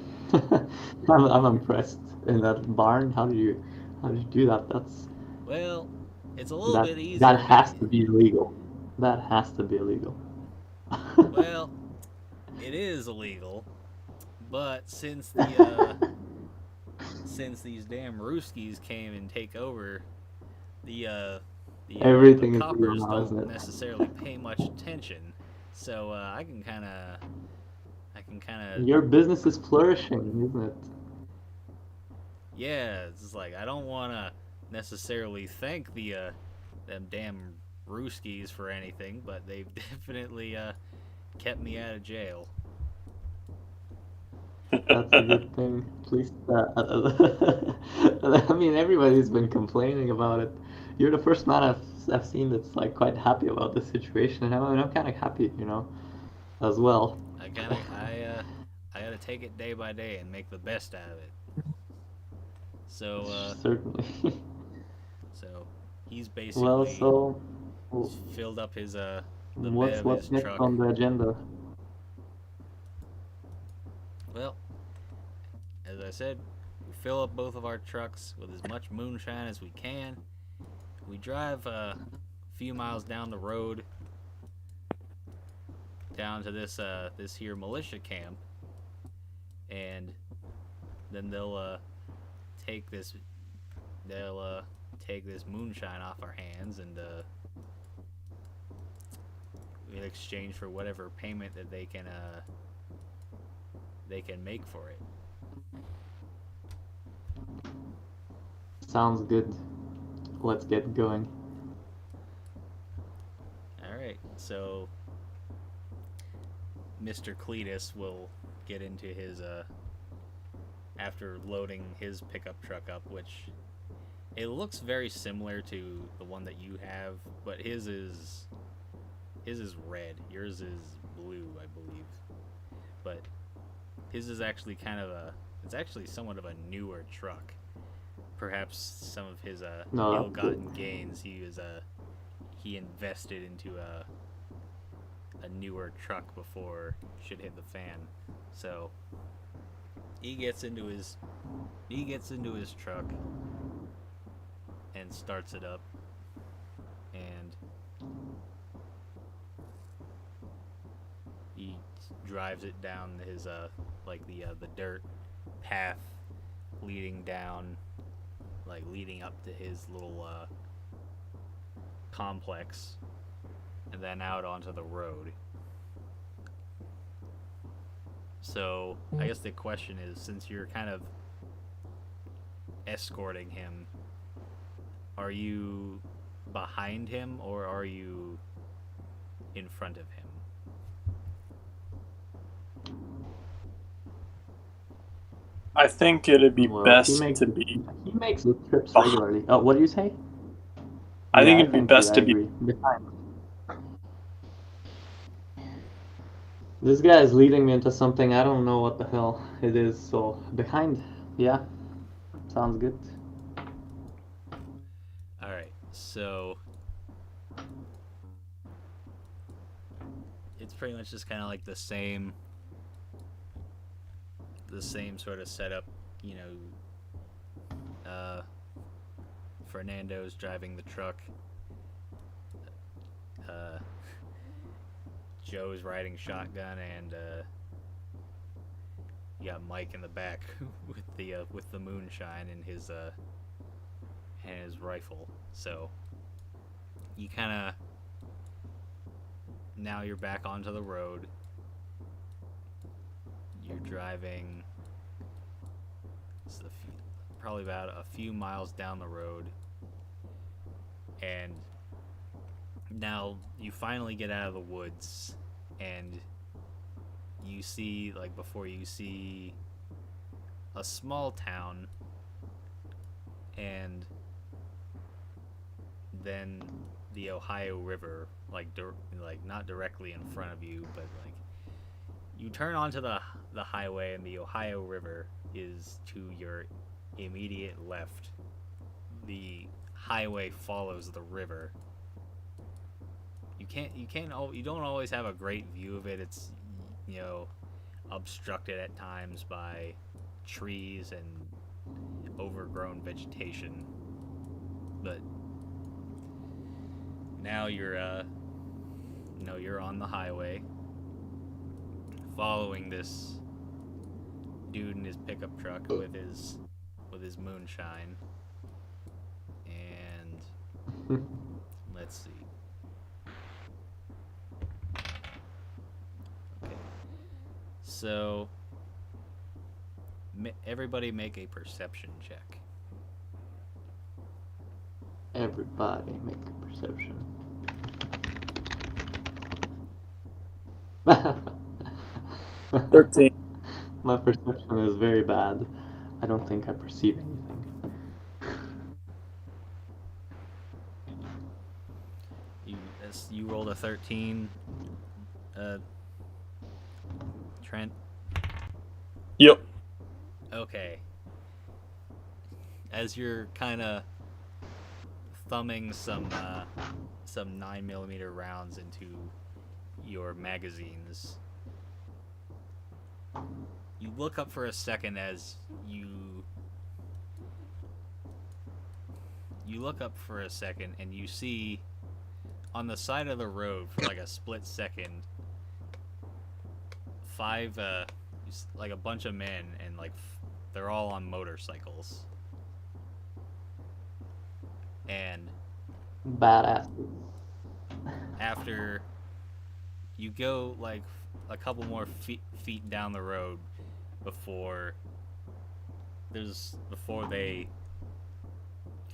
I'm impressed. In that barn, how did you do that? Well, it's a little That bit that easier. has to be illegal. That has to be illegal. Well, it is illegal, but since these damn Rooskies came and take over, the Everything is legal coppers now, isn't don't it? necessarily pay much attention. So I can kind of Your business is flourishing, isn't it? yeah. It's just like I don't want to necessarily thank the them damn Rooskies for anything, but they've definitely kept me out of jail. That's a good thing. At least, I mean, everybody's been complaining about it. You're the first man I've seen that's like quite happy about the situation, and I'm kind of happy, as well. I gotta gotta take it day by day and make the best out of it. So, Certainly. so he's Well, basically so filled up his the bed what's of his next truck. on the agenda? Well, as I said, we fill up both of our trucks with as much moonshine as we can. We drive a few miles down the road down to this here militia camp, and then they'll take this take this moonshine off our hands, and in exchange for whatever payment that they can make for it. Sounds good. Let's get going. All right, so Mr. Cletus will get into his after loading his pickup truck up, which it looks very similar to the one that you have, but his is red. Yours is blue, I believe. But his is actually it's actually somewhat of a newer truck. Perhaps some of his No, that's ill-gotten good. gains he invested into a newer truck before shit hit the fan. So he gets into his truck and starts it up, and he drives it down his the dirt path leading up to his little complex, and then out onto the road. So I guess the question is, since you're kind of escorting him, are you behind him or are you in front of him? I think it'd be Well, best to be. he makes the trips Oh. regularly. Oh, what do you say? I Yeah, think it'd be thank you, best I to be. agree. Behind. This guy is leading me into something I don't know what the hell it is, so behind. Yeah, sounds good. All right, so it's pretty much just kind of like the same sort of setup, you know. Fernando's driving the truck. Joe's riding shotgun, and you got Mike in the back with the moonshine and his rifle. So you kind of, now you're back onto the road. You're driving probably about a few miles down the road, and now you finally get out of the woods, and you see, before you see a small town, and then the Ohio River, not directly in front of you, but you turn onto the highway, and the Ohio River is to your immediate left. The highway follows the river. You don't always have a great view of it. It's, obstructed at times by trees and overgrown vegetation. But now you're on the highway, following this dude in his pickup truck with his moonshine. And let's see. Okay. So everybody make a perception check. Everybody make a perception. $13. My perception is very bad. I don't think I perceive anything. You rolled a 13, Trent. Yep. Okay. As you're kind of thumbing some 9mm rounds into your magazines, you look up for a second as you look up for a second and you see on the side of the road for like a split second like a bunch of men, and like they're all on motorcycles, and Badass. after you go like a couple more feet down the road before they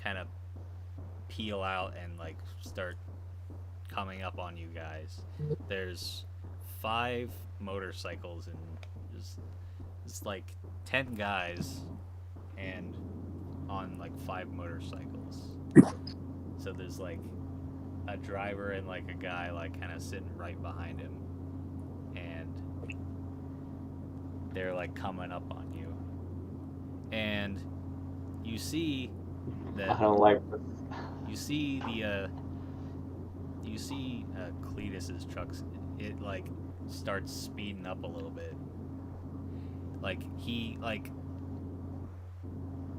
kind of peel out and like start coming up on you guys. There's 5 motorcycles and it's like 10 guys and on like 5 motorcycles. So there's like a driver and like a guy like kind of sitting right behind him, and they're like coming up on you, and you see that I don't like this. you see Cletus's trucks. It like starts speeding up a little bit. Like he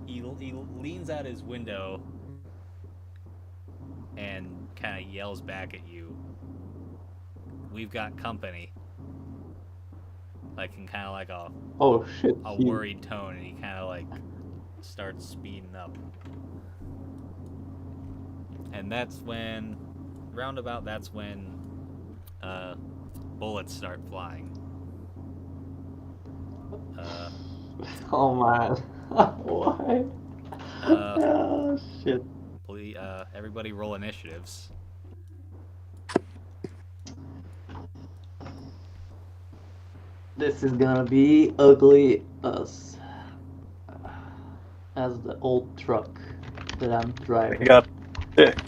leans out his window and kind of yells back at you, "We've got company." Like in kind of like Oh shit. a worried tone, and he kind of like starts speeding up. And that's when bullets start flying. Oh man. Why? Oh shit. Please, everybody roll initiatives. This is gonna be ugly as the old truck that I'm I driving. got 6.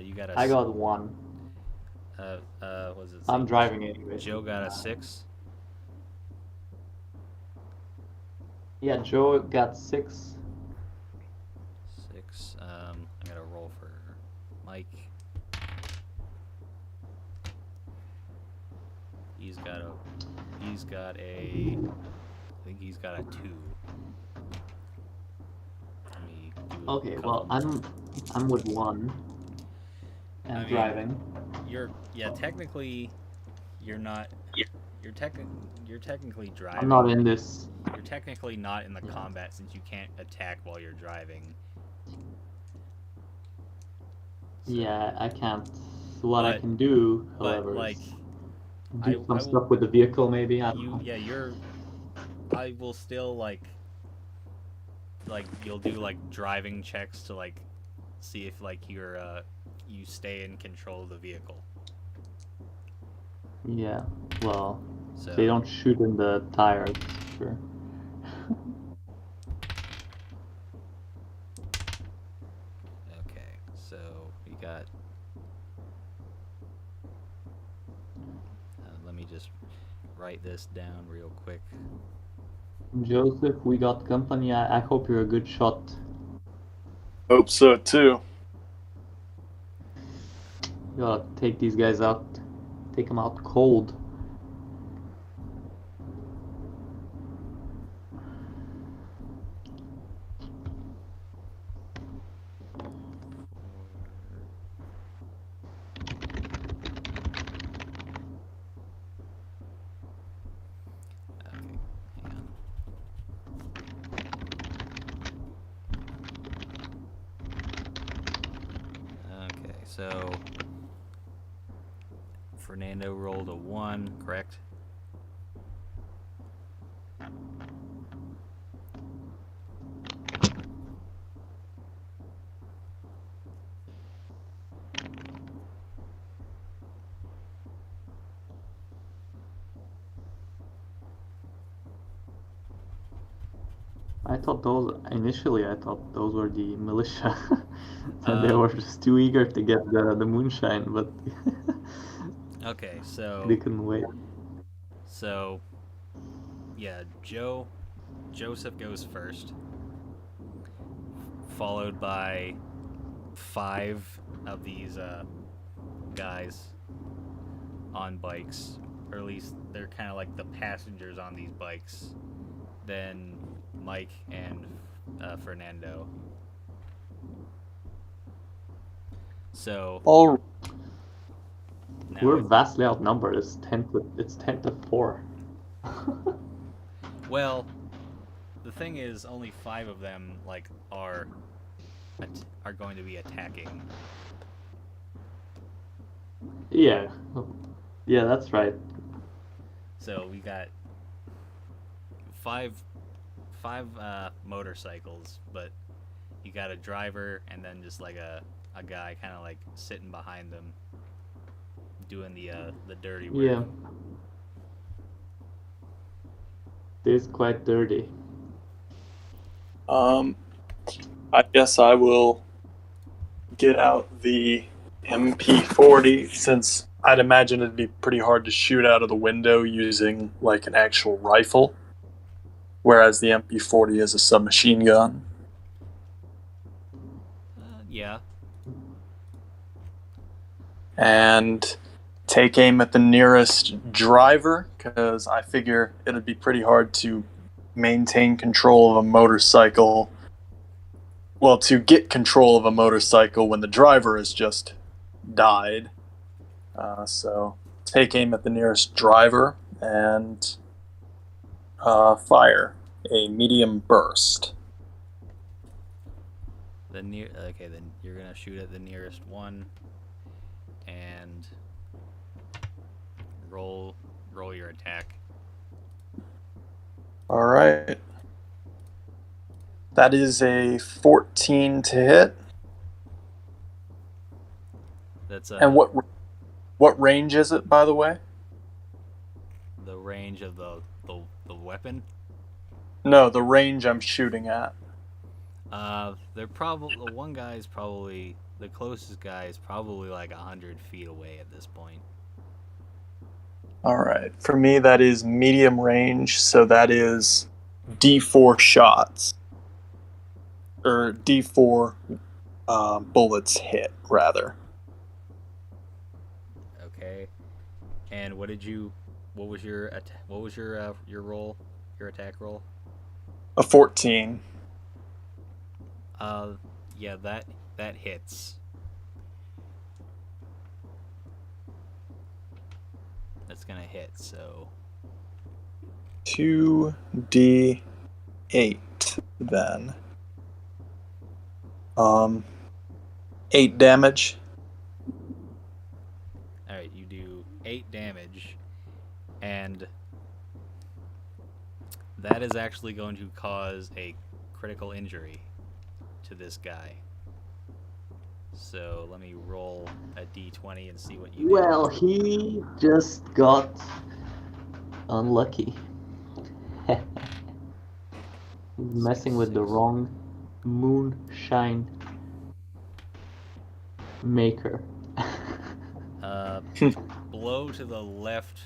You got I got 1. Was it? I'm driving anyway. Joe got a 6. Yeah, Joe got 6. 6. I gotta roll for Mike. He's got a. I think he's got a 2. Let me do a Okay, couple well more. I'm with 1 and I mean, driving. Technically, you're not. You're technically driving. I'm not in this. You're technically not in the combat since you can't attack while you're driving. So, Yeah, I can't. What I But- can do, but however, like, is I do some will- stuff with the vehicle, maybe. I don't know. I will still like you'll do like driving checks to like see if like you stay in control of the vehicle. Yeah, well, So they don't shoot in the tires, sure. Okay, so we got. Let me just write this down real quick. Joseph, we got company. I hope you're a good shot. Hope so too. You gotta take these guys out. Take them out cold. Okay, hang on. Okay, so Fernando rolled a 1, correct? I thought those were the militia. And they Uh, were just too eager to get the moonshine, but Okay, so they couldn't wait. So yeah, Joseph goes first, followed by 5 of these guys on bikes, or at least they're kind of like the passengers on these bikes. Then Mike and Fernando. So All now We're vastly outnumbered. It's 10 to 4. well, the thing is, only 5 of them like are going to be attacking. Yeah. Yeah, that's right. So we got five motorcycles, but you got a driver and then just like a guy kind of like sitting behind them, doing the dirty work. Yeah. It is quite dirty. I guess I will get out the MP40 since I'd imagine it'd be pretty hard to shoot out of the window using like an actual rifle, whereas the MP40 is a submachine gun. Yeah. And take aim at the nearest driver because I figure it'd be pretty hard to maintain control of a motorcycle. Well, to get control of a motorcycle when the driver has just died. So take aim at the nearest driver and fire a medium burst. Then you're gonna shoot at the nearest one, and roll your attack. All right. That is a 14 to hit. That's And what range is it, by the way? the range of the weapon. No, the range I'm shooting at. They're probably the one guy is probably the closest guy is probably like 100 feet away at this point. All right. For me, that is medium range, so that is D4 shots. Or D4 bullets hit, rather. Okay. And what was your roll? Your attack roll? A 14. Yeah, that hits. That's gonna hit, so 2d8 then. 8 damage. alright, you do 8 damage, and that is actually going to cause a critical injury to this guy. So let me roll a d20 and see what you do. Well, he just got unlucky. He's messing with the wrong moonshine maker. Blow to the left,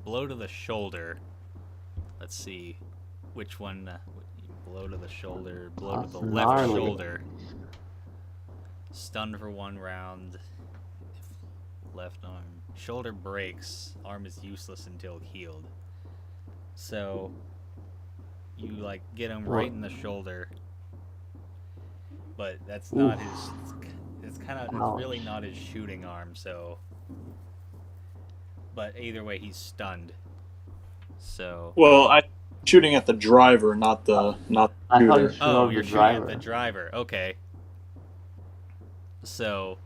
blow to the shoulder. Let's see, which one? Blow to the shoulder, blow That's to the left gnarly. shoulder. Stunned for 1 round. Left arm. Shoulder breaks. Arm is useless until healed. So you like get him right in the shoulder, but that's not his. It's really not his shooting arm. So, but either way, he's stunned. So. Well, I'm shooting at the driver, not the I thought shooter. you shot You're the shooting driver. at the driver. Okay. So.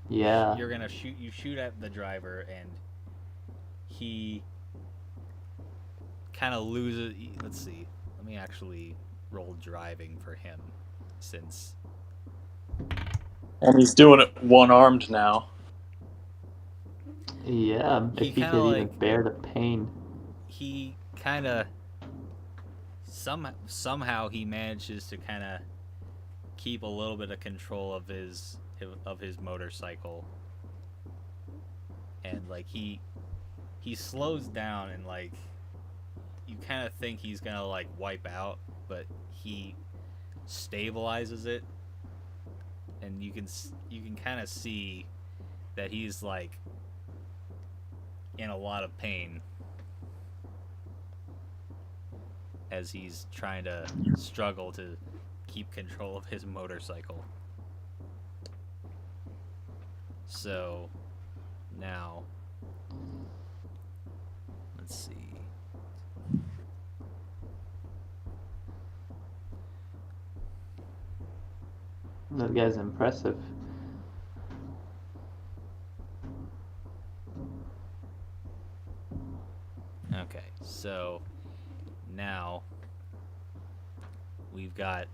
Yeah. You're gonna shoot. You shoot at the driver, and he kind of loses. Let's see. Let me actually roll driving for him, since And he's doing it one-armed now. Yeah, He if he kinda could even like- bear the pain. he kind of somehow he manages to kind of keep a little bit of control of his motorcycle, and like he slows down and like you kind of think he's gonna like wipe out, but he stabilizes it, and you can kind of see that he's like in a lot of pain as he's trying to struggle to keep control of his motorcycle. So now, let's see. That guy's impressive. Okay, so now we've got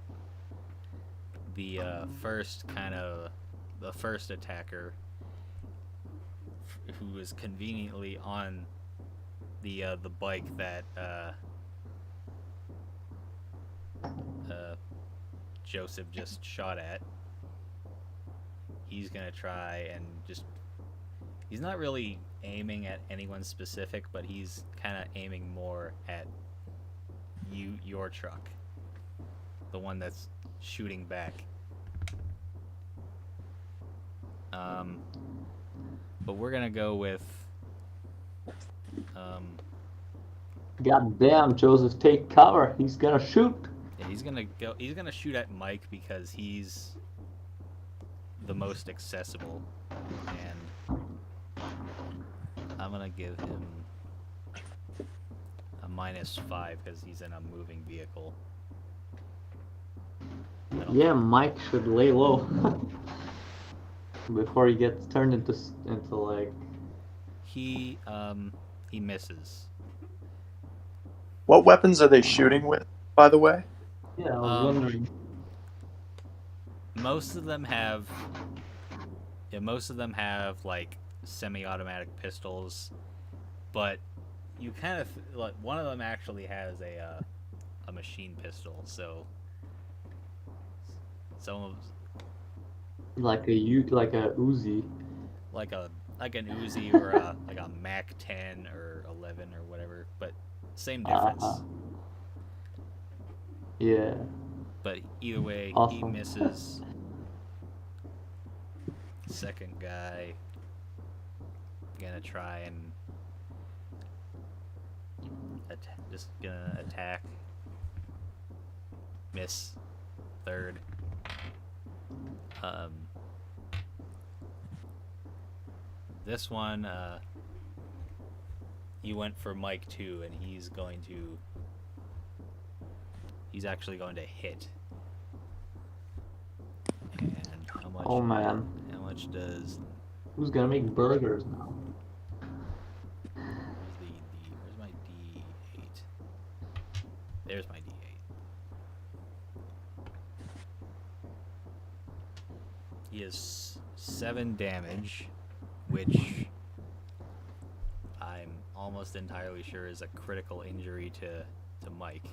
the first attacker who is conveniently on the bike that Joseph just shot at. He's gonna try and he's not really aiming at anyone specific, but he's kind of aiming more at your truck, the one that's shooting back. But we're gonna go with God damn, Joseph, take cover. He's gonna shoot. yeah, he's gonna shoot at Mike because he's the most accessible, and I'm gonna give him a -5 because he's in a moving vehicle. Yeah, Mike should lay low before he gets turned into like. He misses. What weapons are they shooting with, by the way? Yeah, I was wondering. Most of them have like semi-automatic pistols, but you kind of like one of them actually has a machine pistol, so some of Like a Uzi. like an Uzi or a like a Mac 10 or 11 or whatever, but same difference. Yeah. But either way, he Awesome. misses. Second guy gonna try and just gonna attack. Miss. Third. This one, he went for Mike too, and he's actually going to hit. And how much? Oh man. How much does? Who's gonna make burgers now? Where's my D8? There's my D8. He has 7 damage, which I'm almost entirely sure is a critical injury to Mike.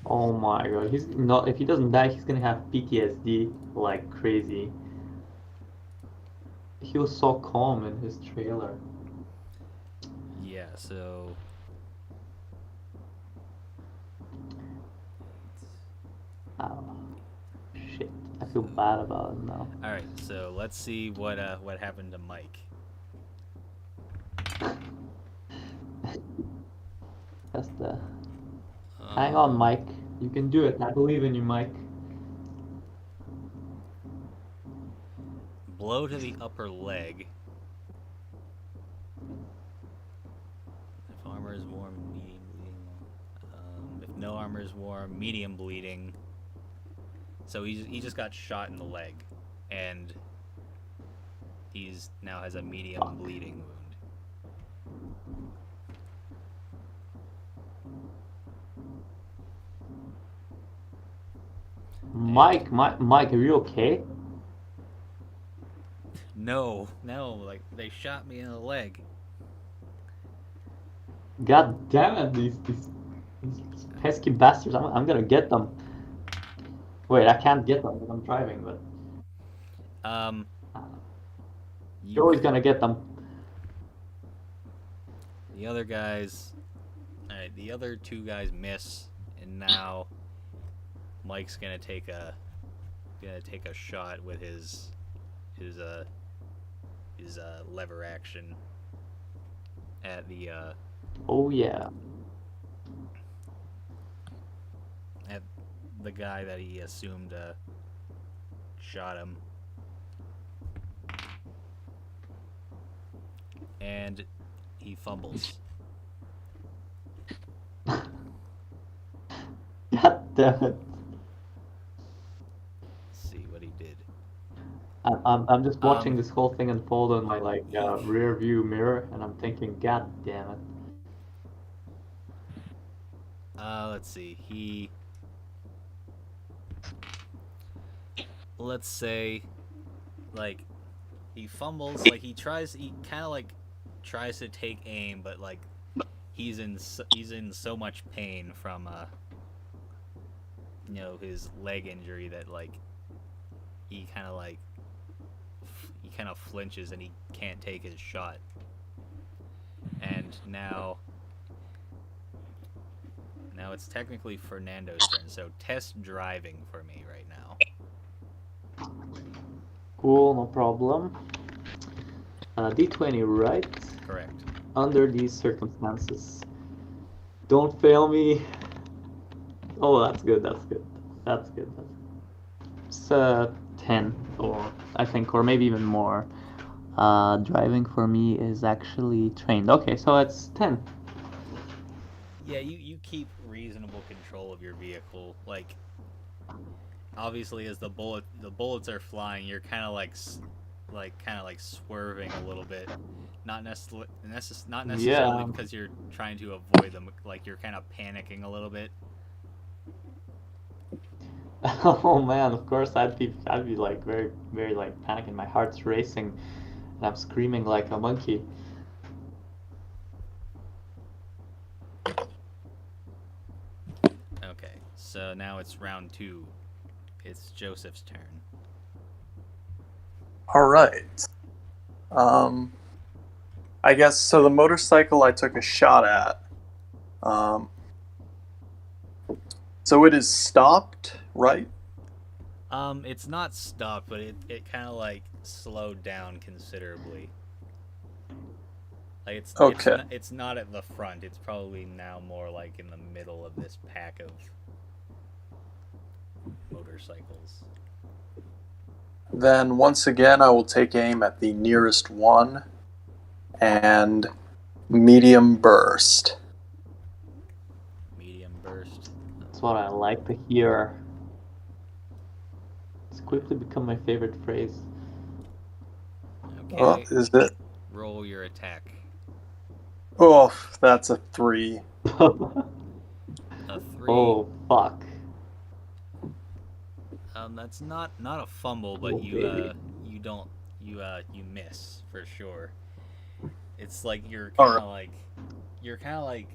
Oh my god, he's not. If he doesn't die, he's gonna have PTSD like crazy. He was so calm in his trailer. Yeah, so Oh, shit, I feel bad about it now. all right. So let's see what happened to Mike. That's the. Hang on, Mike. You can do it. I believe in you, Mike. Blow to the upper leg. If armor is warm, medium bleeding. If no armor is warm, medium bleeding. So he just got shot in the leg, and he's now has a medium bleeding wound. Mike, Mike, are you okay? No, like they shot me in the leg. God damn it, these pesky bastards! I'm gonna get them. Wait, I can't get them because I'm driving, but Joey's gonna get them. The other guys Alright, the other two guys miss, and now Mike's gonna take a shot with his lever action at the Oh yeah. at the guy that he assumed shot him. And he fumbles. God damn it. Let's see what he did. I'm just watching Um, this whole thing unfold on my rear view mirror, and I'm thinking, God damn it. Let's see. Let's say, like, he fumbles. Like he kind of like tries to take aim, but like he's in so much pain from his leg injury that like he kind of flinches and he can't take his shot. And now it's technically Fernando's turn. So test driving for me right now. Cool, no problem. D20, right? Correct. Under these circumstances. Don't fail me. Oh, that's good, that's good. That's good. It's 10, or I think, or maybe even more. Driving for me is actually trained. Okay, so it's 10. Yeah, you keep reasonable control of your vehicle. Like, obviously, as the bullets are flying, you're kind of like swerving a little bit. Not necessarily Yeah. because you're trying to avoid them. Like you're kind of panicking a little bit. Oh man, of course I'd be like very, very like panicking. My heart's racing, and I'm screaming like a monkey. Okay, so now it's round 2. It's Joseph's turn. All right. I guess so. The motorcycle I took a shot at. So it is stopped, right? It's not stopped, but it kind of like slowed down considerably. Like Okay. it's not at the front. It's probably now more like in the middle of this pack of motorcycles. Then once again, I will take aim at the nearest one and medium burst. Medium burst. That's what I like to hear. It's quickly become my favorite phrase. Okay. Oh, is it? Roll your attack. Oh, that's a 3. A 3. Oh fuck. That's not a fumble, but Oh, baby. you miss for sure. It's like you're All kind of right. like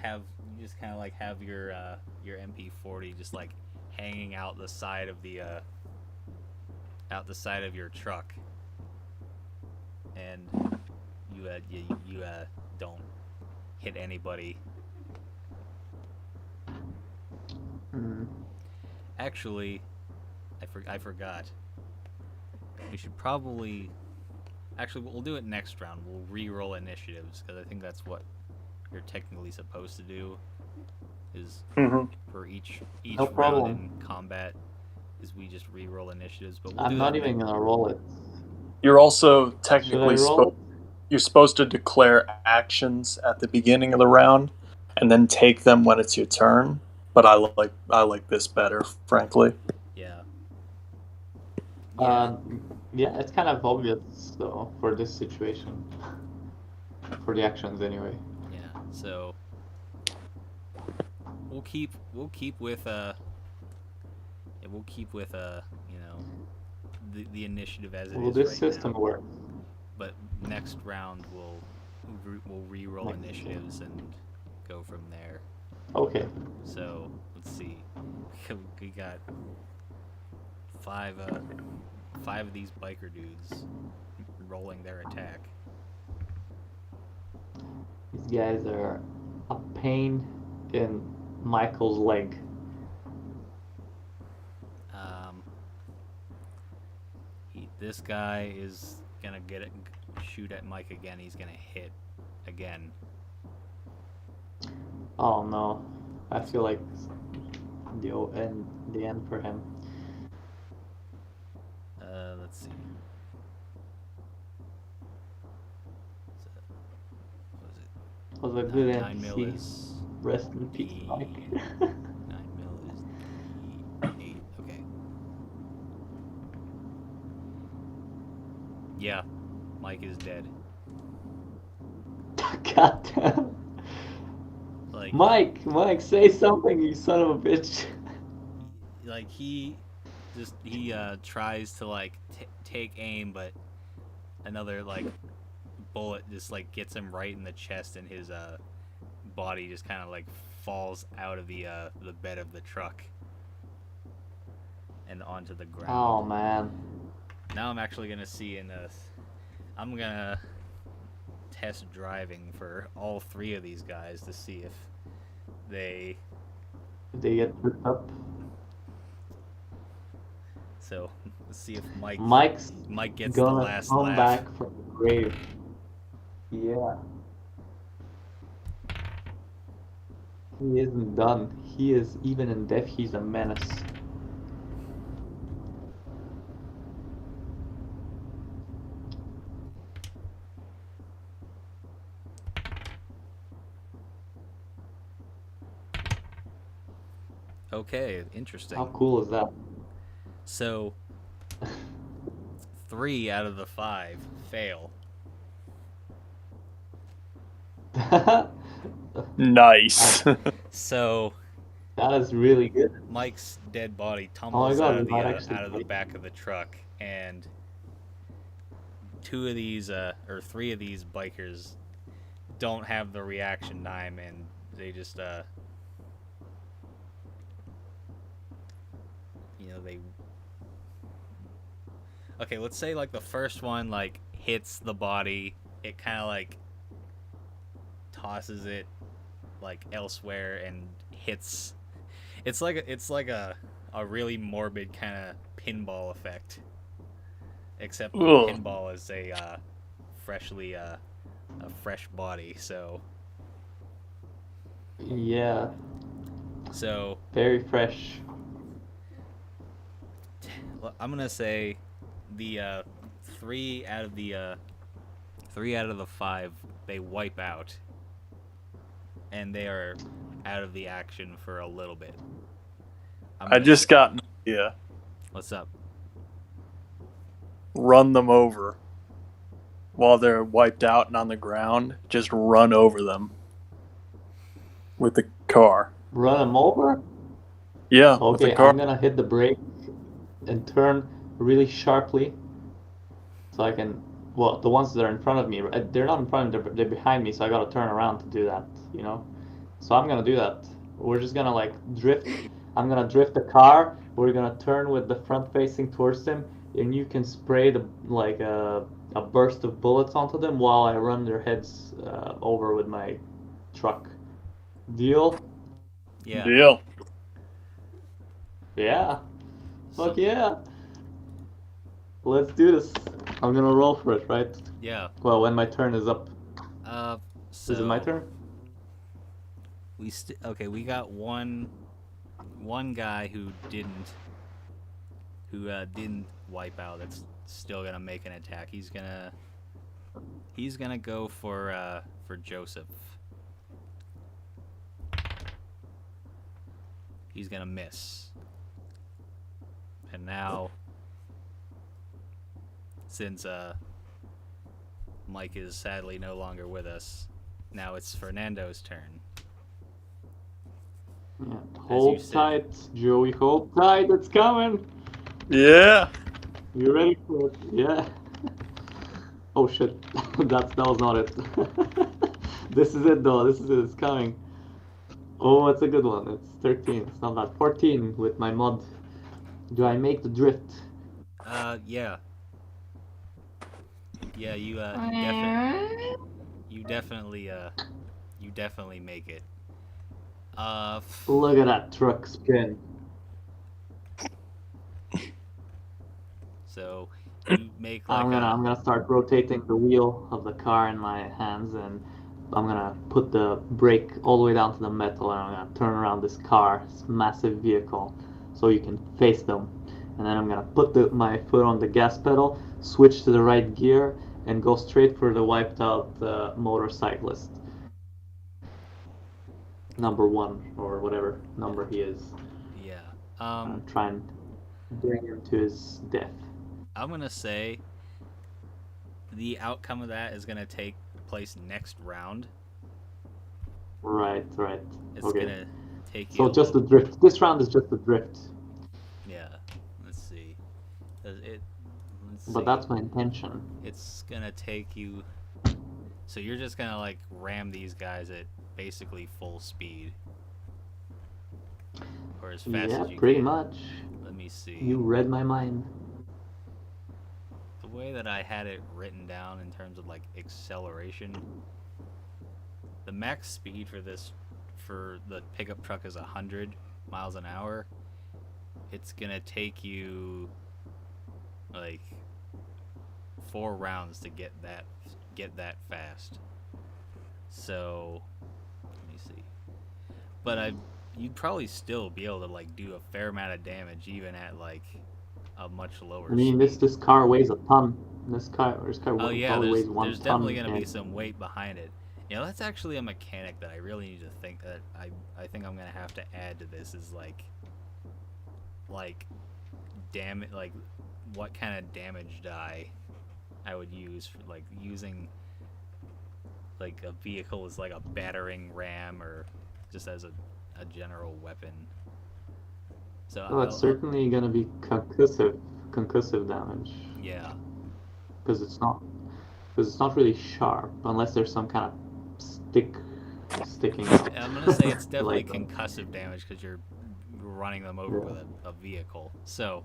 have your MP40 just like hanging out the side of the your truck, and you don't hit anybody. Actually, I forgot. We should probably... Actually, we'll do it next round. We'll re-roll initiatives, because I think that's what you're technically supposed to do, is for each No round problem. in combat, is we just re-roll initiatives. But I'm not even gonna roll it. You're also Should I technically roll it? you're supposed to declare actions at the beginning of the round and then take them when it's your turn. But I like this better, frankly. Yeah. Yeah, it's kind of obvious though for this situation. For the actions anyway. Yeah. So we'll keep with the initiative as it Will is this right system now. work? But next round we'll re-roll initiatives and go from there. Okay. So let's see. We got five of these biker dudes rolling their attack. These guys are up pain in Michael's leg. This guy is gonna shoot at Mike again. He's gonna hit again. Oh no, I feel like the end for him. Let's see. What was it? Was a good 9 end. mil is Rest in peace, Mike. 9 mil is D8. Okay. Yeah, Mike is dead. God damn. Like Mike, say something, you son of a bitch. Like he tries to like take aim, but another like bullet just like gets him right in the chest, and his body just kind of like falls out of the bed of the truck and onto the ground. Oh man. Now I'm actually gonna see I'm gonna test driving for all three of these guys to see if they get tripped up. So let's see if Mike gets the gonna last come laugh. back from the grave. Yeah. He isn't done. He is, even in death, he's a menace. Okay, interesting. How cool is that? So 3 out of the 5 fail. Nice. So That is really good. Mike's dead body Oh my tumbles God, out of we might actually out of the make- back of the truck, and 2 of these or 3 of these bikers don't have the reaction time, and they just they okay, let's say like the first one like hits the body, it kind of like tosses it like elsewhere and hits. It's like a really morbid kind of pinball effect, except the Ugh. pinball is a fresh body. So Yeah, very fresh. I'm gonna say the 3 out of the 5 they wipe out, and they are out of the action for a little bit. I just got an idea. What's up? Run them over. While they're wiped out and on the ground, just run over them with the car. Run him over? Yeah, with Okay, the car. I'm gonna hit the brake and turn really sharply so I can. Well, the ones that are in front of me, they're not in front of me, they're behind me, so I gotta turn around to do that, you know? So I'm gonna do that. We're just gonna like drift. I'm gonna drift the car. We're gonna turn with the front facing towards them, and you can spray a burst of bullets onto them while I run their heads over with my truck. Deal? Yeah. Deal. Yeah. Fuck yeah. Let's do this. I'm gonna roll for it, right? Yeah. Well, when my turn is up. So Is it my turn? We got one guy who didn't wipe out. That's still gonna make an attack. He's gonna go for Joseph. He's gonna miss. And now, since Mike is sadly no longer with us, now it's Fernando's turn. Yeah. Hold tight, Joey. Hold tight. It's coming. Yeah. You ready for it? Yeah. Oh shit. that was not it. This is it though. This is it. It's coming. Oh, it's a good one. It's 13. It's not bad. 14 with my mod. Do I make the drift? Yeah. Yeah, you definitely make it. Look at that truck spin. So you make like I'm gonna start rotating the wheel of the car in my hands, and I'm gonna put the brake all the way down to the metal, and I'm gonna turn around this car, this massive vehicle, so you can face them. And then I'm gonna put my foot on the gas pedal, switch to the right gear, and go straight for the wiped out motorcyclist. Number one, or whatever number he is. yeah. Try and bring him to his death. I'm gonna say the outcome of that is gonna take place next round. Right. It's Okay. gonna take you. So just the drift. This round is just the drift. Yeah. Let's see. Let's But see. that's my intention. It's gonna take you. So you're just gonna like ram these guys at basically full speed, or as fast Yeah, as you pretty can. much. Let me see. You read my mind. The way that I had it written down in terms of like acceleration, the max speed for the pickup truck is 100 miles an hour. It's gonna take you like 4 rounds to get that fast. So let me see. But you'd probably still be able to like do a fair amount of damage even at like a much lower I mean, speed. this car weighs a ton. This car Oh yeah, probably weighs 1 there's ton. definitely gonna be and- some weight behind it. You know, that's actually a mechanic that I really need to think that I think I'm gonna have to add to this is like damage, like what kind of damage die I would use for like using like a vehicle as like a battering ram or just as a general weapon. So Well, it's certainly gonna be concussive damage, yeah. because it's not really sharp unless there's some kind of sticking out. I'm gonna say it's definitely Like, concussive damage because you're running them over with a vehicle. So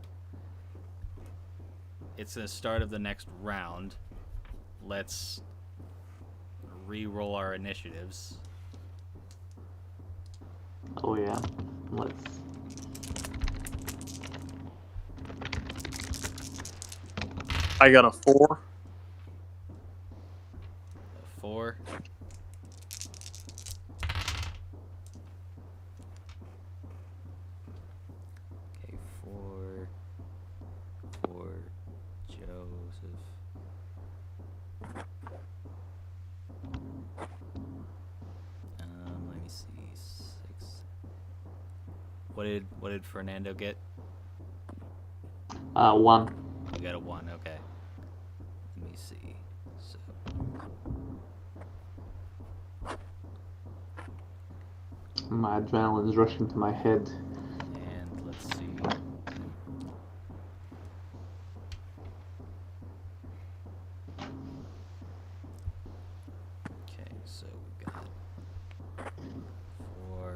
it's the start of the next round. Let's re-roll our initiatives. Oh yeah, let's. I got a 4. A 4. Okay, 4 for Joseph. Let me see. 6. What did Fernando get? 1. You got a 1. Okay. Let me see. So. My adrenaline's rushing to my head. And let's see. Okay, so we got 4.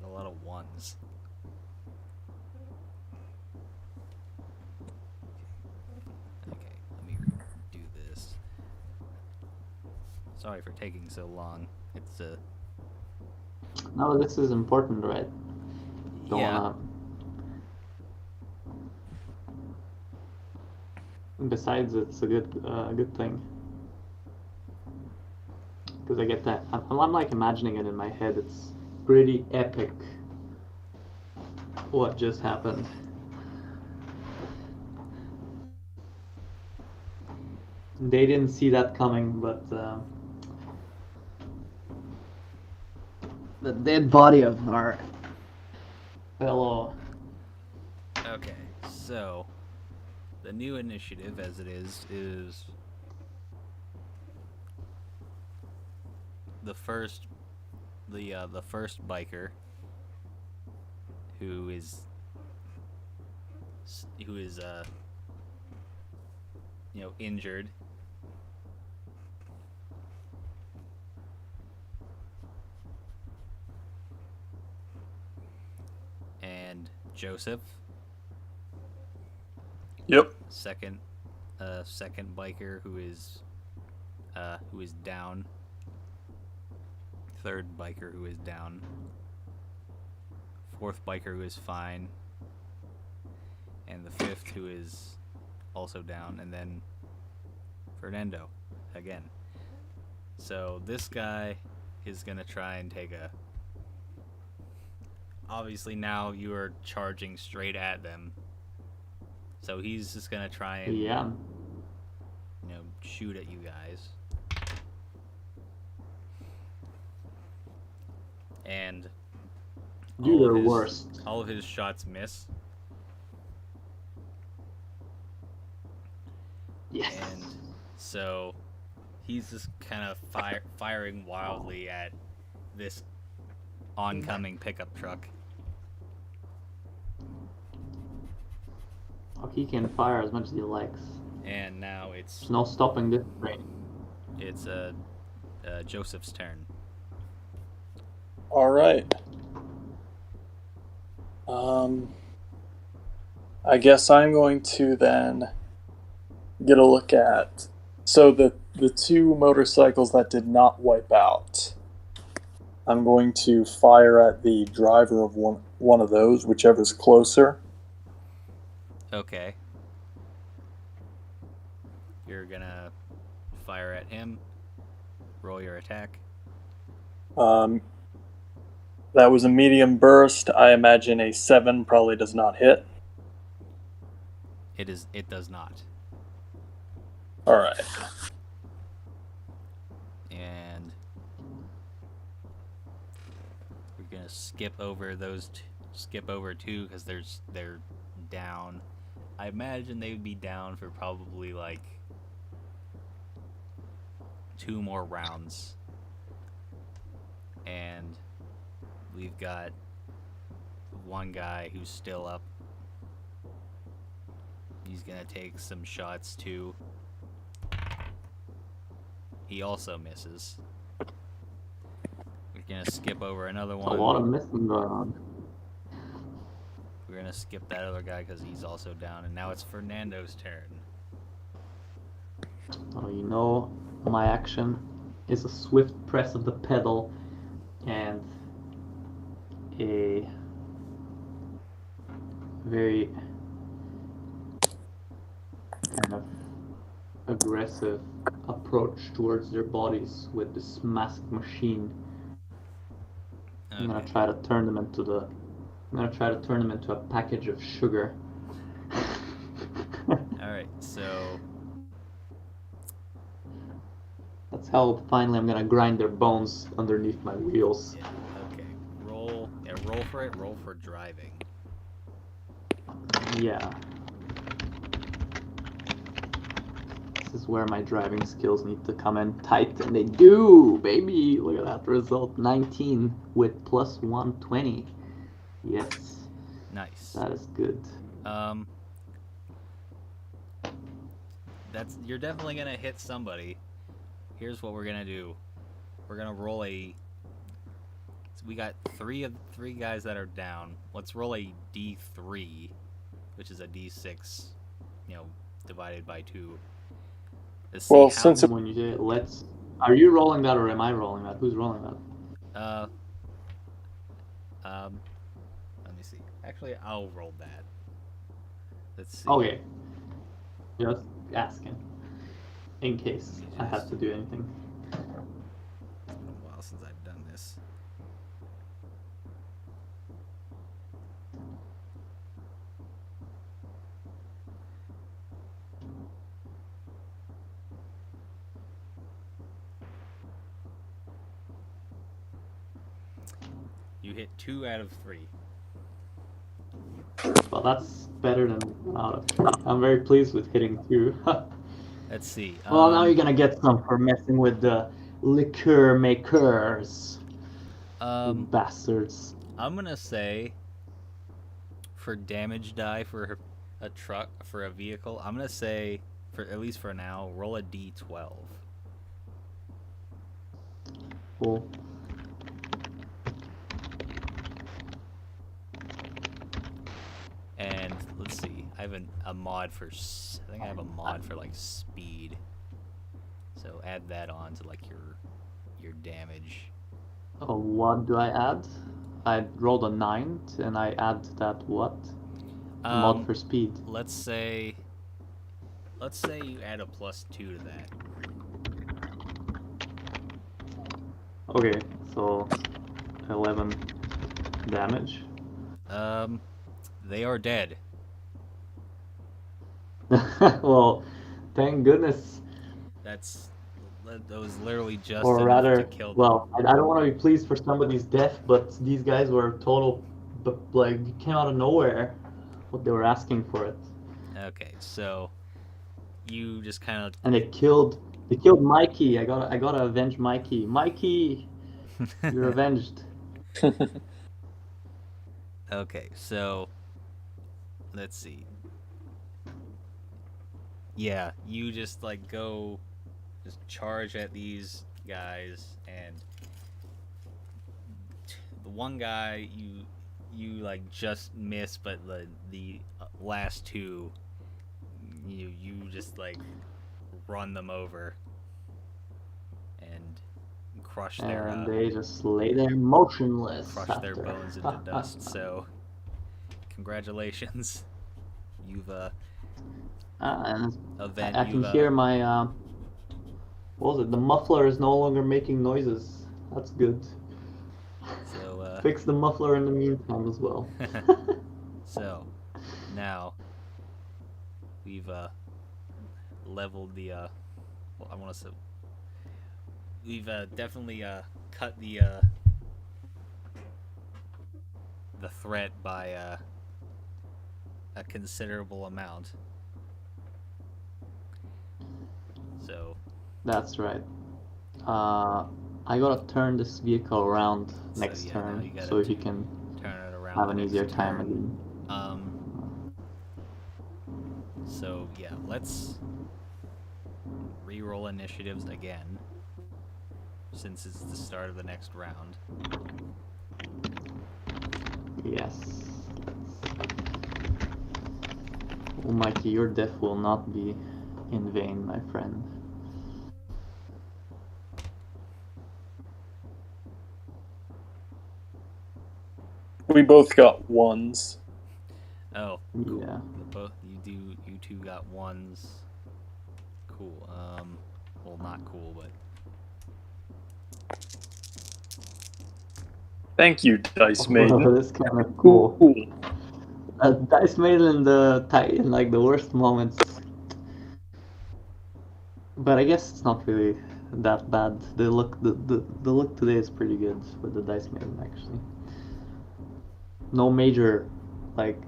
A lot of 1s. Okay, let me do this. Sorry for taking so long. It's No, this is important, right? Don't yeah. wanna... Besides, it's a good thing. Because I get that. I'm like imagining it in my head. It's pretty epic what just happened. They didn't see that coming, but the dead body of our fellow. Okay, so the new initiative, as it is the first biker who is injured. And Joseph, Yep. second biker who is down. Third biker who is down. Fourth biker who is fine. And the fifth who is also down, and then Fernando again. So this guy is gonna try and take a. Obviously now you are charging straight at them. So he's just gonna try and shoot at you guys. And Do their worst. All of his shots miss. Yes. And so he's just kind of firing wildly at this oncoming pickup truck. Oh, he can fire as much as he likes. And now it's There's no stopping this train. It's Joseph's turn. All right. I guess I'm going to then get a look at. So the two motorcycles that did not wipe out. I'm going to fire at the driver of one of those, whichever's closer. Okay. You're gonna fire at him. Roll your attack. That was a medium burst. I imagine a 7 probably does not hit. It does not. All right. And we're gonna skip over two because they're down. I imagine they would be down for probably like 2 more rounds. And we've got one guy who's still up. He's gonna take some shots too. He also misses. We're gonna skip over another one. A lot of missing going on. We're gonna skip that other guy because he's also down, and now it's Fernando's turn. Oh, my action is a swift press of the pedal and a very kind of aggressive approach towards their bodies with this massive machine. Okay. I'm gonna try to turn them into a package of sugar. Alright, so That's how finally I'm gonna grind their bones underneath my wheels. yeah, okay. Roll for it, roll for driving. Yeah. This is where my driving skills need to come in tight, and they do, baby! Look at that result. 19 with plus 120. Yes. Nice. That is good. You're definitely gonna hit somebody. Here's what we're gonna do. We're gonna roll a. We got three guys that are down. Let's roll a D3, which is a D6, divided by 2. Let's see Well, how- since When you say let's, are you rolling that or am I rolling that? Who's rolling that? Let me see. Actually, I'll roll that. Let's see. Okay. Just asking. In case I have to do anything. It's been a while since I've done this. You hit 2 out of 3. Well, that's better than 1 out of 3. I'm very pleased with hitting 2. Let's see. Well, now you're gonna get some for messing with the liquor makers. You Um, bastards. I'm gonna say for damage die for a truck for a vehicle, I'm gonna say for at least for now, roll a d12. Cool. And let's see, I have a mod for. I think I have a mod for like speed. So add that on to like your damage. Oh, what do I add? I rolled a 9, and I add that what? Mod for speed. Let's say you add a +2 to that. Okay, so 11 damage. They are dead. Well, thank goodness. That was literally just Or enough rather, to kill them. well, I don't want to be pleased for somebody's death, but these guys were total, like, came out of nowhere. What they were asking for it, Okay, so you just kind of and they killed Mikey. I gotta avenge Mikey. Mikey, you're avenged. Okay, so let's see. Yeah, you just like go just charge at these guys, and the one guy you like just miss, but the last two you just like run them over and crush their And they just lay there motionless. crush their bones into dust. So congratulations, you've and event. I can hear my what was it? The muffler is no longer making noises. That's good. So Fix the muffler in the meantime as well. So now we've leveled the well, I want to say we've definitely cut the threat by a considerable amount. So That's right. I gotta turn this vehicle around next yeah, now you turn gotta so he can turn it around have the an next easier time turn. again. So yeah, let's re-roll initiatives again, since it's the start of the next round. Yes. Oh, Mikey, your death will not be in vain, my friend. We both got ones. Oh, cool. Yeah. You two got ones. Cool. Well, not cool, but Thank you, Dice Oh, Maiden. this kind of cool. Dice Maiden in like the worst moments. But I guess it's not really that bad. The look today is pretty good with the Dice Maiden actually. No major like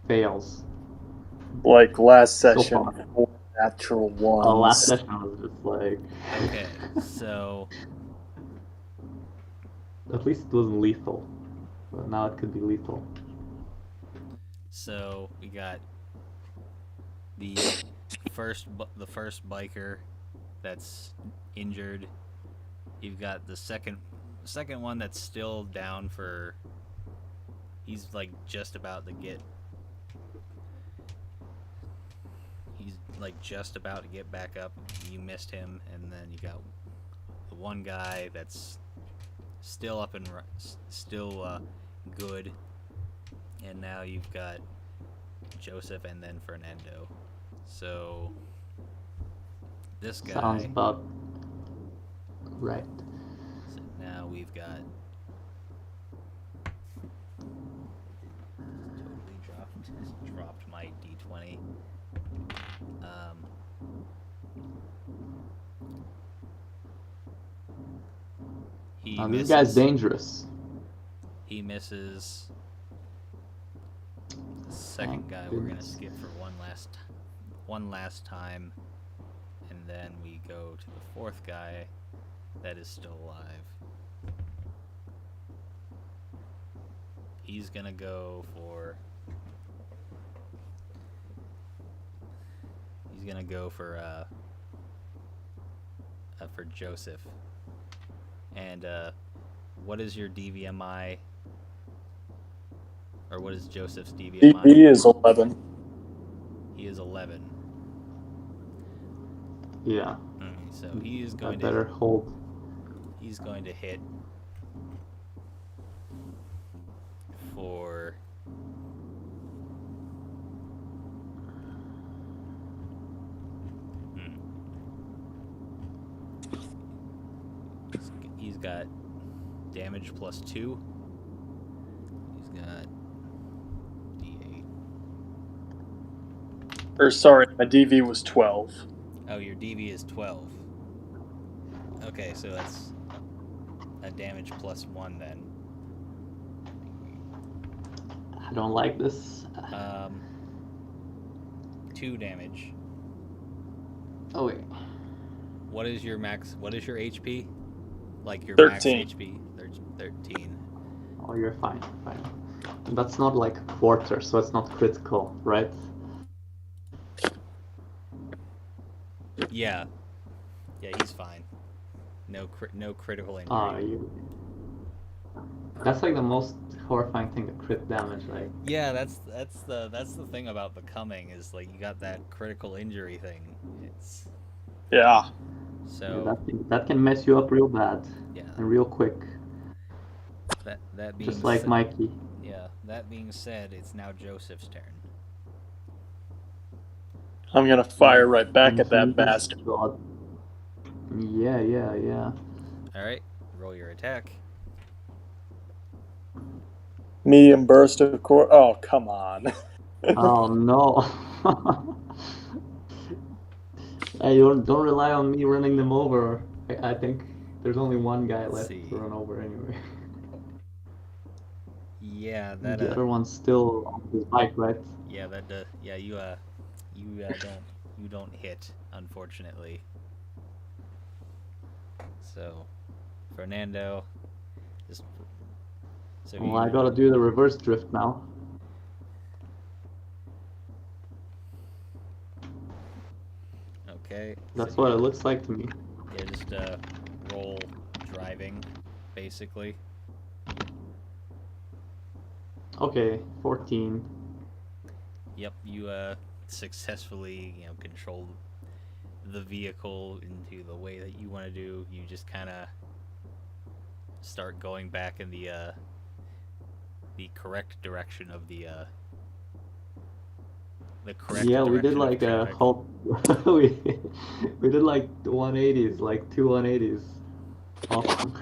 fails. Like last So session, far. 4 natural ones. Last session was just like okay. So at least it wasn't lethal. But now it could be lethal. So we got the first biker that's injured. You've got the second one that's still down for. He's like just about to get. He's like just about to get back up. You missed him, and then you got the one guy that's still up and still good. And now you've got Joseph and then Fernando. So this guy Sounds about right. So now we've got totally dropped my d20. This guy's dangerous. He misses. The second guy we're gonna skip for one last time, and then we go to the fourth guy. that is still alive. He's gonna go for. He's gonna go for Joseph. And what is your DVMI? Or what is Joseph's DVMI? DV is 11. He is 11. Yeah. So he is I going better to. hold. He's going to hit for. He's got damage plus 2. He's got D8. Or sorry, my DV was 12. Oh, your DV is 12. Okay, so that's a damage plus 1 then. I don't like this. 2 damage. Oh wait. What is your max? What is your HP? Like your 13. max HP? 13. Oh, you're fine. Fine. That's not like a quarter, so it's not critical, right? Yeah. Yeah, he's fine. No critical injury. Ah, that's like the most horrifying thing, the crit damage, like. Yeah, that's the thing about becoming is like you got that critical injury thing. It's Yeah. so that can mess you up real bad. Yeah. And real quick. That being Just like Mikey. Yeah. That being said, it's now Joseph's turn. I'm gonna fire right back at that He's bastard. got- Yeah. All right, roll your attack. Medium burst of core. Oh, come on. Oh no. Hey, don't rely on me running them over. I think there's only one guy Let's left see. to run over anyway. Yeah, The that other one's still on his bike, right? yeah, that yeah, you don't hit, unfortunately. So, Fernando, just so Well, I gotta do the reverse drift now. Okay. That's so what it looks like to me. Yeah, just roll driving, basically. Okay, 14. Yep, you successfully control the vehicle into the way that you want to do. You just kind of start going back in the correct direction of the correct. Yeah, we did direction of like a traffic. whole. we did like 180s, like 2 180s. Awesome.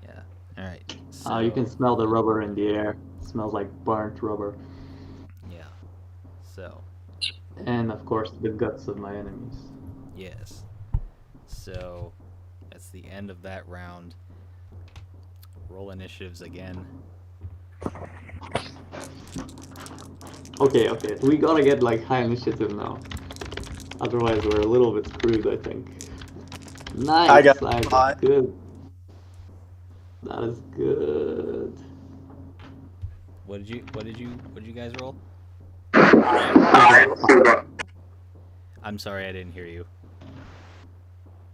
Yeah. All right. So, You can smell the rubber in the air. It smells like burnt rubber. Yeah. So. And of course, the guts of my enemies. Yes. So that's the end of that round. Roll initiatives again. Okay. We gotta get like high initiative now. Otherwise, we're a little bit screwed, I think. Nice. I got That's 5. good. That is good. What did you guys roll? I'm sorry, I didn't hear you.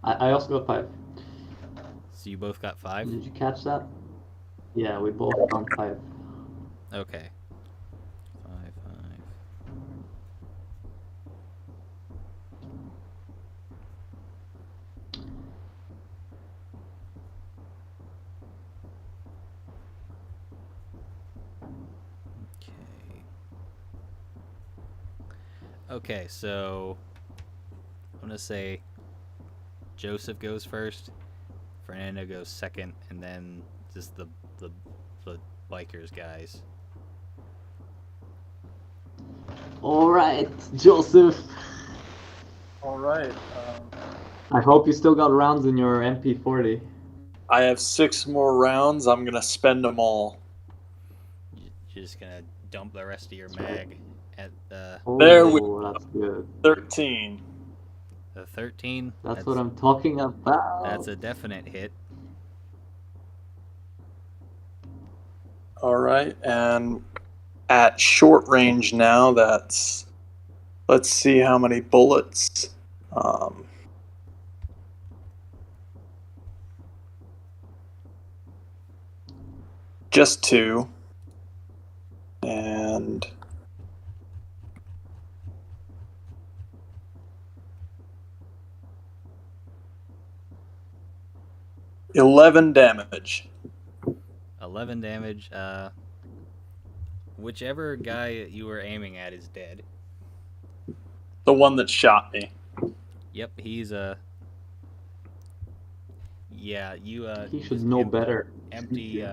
I also got 5. So you both got 5? Did you catch that? Yeah, we both got 5. Okay. 5, 5. Okay, so I'm gonna say Joseph goes first, Fernando goes second, and then just the bikers guys. Alright, Joseph. All right. I hope you still got rounds in your MP40. I have 6 more rounds. I'm gonna spend them all. You're just gonna dump the rest of your mag at the There we That's good. 13. A 13. That's what I'm talking about. That's a definite hit. All right, and at short range now, that's, let's see how many bullets. Just 2. And 11 damage. 11 damage. Whichever guy you were aiming at is dead. The one that shot me. Yep, he's yeah, you He you should just know better. Empty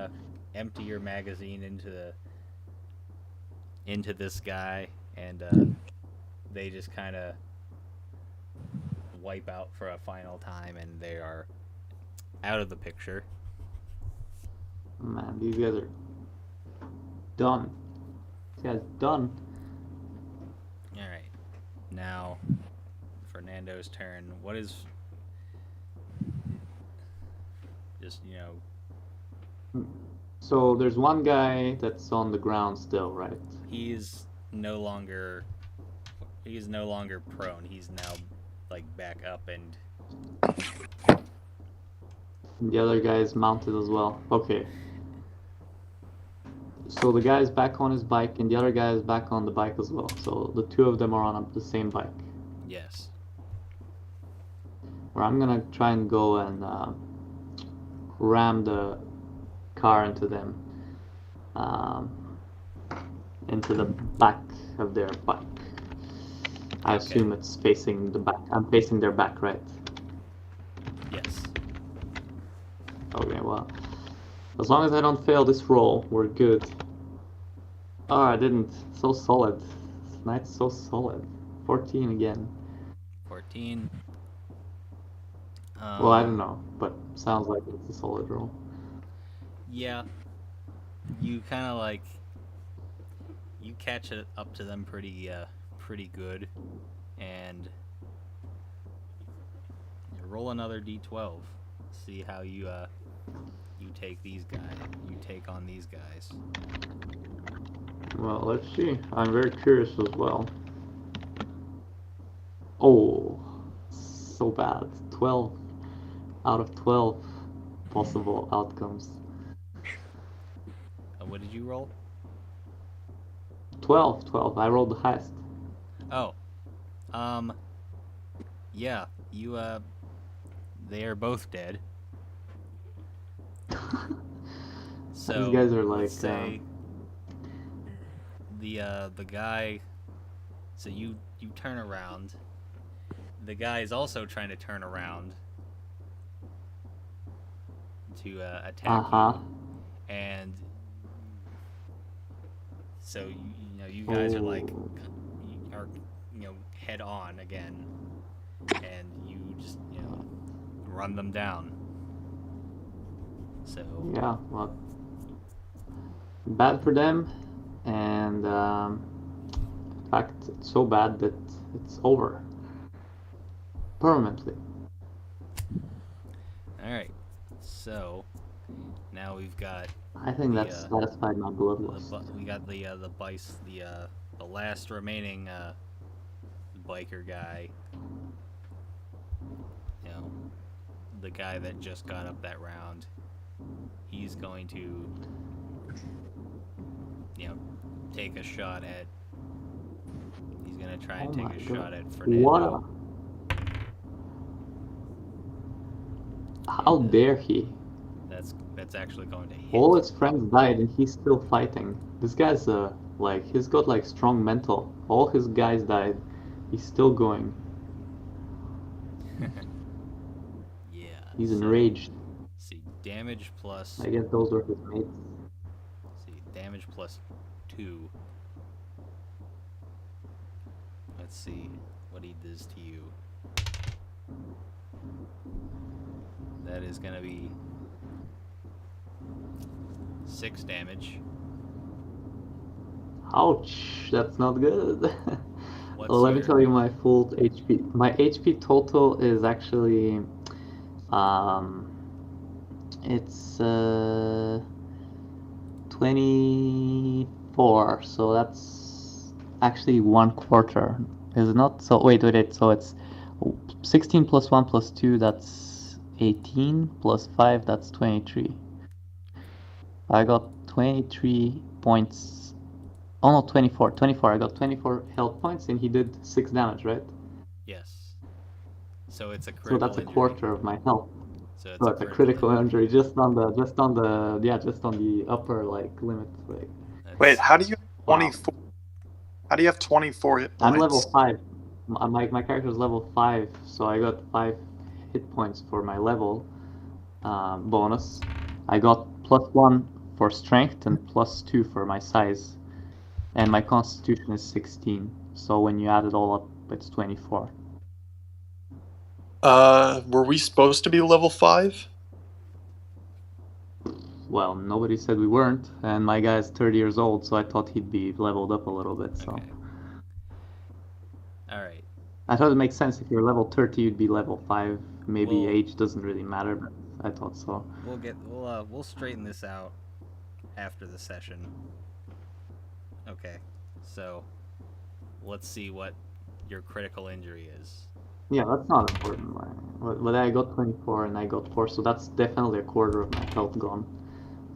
empty your magazine into this guy, and they just kind of wipe out for a final time, and they are out of the picture. Man, these guys are done. This guy's done. All right, now Fernando's turn. What is just So there's one guy that's on the ground still, right? he's no longer prone. He's now like back up and And the other guy is mounted as well. Okay. So the guy is back on his bike, and the other guy is back on the bike as well. So the two of them are on the same bike. yes. Where I'm gonna try and go and ram the car into them, into the back of their bike. I assume it's facing the back. I'm facing their back, right? Yes. Okay, well, as long as I don't fail this roll, we're good. Oh, I didn't. So solid. Knight's so solid. 14 again. 14. Well, I don't know, but sounds like it's a solid roll. Yeah. You kind of like you catch it up to them pretty good, and you roll another d12. See how you take these guys. You take on these guys. Well, let's see. I'm very curious as well. Oh, so bad. 12 out of 12 possible outcomes. What did you roll? 12. I rolled the highest. Oh. Yeah, you they are both dead. So These guys are let's like, say the guy. So you turn around. The guy is also trying to turn around to attack you, and so you guys are like head on again, and you just run them down. So yeah, well, bad for them, and in fact, it's so bad that it's over permanently. all right, so now we've got. I think that's satisfied my bloodlust. We got the last remaining biker guy. The guy that just got up that round. He's going to take a shot at. He's gonna try and take a shot at Fernando. How dare he? That's actually going to hit. All his friends died and he's still fighting. This guy's he's got like strong mental. All his guys died. He's still going. Yeah. He's enraged. See, damage plus. I guess those were his mates. See, damage plus 2. Let's see what he does to you. That is gonna be 6 damage. Ouch, that's not good. What's Well, let me your... tell you my full HP. My HP total is actually, um, it's 24. So that's actually 1/4, is it not? So wait. So it's 16 plus 1 plus 2. That's 18 plus 5. That's 23. I got 23 points. Oh no, 24. 24. I got 24 health points, and he did 6 damage, right? Yes. So it's a So critical that's a injury. quarter of my health. So it's So a it's a critical injury. injury just on the upper like limit. Like, Wait, That's... how do you have wow. 24? How do you have 24 hit I'm points? level 5. My character is level 5, so I got 5 hit points for my level bonus. I got +1 for strength and +2 for my size. And my constitution is 16. So when you add it all up, it's 24. Were we supposed to be level 5? Well, nobody said we weren't, and my guy's 30 years old, so I thought he'd be leveled up a little bit. So Okay. All right. I thought it makes sense if you're level 30, you'd be level 5. Maybe Well- age doesn't really matter, but I thought so. We'll straighten this out after the session. Okay. So let's see what your critical injury is. Yeah, that's not important. But I got 24 and I got 4, so that's definitely a quarter of my health gone.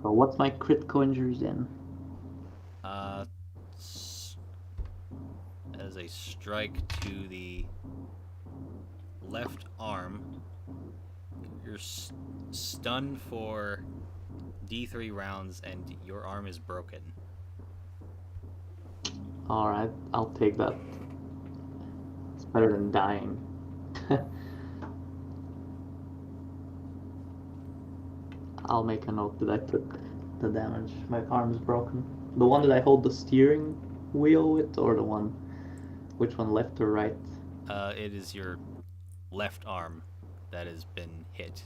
So what's my critical injuries then? As a strike to the left arm, you're stunned for D3 rounds and your arm is broken. Alright, I'll take that. It's better than dying. I'll make a note that I took the damage. My arm is broken. The one that I hold the steering wheel with, or the one... Which one, left or right? It is your left arm that has been hit.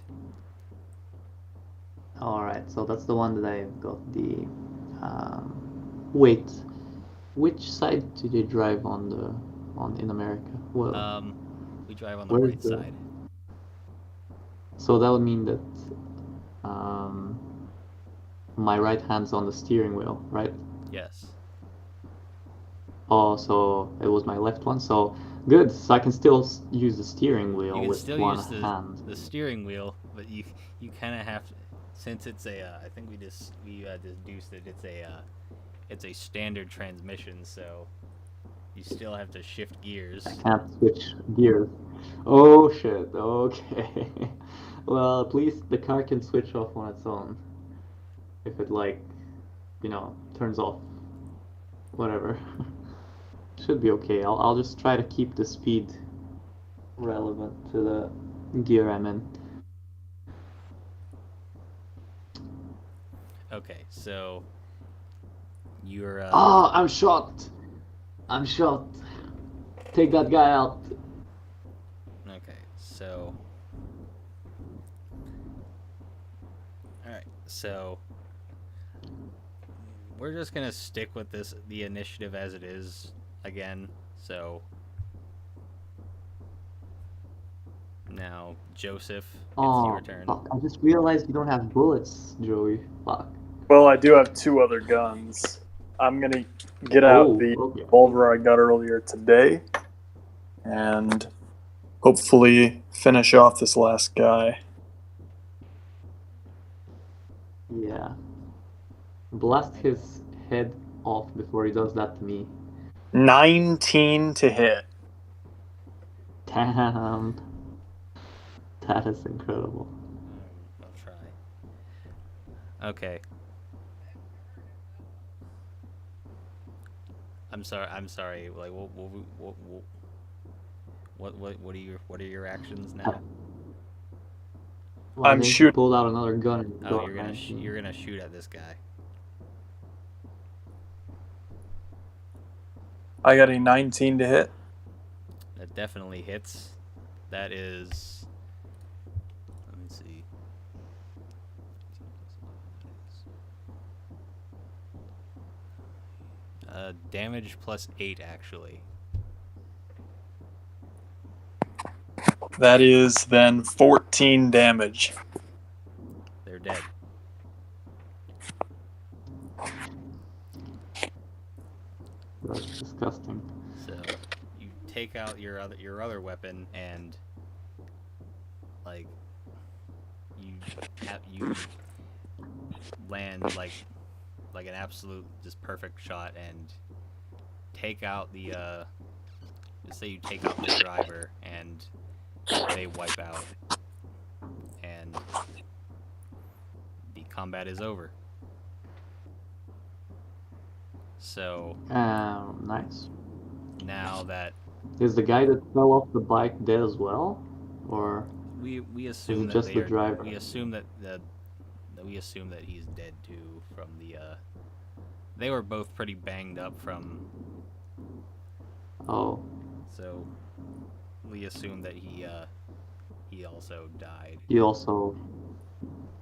Alright, so that's the one that I got the... Wait, which side do they drive in America? Well, We drive on the where's right the- side. so that would mean that my right hand's on the steering wheel, right? Yes. Oh, so it was my left one. So good. So I can still use the steering You wheel can with still one use hand. the steering wheel, but you kind of have to, since it's a I think we deduced that it's a standard transmission, so you still have to shift gears. Can't switch gears. Oh shit. Okay. Well, at least the car can switch off on its own. If it turns off. Whatever. Should be okay. I'll just try to keep the speed relevant to the gear I'm in. Okay, so you're Oh, I'm shot. I'm shot. Take that guy out. okay, so alright, so we're just gonna stick with the initiative as it is again. So now, Joseph, it's your turn. Fuck. I just realized you don't have bullets, Joey. Fuck. Well, I do have 2 other guns. I'm gonna get out the Okay. revolver I got earlier today, and hopefully finish off this last guy. Yeah. Blast his head off before he does that to me. 19 to hit. Damn. That is incredible. I'll try. Okay. I'm sorry. Like, what are your actions now? Well, I'm I think he shooting. pulled out another gun and Oh, got you're gonna 19. you're gonna shoot at this guy. I got a 19 to hit. That definitely hits. That is. Let me see. Damage plus 8, actually. That is then 14 damage. They're dead. That's disgusting. So you take out your other weapon and like you land like an absolute just perfect shot and take out the just say you take out the driver and they wipe out and the combat is over. So Nice. now that Is the guy that fell off the bike dead as well, or we assume it that just the driver? we assume that he's dead too from the they were both pretty banged up from Oh, so we assume that he also died. he also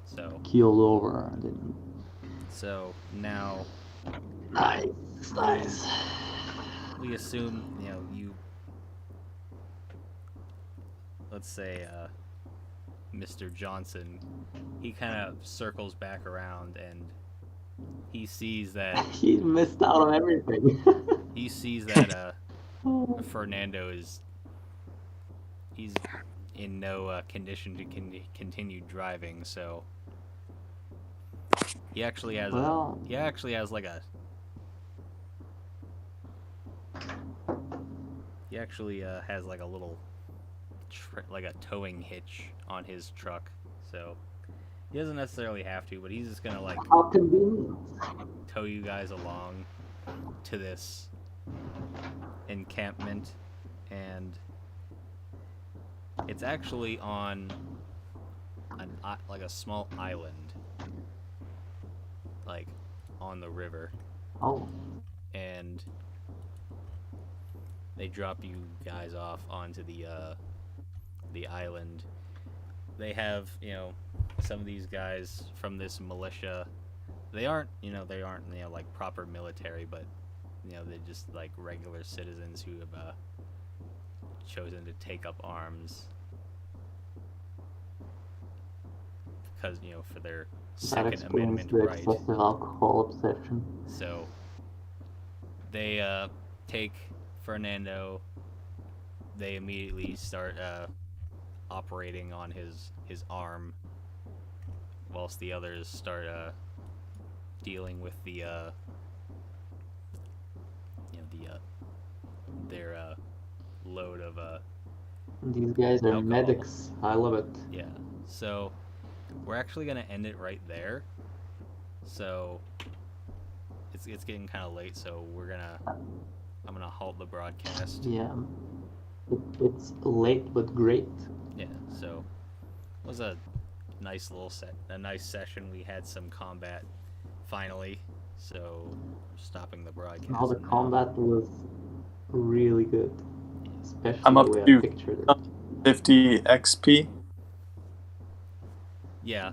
So keeled over, didn't now Nice. we assume, you let's say Mr. Johnson, he kind of circles back around and he sees that He missed out on everything. Fernando he's in no condition to continue driving, so he actually has like a little like a towing hitch on his truck, so he doesn't necessarily have to, but he's just gonna like How convenient. tow you guys along to this encampment, and it's actually on like a small island, like on the river, Oh, and they drop you guys off onto the island. They have some of these guys from this militia. They aren't like proper military, but they're just like regular citizens who have chosen to take up arms because for their that Second explains Amendment the right. excessive alcohol obsession. So they take Fernando. They immediately start operating on his arm, whilst the others start dealing with their load of These guys are alcohol. medics. I love it. Yeah. So we're actually gonna end it right there. So it's getting kind of late, so I'm gonna halt the broadcast. Yeah. It's late but great. Yeah. So it was a nice session. We had some combat finally. So we're stopping the broadcast. All the combat was really good. Especially I'm up the way to I pictured it. 50 XP. Yeah.